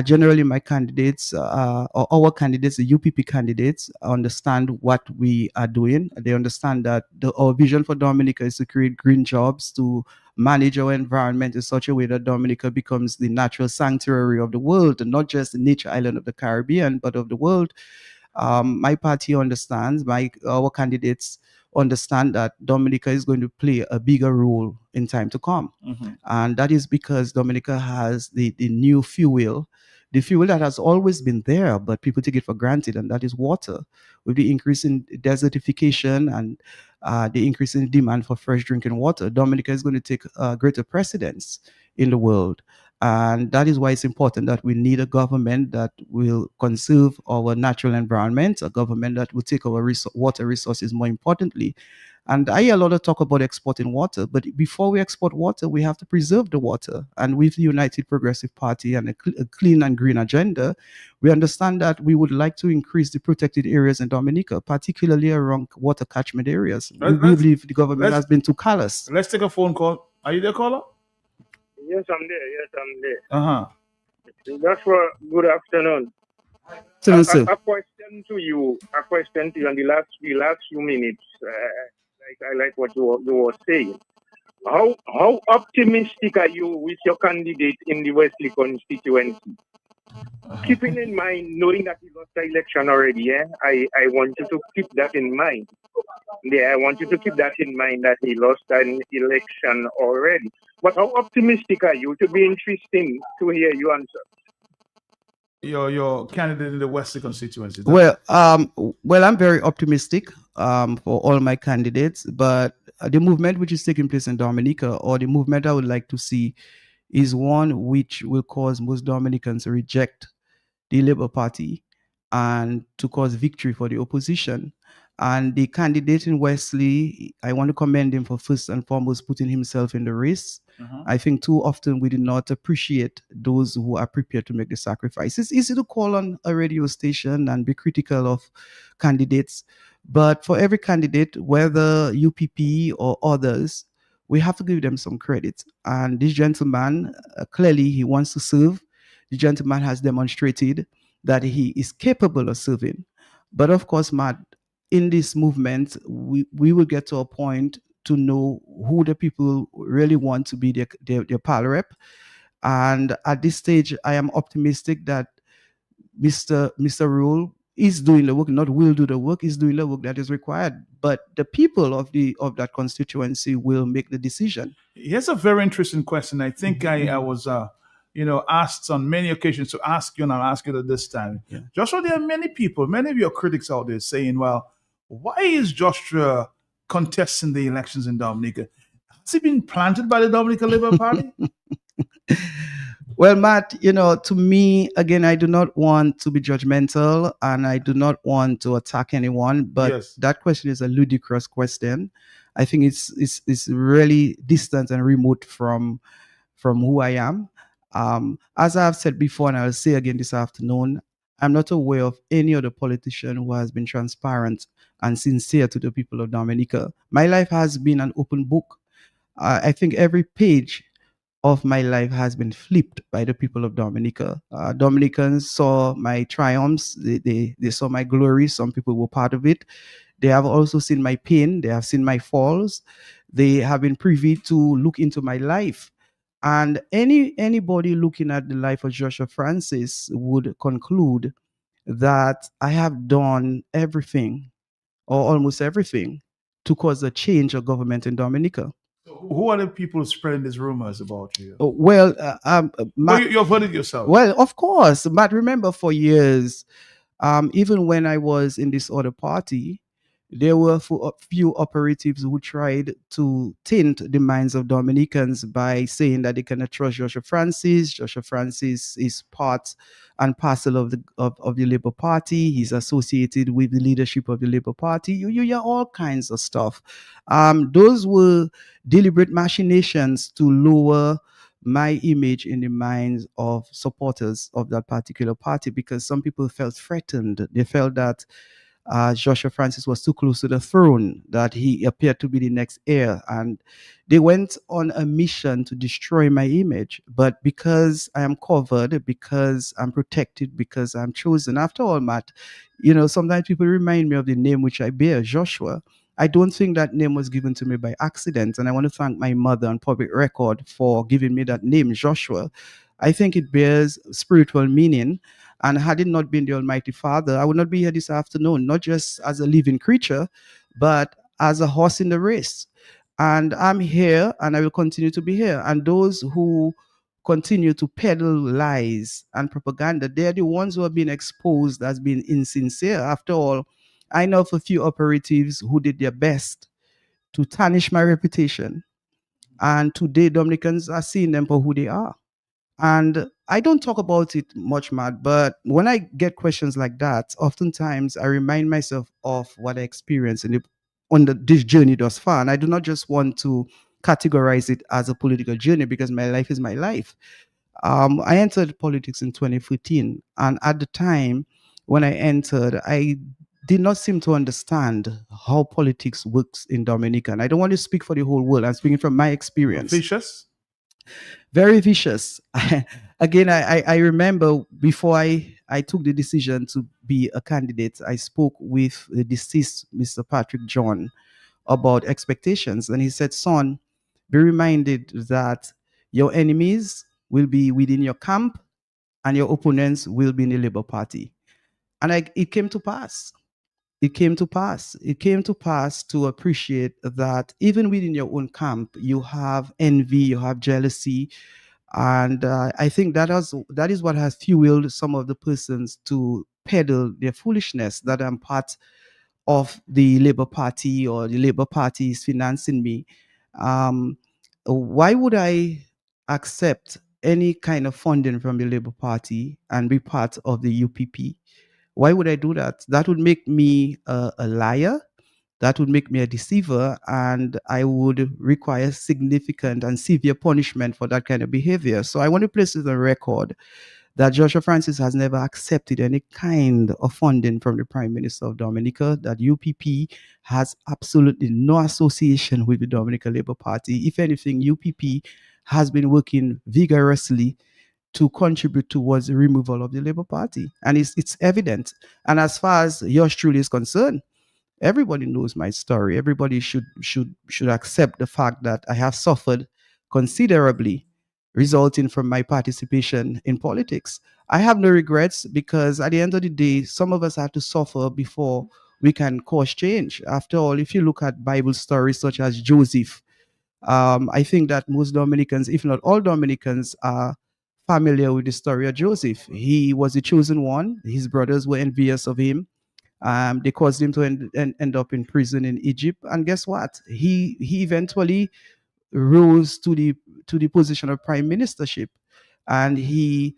Generally, my candidates, or our candidates, the UPP candidates, understand what we are doing. They understand that our vision for Dominica is to create green jobs, to manage our environment in such a way that Dominica becomes the natural sanctuary of the world, and not just the nature island of the Caribbean, but of the world. My party understands, our candidates understand that Dominica is going to play a bigger role in time to come. And that is because Dominica has the new fuel, the fuel that has always been there, but people take it for granted, and that is water. With the increase in desertification and the increase in demand for fresh drinking water, Dominica is going to take greater precedence in the world. And that is why it's important that we need a government that will conserve our natural environment, a government that will take our water resources, more importantly, And I hear a lot of talk about exporting water, but before we export water, we have to preserve the water. And with the United Progressive Party and a clean and green agenda, we understand that we would like to increase the protected areas in Dominica, particularly around water catchment areas. We believe the government has been too callous. Let's take a phone call. Are you there, caller? Yes, I'm there. Yes, I'm there. Uh-huh. Joshua, good afternoon. Afternoon, sir. A question to you. A question to you. In the last few minutes, I like what you were saying. How optimistic are you with your candidate in the Wesley constituency? Keeping in mind, knowing that he lost the election already, I want you to keep that in mind. Yeah, I want you to keep that in mind that he lost an election already. But how optimistic are you? It would be interesting to hear you answer. Your candidate in the Wesley constituency. Well, I'm very optimistic for all my candidates, but the movement which is taking place in Dominica, or the movement I would like to see, is one which will cause most Dominicans to reject the Labour Party and to cause victory for the opposition. And the candidate in Wesley, I want to commend him for first and foremost putting himself in the race. I think too often we do not appreciate those who are prepared to make the sacrifice. It's easy to call on a radio station and be critical of candidates, but for every candidate, whether UPP or others, we have to give them some credit. And this gentleman, clearly he wants to serve. The gentleman has demonstrated that he is capable of serving. But of course, Matt, in this movement, we will get to a point to know who the people really want to be their pal rep. And at this stage, I am optimistic that Mr. Rule is doing the work, not will do the work, is doing the work that is required. But the people of that constituency will make the decision. Here's a very interesting question. I think I was asked on many occasions to ask you, and I'll ask you at this time. Yeah. Joshua, there are many people, many of your critics out there saying, well, why is Joshua contesting the elections in Dominica? Has he been planted by the Dominica Labour Party? Well, Matt, to me, again, I do not want to be judgmental and I do not want to attack anyone, but Yes. that question is a ludicrous question. I think it's really distant and remote from who I am. As I've said before, and I'll say again this afternoon, I'm not aware of any other politician who has been transparent and sincere to the people of Dominica. My life has been an open book. I think every page of my life has been flipped by the people of Dominica. Dominicans saw my triumphs, they saw my glory. Some people were part of it. They have also seen my pain, they have seen my falls. They have been privy to look into my life. And anybody looking at the life of Joshua Francis would conclude that I have done everything, or almost everything, to cause a change of government in Dominica. Who are the people spreading these rumors about you? Well, Matt, You've heard it yourself. well, of course, but remember, for years, even when I was in this other party, there were a few operatives who tried to tint the minds of Dominicans by saying that they cannot trust Joshua Francis. Joshua Francis is part and parcel of the Labour Party. He's associated with the leadership of the Labour Party. You hear all kinds of stuff. Those were deliberate machinations to lower my image in the minds of supporters of that particular party, because some people felt threatened. They felt that Joshua Francis was too close to the throne, that he appeared to be the next heir, and they went on a mission to destroy my image. But because I am covered, because I'm protected, because I'm chosen, after all, Matt, sometimes people remind me of the name which I bear, Joshua. I don't think that name was given to me by accident, and I want to thank my mother on public record for giving me that name, Joshua. I think it bears spiritual meaning. And had it not been the Almighty Father, I would not be here this afternoon, not just as a living creature, but as a horse in the race. And I'm here, and I will continue to be here. And those who continue to peddle lies and propaganda, they're the ones who are being exposed as being insincere. After all, I know of a few operatives who did their best to tarnish my reputation. And today, Dominicans are seeing them for who they are. And I don't talk about it much, Matt, but when I get questions like that, oftentimes I remind myself of what I experienced in the on this journey thus far. And I do not just want to categorize it as a political journey because my life is my life. I entered politics in 2014, and at the time when I entered, I did not seem to understand how politics works in Dominica. And I don't want to speak for the whole world. I'm speaking from my experience. Vicious? Very vicious. Again, I remember before I took the decision to be a candidate, I spoke with the deceased Mr. Patrick John about expectations. And he said, son, be reminded that your enemies will be within your camp and your opponents will be in the Labour Party. And it came to pass. It came to pass. It came to pass to appreciate that even within your own camp, you have envy, you have jealousy. And I think that is what has fueled some of the persons to peddle their foolishness that I'm part of the Labour Party or the Labour Party is financing me. Why would I accept any kind of funding from the Labour Party and be part of the UPP? Why would I do that? That would make me a liar. That would make me a deceiver, and I would require significant and severe punishment for that kind of behavior. So I want to place it on record that Joshua Francis has never accepted any kind of funding from the Prime Minister of Dominica, that UPP has absolutely no association with the Dominica Labour Party. If anything, UPP has been working vigorously to contribute towards the removal of the Labour Party. And it's evident. And as far as yours truly is concerned, everybody knows my story. Everybody should accept the fact that I have suffered considerably resulting from my participation in politics. I have no regrets because at the end of the day, some of us have to suffer before we can cause change. After all, if you look at Bible stories such as Joseph, I think that most Dominicans, if not all Dominicans, are familiar with the story of Joseph. He was the chosen one. His brothers were envious of him. They caused him to end up in prison in Egypt. And guess what? He eventually rose to the position of prime ministership, and he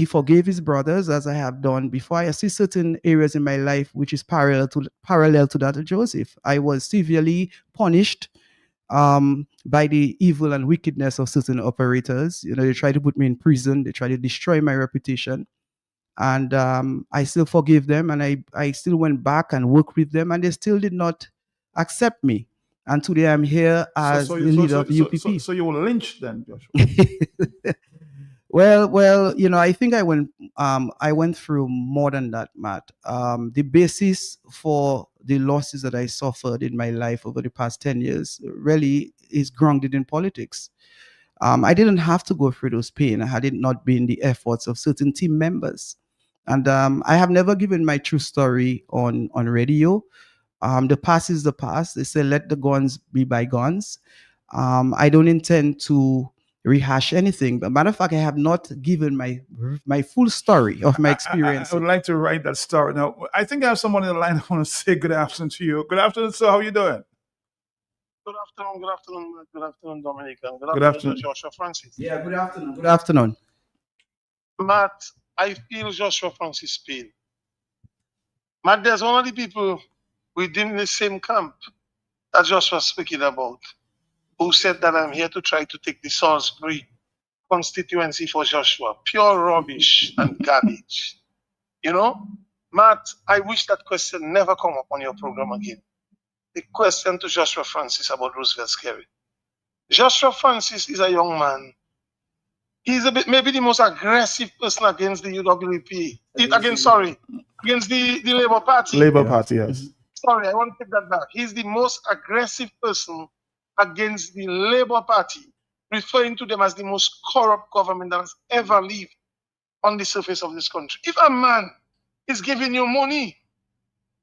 forgave his brothers, as I have done before. I see certain areas in my life which is parallel to that of Joseph. I was severely punished by the evil and wickedness of certain operators. They tried to put me in prison. They tried to destroy my reputation. And I still forgive them, and I still went back and worked with them, and they still did not accept me. And today I'm here as the leader of the UPP. So you were lynched then, Joshua? Well, I think I went through more than that, Matt. The basis for the losses that I suffered in my life over the past 10 years really is grounded in politics. I didn't have to go through those pain had it not been the efforts of certain team members. And I have never given my true story on radio. The past is the past. They say, let the guns be bygones. I don't intend to rehash anything. But matter of fact, I have not given my full story of my experience. I would like to write that story. Now, I think I have someone in the line. I want to say good afternoon to you. Good afternoon, sir. How are you doing? Good afternoon, Dominica. Good afternoon. Joshua Francis. Yeah, good afternoon. Good afternoon. Matt, I feel Joshua Francis' pain. Matt, there's one of the people within the same camp that Joshua was speaking about, who said that I'm here to try to take the Salisbury constituency for Joshua. Pure rubbish and garbage. Matt, I wish that question never come up on your program again. The question to Joshua Francis about Roosevelt Skerry. Joshua Francis is a young man. He's maybe the most aggressive person against the UWP. Against the Labour Party. Labour Party, yes. Sorry, I want to take that back. He's the most aggressive person against the Labour Party, referring to them as the most corrupt government that has ever lived on the surface of this country. If a man is giving you money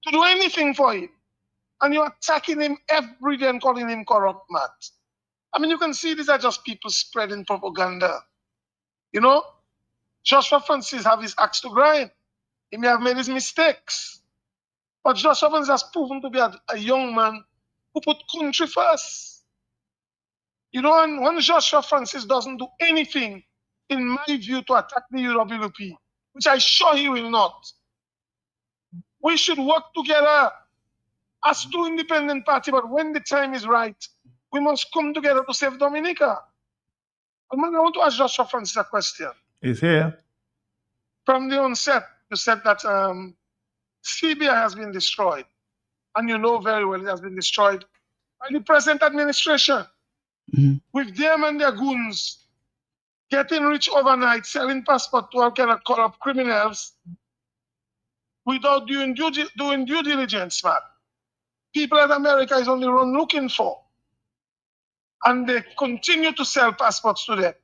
to do anything for him, and you're attacking him every day and calling him corrupt, Matt, I mean, you can see these are just people spreading propaganda. Joshua Francis have his axe to grind. He may have made his mistakes. But Joshua Francis has proven to be a young man who put country first. And when Joshua Francis doesn't do anything, in my view, to attack the UWP, which I'm sure he will not, we should work together as two independent parties, but when the time is right, we must come together to save Dominica. But man, I want to ask Joshua Francis a question. He's here. From the onset, you said that CBI has been destroyed. And you know very well it has been destroyed by the present administration. With them and their goons getting rich overnight, selling passports to all kind of corrupt criminals without doing due diligence, man. People in America is only run looking for. And they continue to sell passports to them.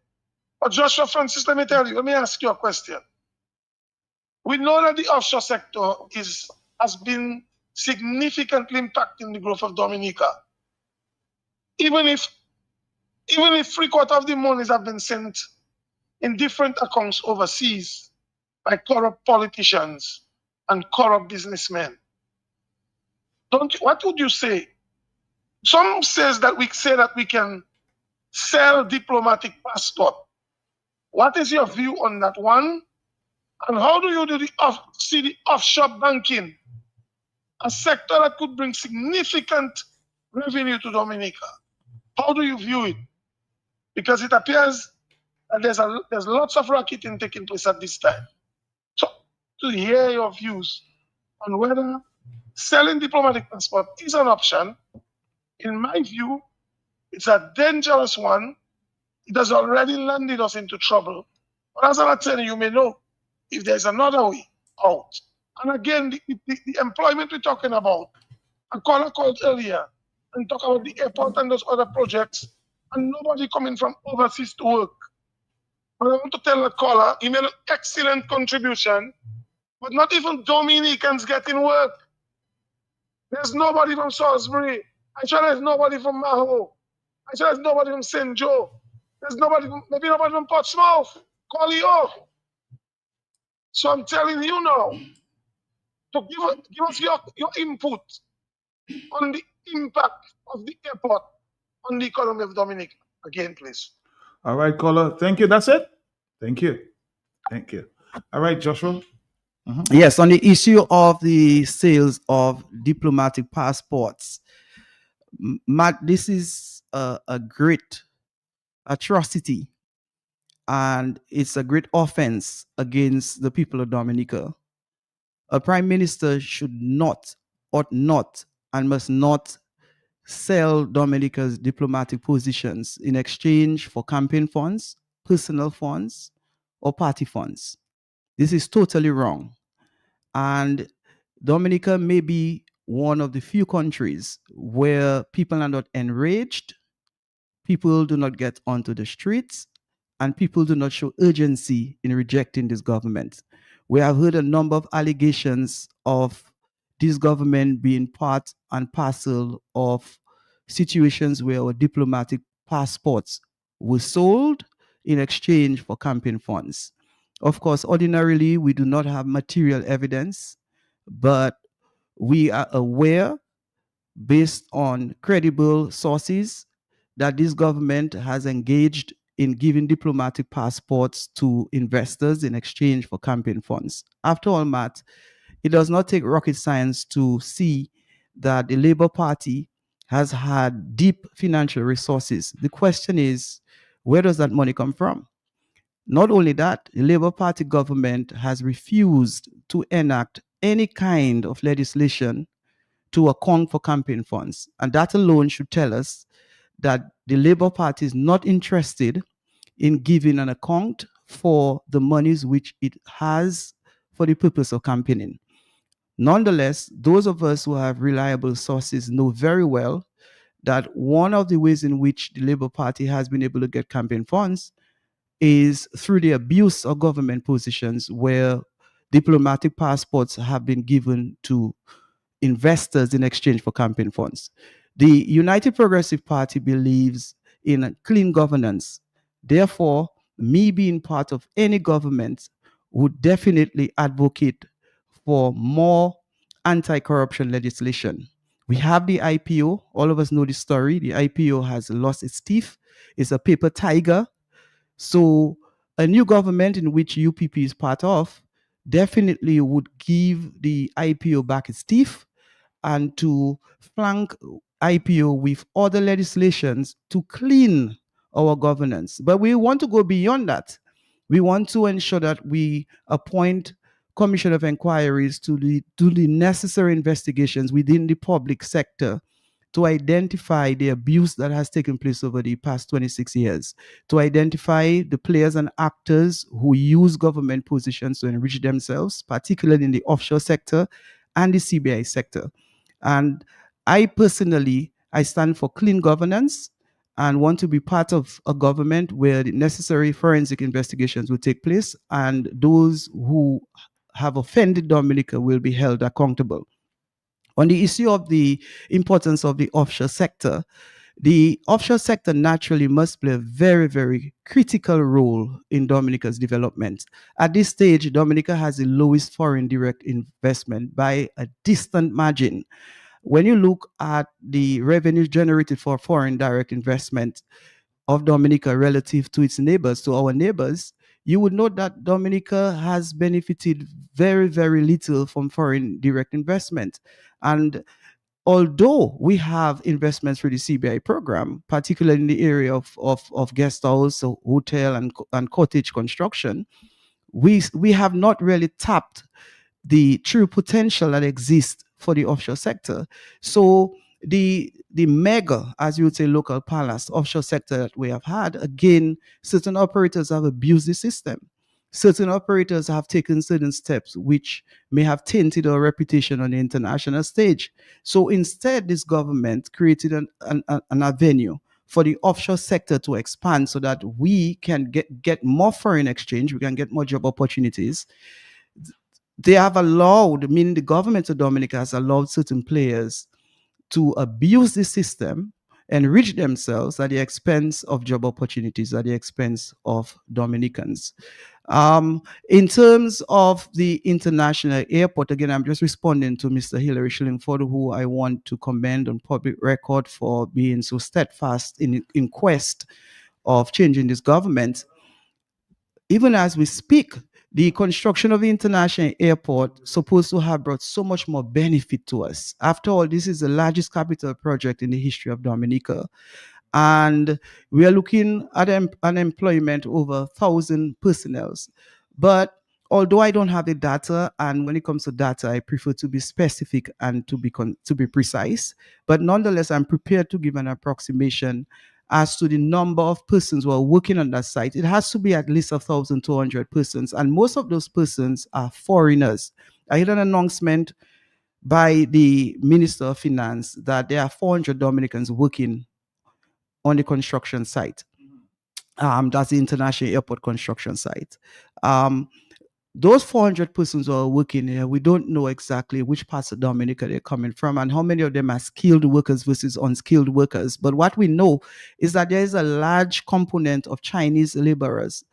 But Joshua Francis, let me ask you a question. We know that the offshore sector has been significantly impacting the growth of Dominica. Even if 3/4 of the monies have been sent in different accounts overseas by corrupt politicians and corrupt businessmen. What would you say? Some say that we can sell diplomatic passport. What is your view on that one? And how do you see the offshore banking, a sector that could bring significant revenue to Dominica? How do you view it? Because it appears that there's lots of racketing taking place at this time. So, to hear your views on whether selling diplomatic passport is an option, in my view, it's a dangerous one. It has already landed us into trouble. But as I said, you may know if there's another way out. And again, the employment we're talking about, a caller called earlier and talk about the airport and those other projects, and nobody coming from overseas to work. But I want to tell the caller, he made an excellent contribution, but not even Dominicans getting work. There's nobody from Salisbury. I'm sure there's nobody from Maho. I'm sure there's nobody from St. Joe. There's maybe nobody from Portsmouth. Colio. So I'm telling you now, to give us your input on the impact of the airport on the economy of Dominica. Again, please. All right, caller. Thank you. That's it. Thank you. Thank you. All right, Joshua. Yes, on the issue of the sales of diplomatic passports, Matt, this is a great atrocity, and it's a great offense against the people of Dominica. A prime minister should not, ought not, and must not sell Dominica's diplomatic positions in exchange for campaign funds, personal funds, or party funds. This is totally wrong. And Dominica may be one of the few countries where people are not enraged, people do not get onto the streets, and people do not show urgency in rejecting this government. We have heard a number of allegations of this government being part and parcel of situations where our diplomatic passports were sold in exchange for campaign funds. Of course, ordinarily, we do not have material evidence, but we are aware, based on credible sources, that this government has engaged in giving diplomatic passports to investors in exchange for campaign funds. After all, Matt, it does not take rocket science to see that the Labour Party has had deep financial resources. The question is, where does that money come from? Not only that, the Labour Party government has refused to enact any kind of legislation to account for campaign funds. And that alone should tell us that the Labour Party is not interested in giving an account for the monies which it has for the purpose of campaigning. Nonetheless, those of us who have reliable sources know very well that one of the ways in which the Labour Party has been able to get campaign funds is through the abuse of government positions where diplomatic passports have been given to investors in exchange for campaign funds. The United Progressive Party believes in clean governance. Therefore, me being part of any government would definitely advocate for more anti-corruption legislation. We have the IPO. All of us know the story. The IPO has lost its teeth. It's a paper tiger. So a new government in which UPP is part of definitely would give the IPO back its teeth and to flank IPO with other legislations to clean our governance. But we want to go beyond that. We want to ensure that we appoint commission of inquiries to do the necessary investigations within the public sector to identify the abuse that has taken place over the past 26 years, to identify the players and actors who use government positions to enrich themselves, particularly in the offshore sector and the CBI sector. And I personally, I stand for clean governance and want to be part of a government where the necessary forensic investigations will take place and those who have offended Dominica will be held accountable. On the issue of the importance of the offshore sector naturally must play a very, very critical role in Dominica's development. At this stage, Dominica has the lowest foreign direct investment by a distant margin. When you look at the revenue generated for foreign direct investment of Dominica relative to its neighbors, to our neighbors, you would note that Dominica has benefited very, very little from foreign direct investment. And although we have investments through the CBI program, particularly in the area of guest house, hotel, and cottage construction, we have not really tapped the true potential that exists for the offshore sector. So the mega, as you would say, local palace offshore sector that we have had, again, certain operators have abused the system. Certain operators have taken certain steps which may have tainted our reputation on the international stage. So instead, this government created an avenue for the offshore sector to expand so that we can get more foreign exchange, we can get more job opportunities. They have allowed, meaning the government of Dominica has allowed certain players to abuse the system, enrich themselves at the expense of job opportunities, at the expense of Dominicans. In terms of the international airport, again, I'm just responding to Mr. Hilary Shillingford, who I want to commend on public record for being so steadfast in quest of changing this government. Even as we speak, the construction of the international airport supposed to have brought so much more benefit to us. After all, this is the largest capital project in the history of Dominica. And we are looking at unemployment over 1,000 personnel. But although I don't have the data, and when it comes to data, I prefer to be specific and to be precise. But nonetheless, I'm prepared to give an approximation as to the number of persons who are working on that site. It has to be at least 1,200 persons, and most of those persons are foreigners. I heard an announcement by the Minister of Finance that there are 400 Dominicans working on the construction site. That's the International Airport construction site. Those 400 persons who are working here, we don't know exactly which parts of Dominica they're coming from and how many of them are skilled workers versus unskilled workers. But what we know is that there is a large component of Chinese laborers,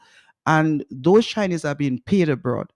and those Chinese are being paid abroad.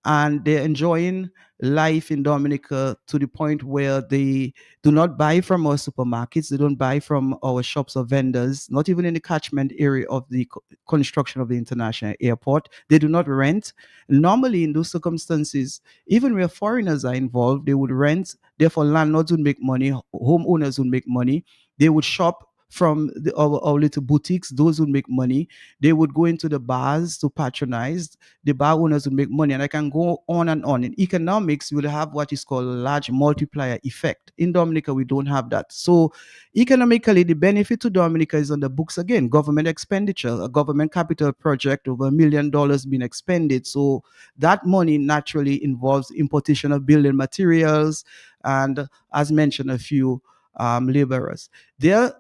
And they're enjoying life in Dominica to the point where they do not buy from our supermarkets, they don't buy from our shops or vendors, not even in the catchment area of the construction of the international airport. They do not rent. Normally, in those circumstances, even where foreigners are involved, they would rent. Therefore, landlords would make money, homeowners would make money. They would shop from our little boutiques, those would make money. They would go into the bars to patronize. The bar owners would make money, and I can go on and on. In economics, you will have what is called a large multiplier effect. In Dominica, we don't have that. So economically, the benefit to Dominica is on the books again. Government expenditure, a government capital project, over $1 million being expended. So that money naturally involves importation of building materials and, as mentioned, a few laborers. They're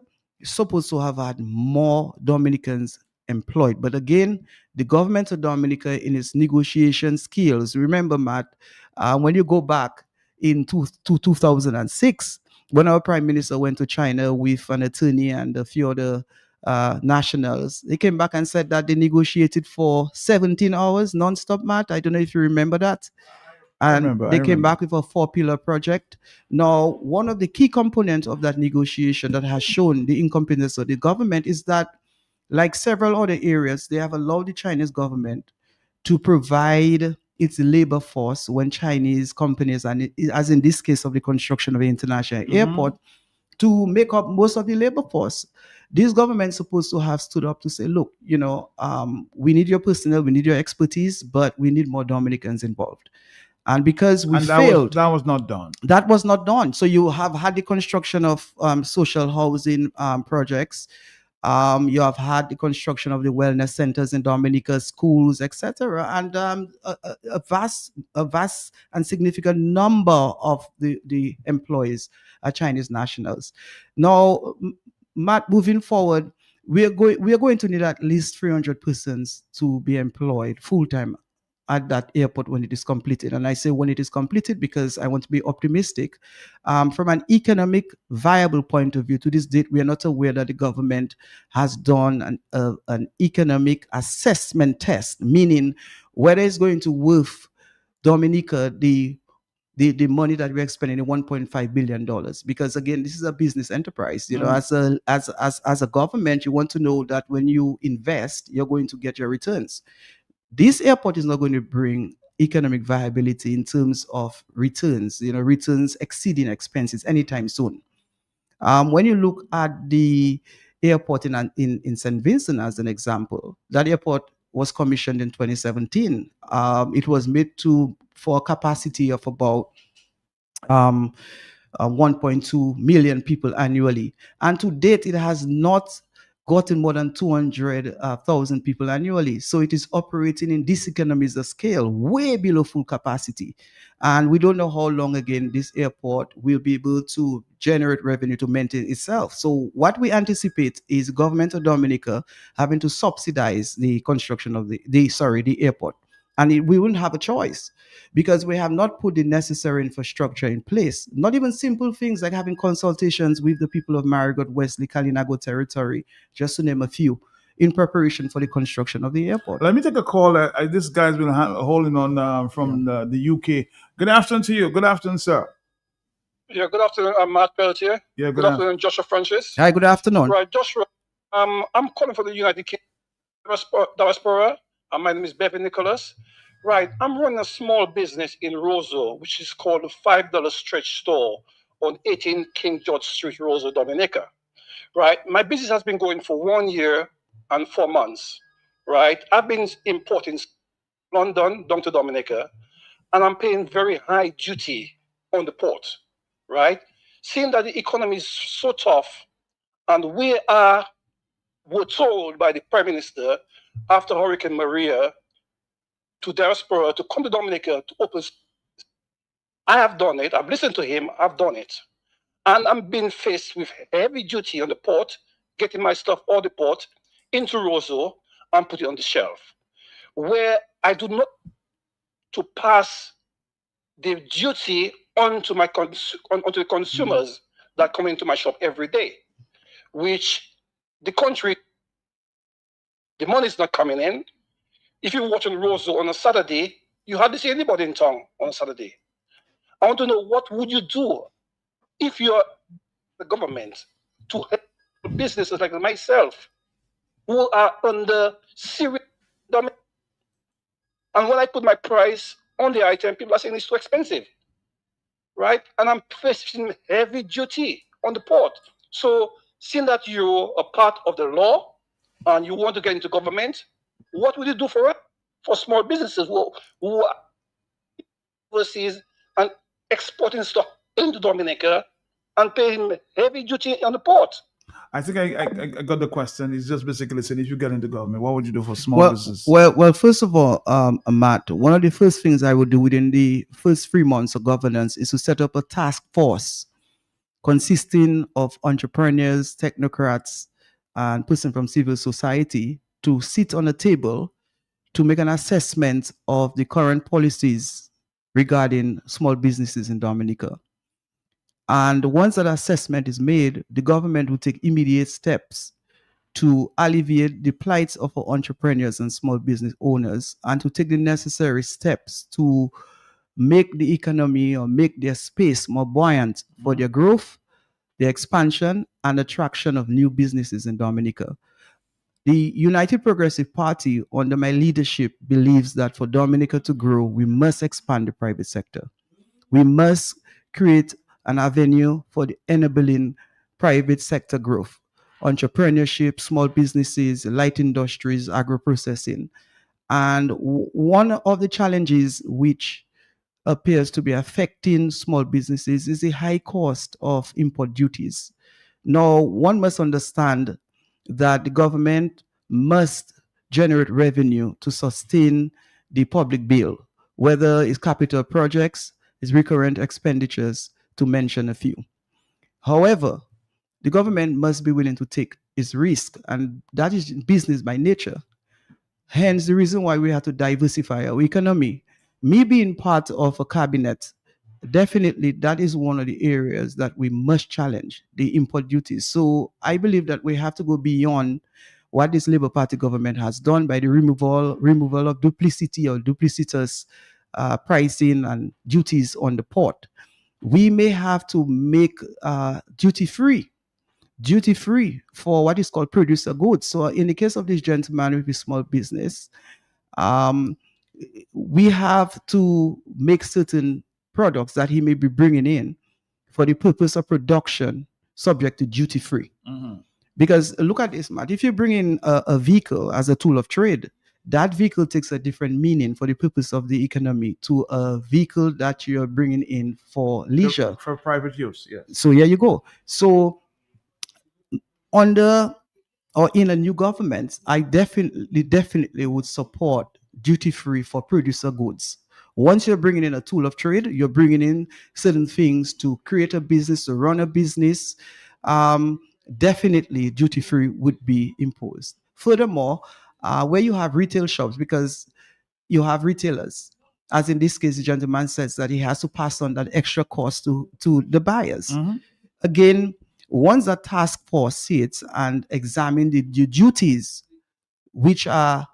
supposed to have had more Dominicans employed. But again, the government of Dominica, in its negotiation skills, remember, Matt, when you go back into 2006, when our prime minister went to China with an attorney and a few other nationals, they came back and said that they negotiated for 17 hours non-stop, Matt. I don't know if you remember that. And they came back with a 4-pillar project. Now, one of the key components of that negotiation that has shown the incompetence of the government is that, like several other areas, they have allowed the Chinese government to provide its labor force when Chinese companies, and as in this case of the construction of the international airport, to make up most of the labor force. This government is supposed to have stood up to say, look, we need your personnel, we need your expertise, but we need more Dominicans involved. And because we failed, that was not done. That was not done. So you have had the construction of social housing projects. You have had the construction of the wellness centers in Dominica, schools, etc., and a vast and significant number of the employees are Chinese nationals. Now, Matt, moving forward, we are going to need at least 300 persons to be employed full time at that airport when it is completed. And I say when it is completed because I want to be optimistic. From an economic viable point of view, to this date, we are not aware that the government has done an economic assessment test, meaning whether it's going to worth Dominica the money that we're spending, $1.5 billion, because again, this is a business enterprise. As a government, you want to know that when you invest, you're going to get your returns. This airport is not going to bring economic viability in terms of returns, returns exceeding expenses anytime soon. When you look at the airport in St. Vincent as an example, that airport was commissioned in 2017. It was made for a capacity of about 1.2 million people annually. And to date, it has not gotten more than 200,000 people annually. So it is operating in diseconomies of scale, way below full capacity. And we don't know how long, again, this airport will be able to generate revenue to maintain itself. So what we anticipate is government of Dominica having to subsidize the construction of the airport. And we wouldn't have a choice because we have not put the necessary infrastructure in place. Not even simple things like having consultations with the people of Marigot, Wesley, Kalinago territory, just to name a few, in preparation for the construction of the airport. Let me take a call. This guy's been holding on from the UK. Good afternoon to you. Good afternoon, sir. Yeah, good afternoon. I'm Matt Peltier. Yeah, good afternoon, Joshua Francis. Hi, good afternoon. Right, Joshua. I'm calling for the United Kingdom diaspora. My name is Bevan Nicholas. Right, I'm running a small business in Roseau, which is called the $5 Stretch Store on 18 King George Street, Roseau, Dominica. Right, my business has been going for 1 year and 4 months. Right, I've been importing London down to Dominica, and I'm paying very high duty on the port. Right, seeing that the economy is so tough, and we're told by the Prime Minister after Hurricane Maria to diaspora to come to Dominica to open. I have done it. I've listened to him. I've done it. And I'm being faced with heavy duty on the port, getting my stuff out the port into Roseau and put it on the shelf, where I do not to pass the duty onto the consumers that come into my shop every day, which the country, the money is not coming in. If you're watching Roseau on a Saturday, you hardly see anybody in town on a Saturday. I want to know, what would you do if you're the government to help businesses like myself who are under serious dominance? And when I put my price on the item, people are saying it's too expensive, right? And I'm facing heavy duty on the port. So seeing that you're a part of the law and you want to get into government, what would you do for it? For small businesses who are overseas and exporting stuff into Dominica and paying heavy duty on the port? I think I got the question. It's just basically saying, if you get into government, what would you do for small business? Well, first of all, Matt, one of the first things I would do within the first 3 months of governance is to set up a task force consisting of entrepreneurs, technocrats, and persons from civil society to sit on a table to make an assessment of the current policies regarding small businesses in Dominica. And once that assessment is made, the government will take immediate steps to alleviate the plights of our entrepreneurs and small business owners, and to take the necessary steps to make the economy or make their space more buoyant for their growth, their expansion, and attraction of new businesses in Dominica. The United Progressive Party, under my leadership, believes that for Dominica to grow, we must expand the private sector. We must create an avenue for the enabling private sector growth, entrepreneurship, small businesses, light industries, agro-processing. And one of the challenges which appears to be affecting small businesses is the high cost of import duties. Now, one must understand that the government must generate revenue to sustain the public bill, whether it's capital projects, it's recurrent expenditures, to mention a few. However, the government must be willing to take its risk, and that is business by nature. Hence, the reason why we have to diversify our economy. Me being part of a cabinet, definitely that is one of the areas that we must challenge, the import duties. So I believe that we have to go beyond what this Labour Party government has done by the removal of duplicity or duplicitous pricing and duties on the port. We may have to make duty-free for what is called producer goods. So in the case of this gentleman with his small business, we have to make certain products that he may be bringing in for the purpose of production subject to duty-free. Because look at this, Matt. If you bring in a vehicle as a tool of trade, that vehicle takes a different meaning for the purpose of the economy to a vehicle that you're bringing in for leisure. For private use, yes. So here you go. So under or in a new government, I definitely would support duty-free for producer goods. Once you're bringing in a tool of trade, you're bringing in certain things to create a business, to run a business, definitely duty-free would be imposed. Furthermore, where you have retail shops, because you have retailers, as in this case, the gentleman says that he has to pass on that extra cost to the buyers. Again, once that task force sits and examine the duties which are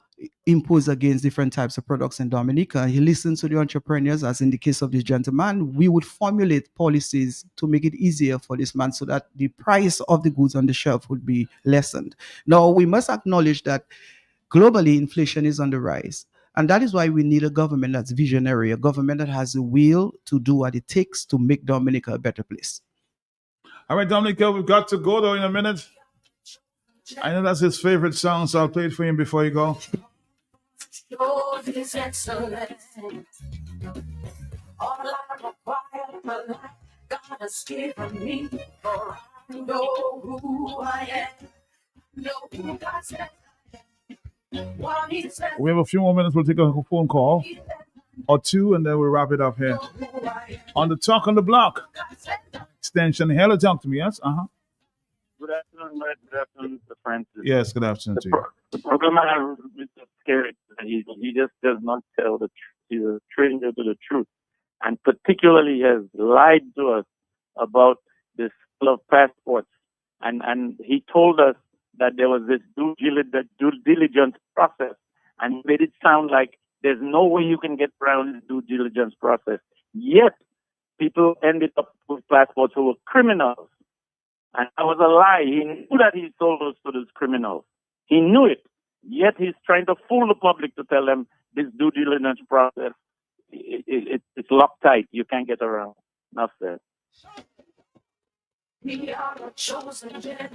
imposed against different types of products in Dominica, he listens to the entrepreneurs, as in the case of this gentleman, we would formulate policies to make it easier for this man so that the price of the goods on the shelf would be lessened. Now, we must acknowledge that globally, inflation is on the rise. And that is why we need a government that's visionary, a government that has the will to do what it takes to make Dominica a better place. All right, Dominica, we've got to go though in a minute. I know that's his favorite song, so I'll play it for him before you go. Yours is excellent. All I require for life, God has given me, for I know who I am. Know who God said I am. What He said. We have a few more minutes. We'll take a phone call or two, and then we'll wrap it up here. On the Talk on the Block extension. Hello, talk to me. Yes. Good afternoon, Matt. Good afternoon, Mr. Francis. Yes. Good afternoon to you. The problem I have with Mr. Skerritt, he just does not tell the truth. He's a stranger to the truth, and particularly has lied to us about this of passports. And he told us that there was this due diligence process, and made it sound like there's no way you can get around this due diligence process. Yet, people ended up with passports who were criminals. And that was a lie. He knew that he sold those to those criminals. He knew it. Yet he's trying to fool the public to tell them this due diligence process, it's locked tight. You can't get around. Enough said. We are a chosen generation.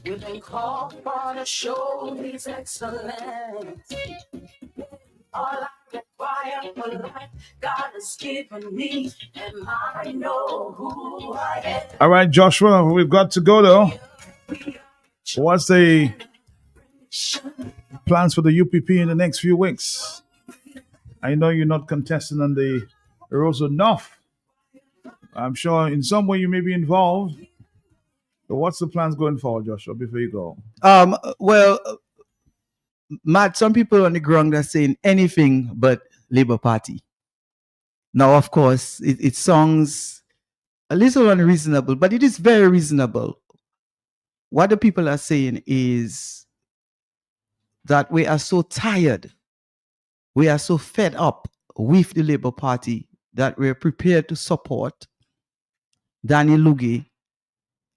We've been called for to show His excellence. All I require for life, God has given me, and I know who I am. All right, Joshua, we've got to go though. What's the plans for the UPP in the next few weeks? I know you're not contesting on the Rosa North. I'm sure in some way you may be involved. So what's the plans going forward, Joshua, before you go? Well, Matt, some people on the ground are saying anything but Labour Party. Now, of course, it sounds a little unreasonable, but it is very reasonable. What the people are saying is that we are so tired, we are so fed up with the Labour Party that we're prepared to support Danny Lugie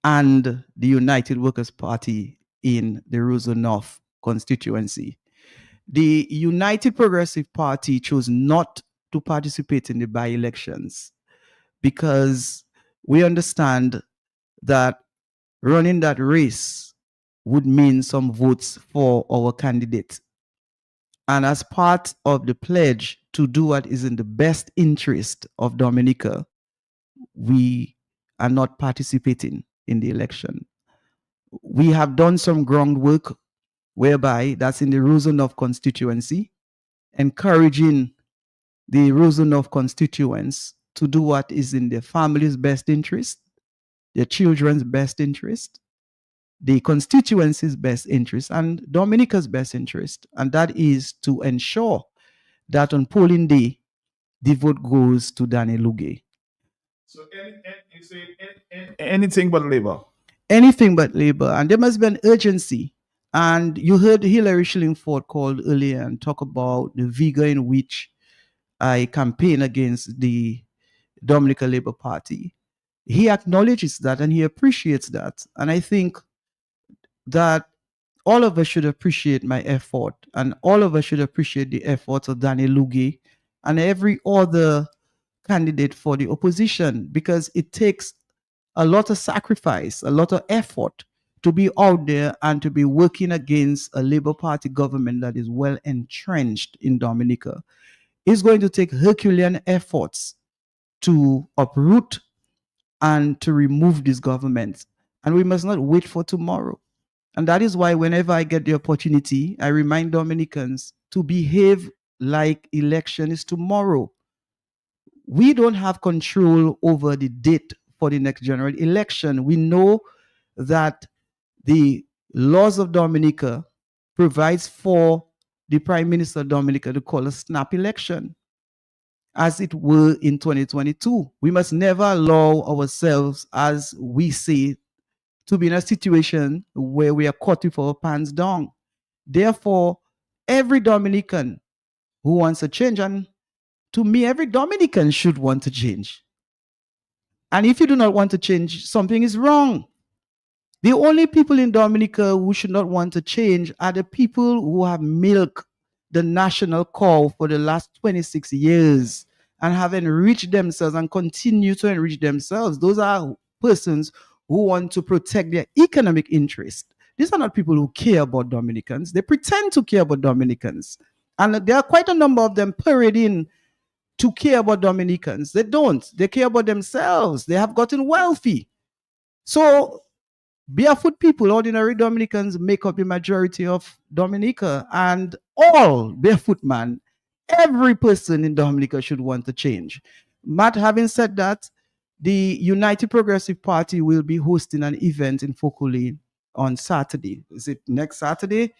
and the United Workers' Party in the Roseau North constituency. The United Progressive Party chose not to participate in the by-elections because we understand that running that race would mean some votes for our candidate. And as part of the pledge to do what is in the best interest of Dominica, we are not participating in the election. We have done some groundwork whereby that's in the Roseau North constituency, encouraging the Roseau North constituents to do what is in their family's best interest, their children's best interest, the constituency's best interest, and Dominica's best interest. And that is to ensure that on polling day, the vote goes to Daniel Luge. So anything but Labour. Anything but Labour. And there must be an urgency. And you heard Hillary Schillingford called earlier and talk about the vigor in which I campaign against the Dominica Labour Party. He acknowledges that and he appreciates that. And I think that all of us should appreciate my effort, and all of us should appreciate the efforts of Daniel Luge and every other candidate for the opposition, because it takes a lot of sacrifice, a lot of effort to be out there and to be working against a Labour Party government that is well entrenched in Dominica. It's going to take Herculean efforts to uproot and to remove this government. And we must not wait for tomorrow. And that is why whenever I get the opportunity, I remind Dominicans to behave like election is tomorrow. We don't have control over the date for the next general election. We know that the laws of Dominica provides for the Prime Minister of Dominica to call a snap election, as it were in 2022. We must never allow ourselves, as we say, to be in a situation where we are caught with our pants down. Therefore, every Dominican who wants a change, and to me, every Dominican should want to change. And if you do not want to change, something is wrong. The only people in Dominica who should not want to change are the people who have milked the national cow for the last 26 years and have enriched themselves and continue to enrich themselves. Those are persons who want to protect their economic interest. These are not people who care about Dominicans. They pretend to care about Dominicans. And there are quite a number of them parading to care about Dominicans. They don't. They care about themselves. They have gotten wealthy. So barefoot people, ordinary Dominicans, make up the majority of Dominica. And all barefoot man, every person in Dominica should want to change. Matt, having said that, the United Progressive Party will be hosting an event in Fokoli on Saturday. Is it next Saturday?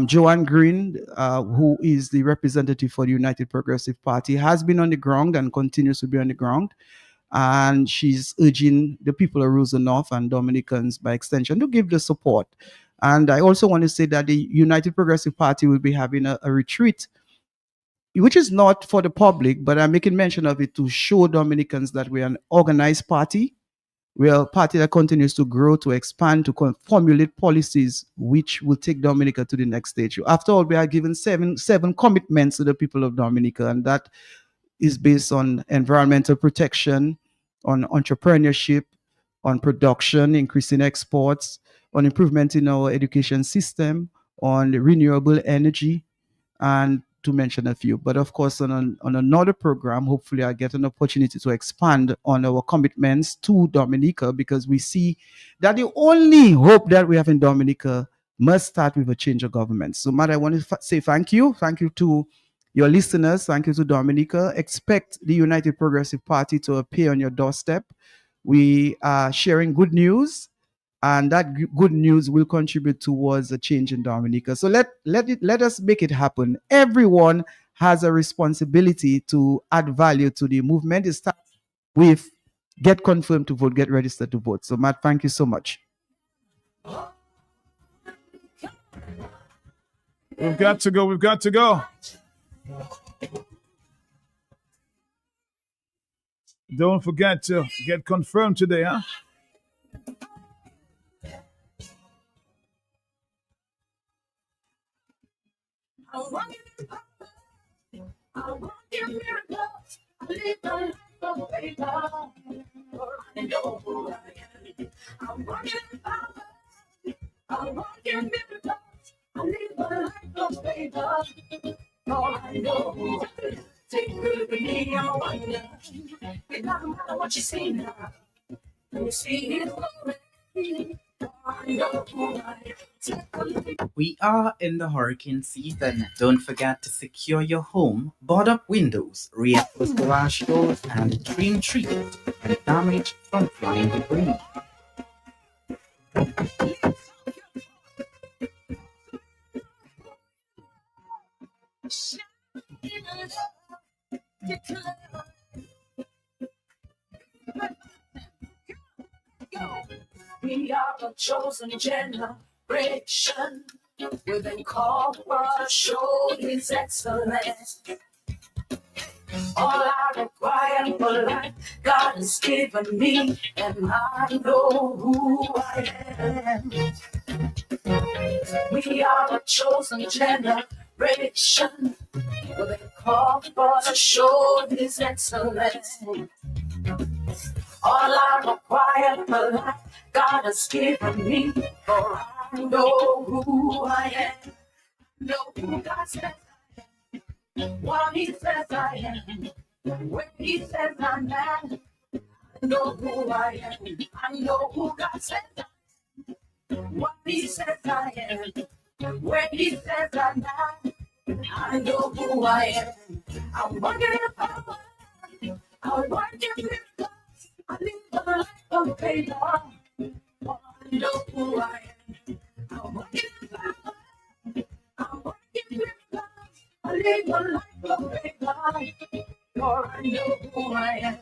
Joanne Green, who is the representative for the United Progressive Party, has been on the ground and continues to be on the ground. And she's urging the people of Roseau North and Dominicans by extension to give the support. And I also want to say that the United Progressive Party will be having a retreat, which is not for the public, but I'm making mention of it to show Dominicans that we are an organized party. We are a party that continues to grow, to expand, to formulate policies which will take Dominica to the next stage. After all, we are given seven commitments to the people of Dominica, and that is based on environmental protection, on entrepreneurship, on production, increasing exports, on improvement in our education system, on renewable energy, and to mention a few. But of course, on another program, hopefully I get an opportunity to expand on our commitments to Dominica, because we see that the only hope that we have in Dominica must start with a change of government. So Matt, I want to say thank you. Thank you to your listeners. Thank you to Dominica. Expect the United Progressive Party to appear on your doorstep. We are sharing good news, and that good news will contribute towards a change in Dominica. So let us make it happen. Everyone has a responsibility to add value to the movement. It starts with get confirmed to vote, get registered to vote. So Matt, thank you so much. We've got to go. We've got to go. Don't forget to get confirmed today, huh? I walk in power. I walk in miracles. I live a life of favor. For I know who I am. I walk in power. I walk in miracles. I live a life of favor. For I know who I am. Take good with me, I'm a wonder. It doesn't matter what you see now. You see it already. I know who I am. Take a look. We are in the hurricane season. Don't forget to secure your home, board up windows, reinforce garage doors, and trim trees and damage from flying debris. We are the chosen generation. We've been called for to show His excellence. All I require for life, God has given me, and I know who I am. We are a chosen generation. We've been called for to show His excellence. All I require for life, God has given me, for I know who I am. Know who God says I am. What He says I am. Where He says I'm at. I know who I am. I know who God says I am. What He says I am. Where He says I'm at. I know who I am. I'm working in power. I'm working miracles. I live a life of favor. I know who I am. I'm working in power. I'm working miracles. I live a life of favor. For I know who I am.